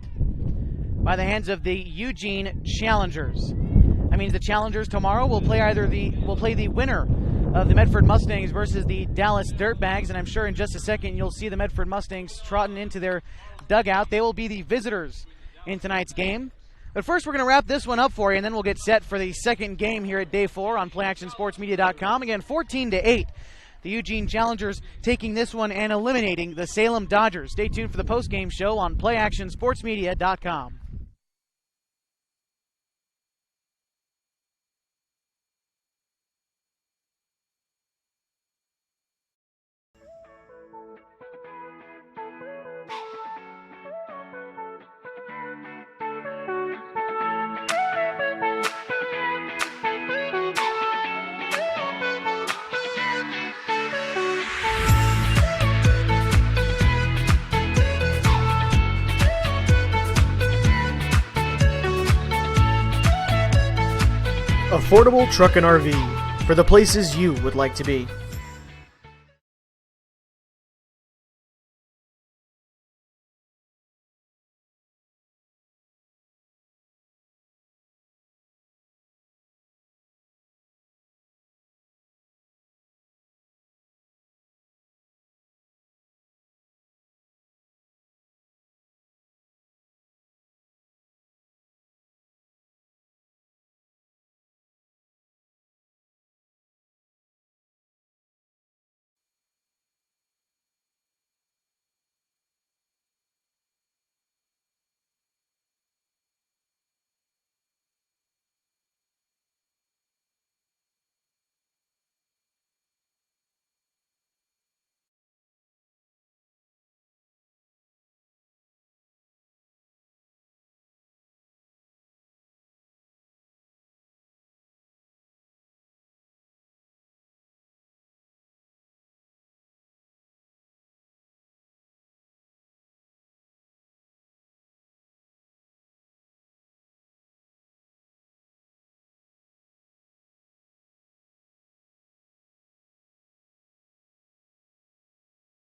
by the hands of the Eugene Challengers. That means the Challengers tomorrow will play the winner of the Medford Mustangs versus the Dallas Dirtbags, and I'm sure in just a second you'll see the Medford Mustangs trotting into their dugout. They will be the visitors in tonight's game. But first we're going to wrap this one up for you, and then we'll get set for the second game here at Day 4 on PlayActionSportsMedia.com. Again, 14-8. The Eugene Challengers taking this one and eliminating the Salem Dodgers. Stay tuned for the post-game show on PlayActionSportsMedia.com. Affordable Truck and RV, for the places you would like to be.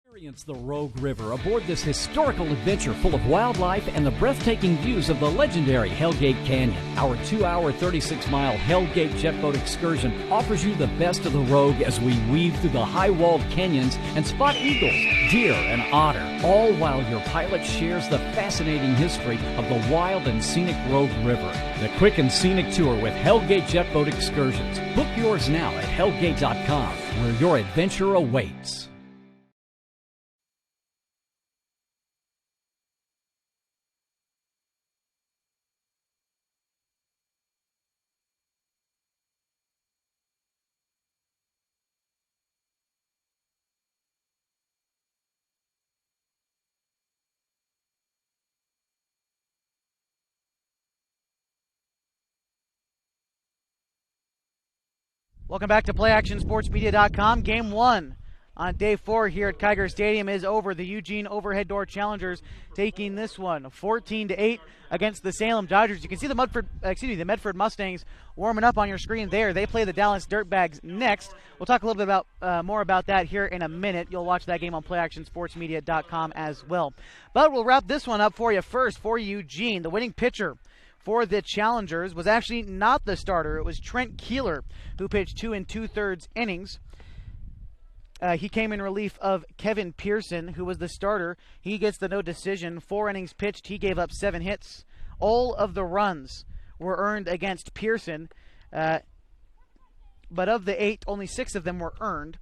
Experience the Rogue River aboard this historical adventure full of wildlife and the breathtaking views of the legendary Hellgate Canyon. Our 2-hour, 36-mile Hellgate jet boat excursion offers you the best of the Rogue as we weave through the high-walled canyons and spot eagles, deer, and otter, all while your pilot shares the fascinating history of the wild and scenic Rogue River. The quick and scenic tour with Hellgate jet boat excursions. Book yours now at hellgate.com, where your adventure awaits. Welcome back to PlayActionSportsMedia.com. Game 1 on Day 4 here at Kiger Stadium is over. The Eugene Overhead Door Challengers taking this one 14-8 against the Salem Dodgers. You can see the Medford Mustangs warming up on your screen there. They play the Dallas Dirtbags next. We'll talk a little bit about more about that here in a minute. You'll watch that game on PlayActionSportsMedia.com as well. But we'll wrap this one up for you first for Eugene. The winning pitcher for the Challengers was actually not the starter. It was Trent Keeler, who pitched 2 2/3 innings. He came in relief of Kevin Pearson, who was the starter. He gets the no decision. 4 innings pitched. He gave up 7 hits. All of the runs were earned against Pearson, but of the 8, only 6 of them were earned.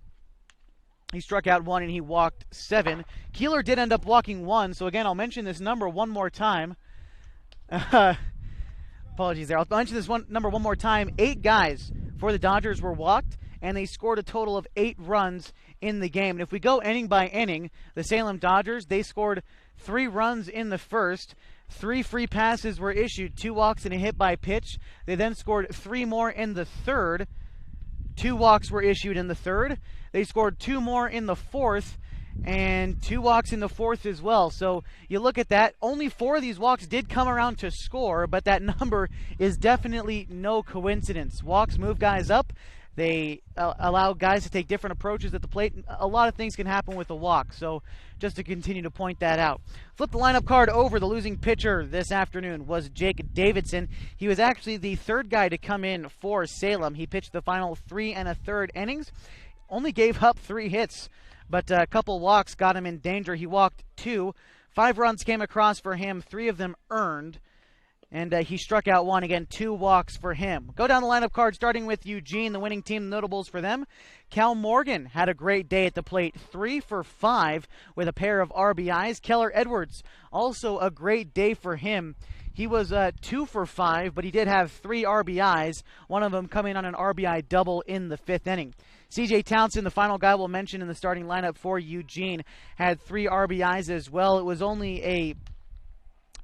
He struck out 1 and he walked 7. Keeler did end up walking 1, so again, I'll mention this number one more time. Apologies there. I'll mention this number one more time. 8 guys for the Dodgers were walked, and they scored a total of 8 runs in the game. And if we go inning by inning, the Salem Dodgers, they scored 3 runs in the first. 3 free passes were issued, 2 walks and a hit by pitch. They then scored 3 more in the third. 2 walks were issued in the third. They scored 2 more in the fourth, and 2 walks in the fourth as well. So you look at that, only 4 of these walks did come around to score, but that number is definitely no coincidence. Walks move guys up. They allow guys to take different approaches at the plate. A lot of things can happen with a walk, so just to continue to point that out. Flip the lineup card over. The losing pitcher this afternoon was Jake Davidson. He was actually the third guy to come in for Salem. He pitched the final 3 1/3 innings, only gave up 3 hits, but a couple walks got him in danger. He walked 2. 5 runs came across for him, 3 of them earned. And he struck out 1. Again, 2 walks for him. Go down the lineup card, starting with Eugene, the winning team. Notables for them. Cal Morgan had a great day at the plate. 3 for 5 with a pair of RBIs. Keller Edwards, also a great day for him. He was 2 for 5, but he did have 3 RBIs, one of them coming on an RBI double in the 5th inning. CJ Townsend, the final guy we'll mention in the starting lineup for Eugene, had 3 RBIs as well. It was only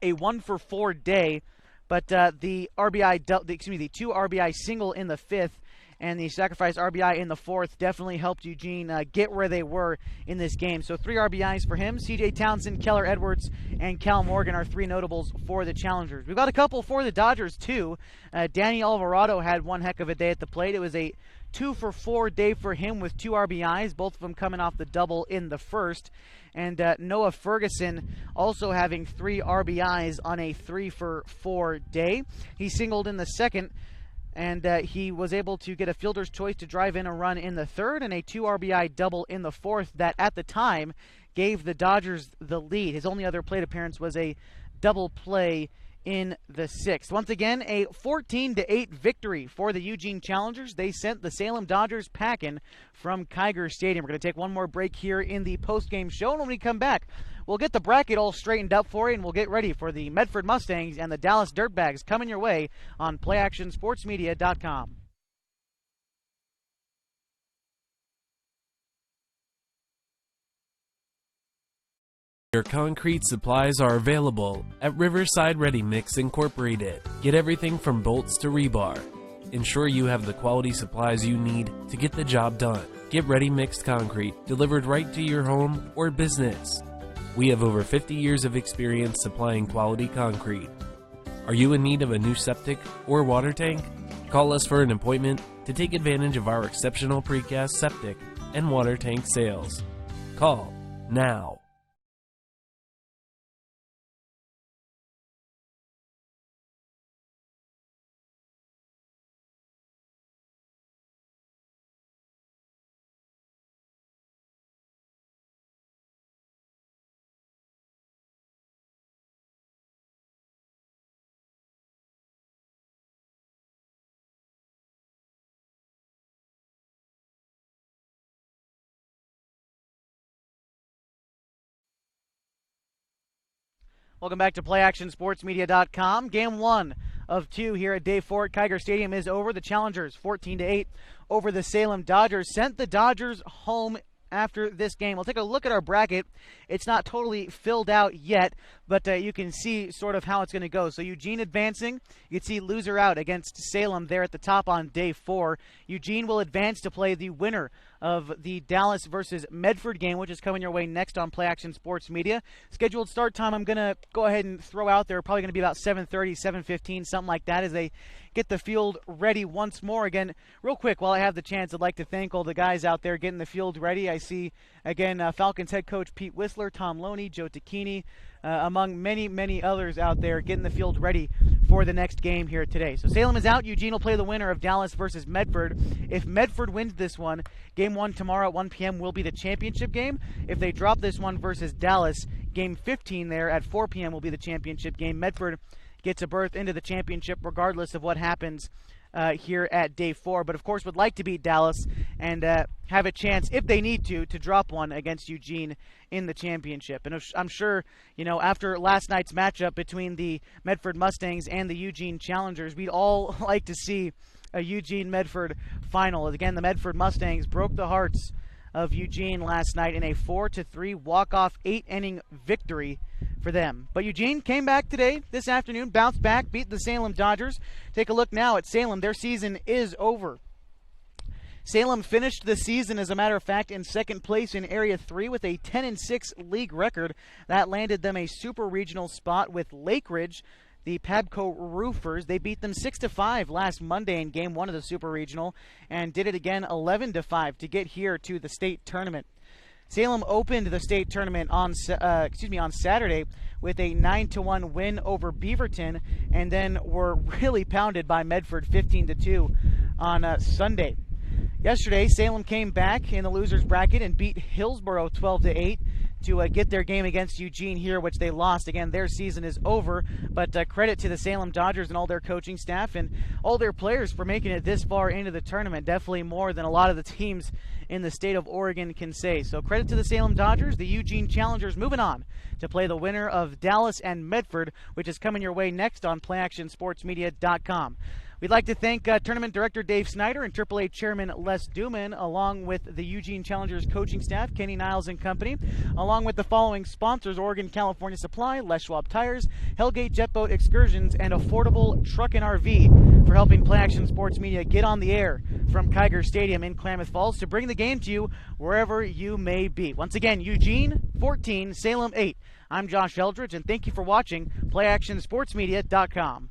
a 1 for 4 day, but the 2 RBI single in the 5th and the sacrifice RBI in the 4th definitely helped Eugene get where they were in this game. So 3 RBIs for him. CJ Townsend, Keller Edwards, and Cal Morgan are 3 notables for the Challengers. We've got a couple for the Dodgers too. Danny Alvarado had one heck of a day at the plate. It was a 2 for 4 day for him with 2 RBIs, both of them coming off the double in the 1st. And Noah Ferguson also having 3 RBIs on a 3 for 4 day. He singled in the 2nd, and he was able to get a fielder's choice to drive in a run in the 3rd and a 2 RBI double in the 4th that at the time gave the Dodgers the lead. His only other plate appearance was a double play in the 6th. Once again, a 14-8 victory for the Eugene Challengers. They sent the Salem Dodgers packing from Kiger Stadium. We're going to take one more break here in the post-game show, and when we come back, we'll get the bracket all straightened up for you, and we'll get ready for the Medford Mustangs and the Dallas Dirtbags coming your way on PlayActionSportsMedia.com. Your concrete supplies are available at Riverside Ready Mix Incorporated. Get everything from bolts to rebar. Ensure you have the quality supplies you need to get the job done. Get ready mixed concrete delivered right to your home or business. We have over 50 years of experience supplying quality concrete. Are you in need of a new septic or water tank? Call us for an appointment to take advantage of our exceptional precast septic and water tank sales. Call now. Welcome back to PlayActionSportsMedia.com. Game 1 of 2 here at Day 4 at Kiger Stadium is over. The Challengers 14-8 over the Salem Dodgers. Sent the Dodgers home after this game. We'll take a look at our bracket. It's not totally filled out yet, but you can see sort of how it's going to go. So Eugene advancing. You can see loser out against Salem there at the top on Day 4. Eugene will advance to play the winner of the Dallas versus Medford game, which is coming your way next on Play Action Sports Media. Scheduled start time, I'm going to go ahead and throw out there, probably going to be about 7:30, 7:15, something like that, as they get the field ready once more. Again, real quick, while I have the chance, I'd like to thank all the guys out there getting the field ready. I see, again, Falcons head coach Pete Whistler, Tom Loney, Joe Tacchini, among many, many others out there getting the field ready for the next game here today. So Salem is out. Eugene will play the winner of Dallas versus Medford. If Medford wins this one, Game 1 tomorrow at 1 p.m. will be the championship game. If they drop this one versus Dallas, Game 15 there at 4 p.m. will be the championship game. Medford gets a berth into the championship regardless of what happens here at Day 4. But, of course, would like to beat Dallas and have a chance, if they need to drop one against Eugene in the championship. And I'm sure, you know, after last night's matchup between the Medford Mustangs and the Eugene Challengers, we'd all like to see a Eugene-Medford final. Again, the Medford Mustangs broke the hearts of Eugene last night in a 4-3 walk-off 8-inning victory for them. But Eugene came back today, this afternoon, bounced back, beat the Salem Dodgers. Take a look now at Salem. Their season is over. Salem finished the season, as a matter of fact, in second place in Area 3 with a 10-6 league record. That landed them a super regional spot with Lake Ridge the Pabco Roofers. They beat them 6-5 last Monday in Game 1 of the Super Regional and did it again 11-5 to get here to the state tournament. Salem opened the state tournament on Saturday with a 9-1 win over Beaverton, and then were really pounded by Medford 15-2 on Sunday. Yesterday, Salem came back in the losers bracket and beat Hillsborough 12-8 to get their game against Eugene here, which they lost. Again, their season is over, but credit to the Salem Dodgers and all their coaching staff and all their players for making it this far into the tournament. Definitely more than a lot of the teams in the state of Oregon can say. So credit to the Salem Dodgers. The Eugene Challengers moving on to play the winner of Dallas and Medford, which is coming your way next on PlayActionSportsMedia.com. We'd like to thank Tournament Director Dave Snyder and AAA Chairman Les Duman, along with the Eugene Challengers coaching staff, Kenny Niles and company, along with the following sponsors: Oregon California Supply, Les Schwab Tires, Hellgate Jet Boat Excursions, and Affordable Truck and RV for helping Play Action Sports Media get on the air from Kiger Stadium in Klamath Falls to bring the game to you wherever you may be. Once again, Eugene 14, Salem 8. I'm Josh Eldridge, and thank you for watching PlayActionSportsMedia.com.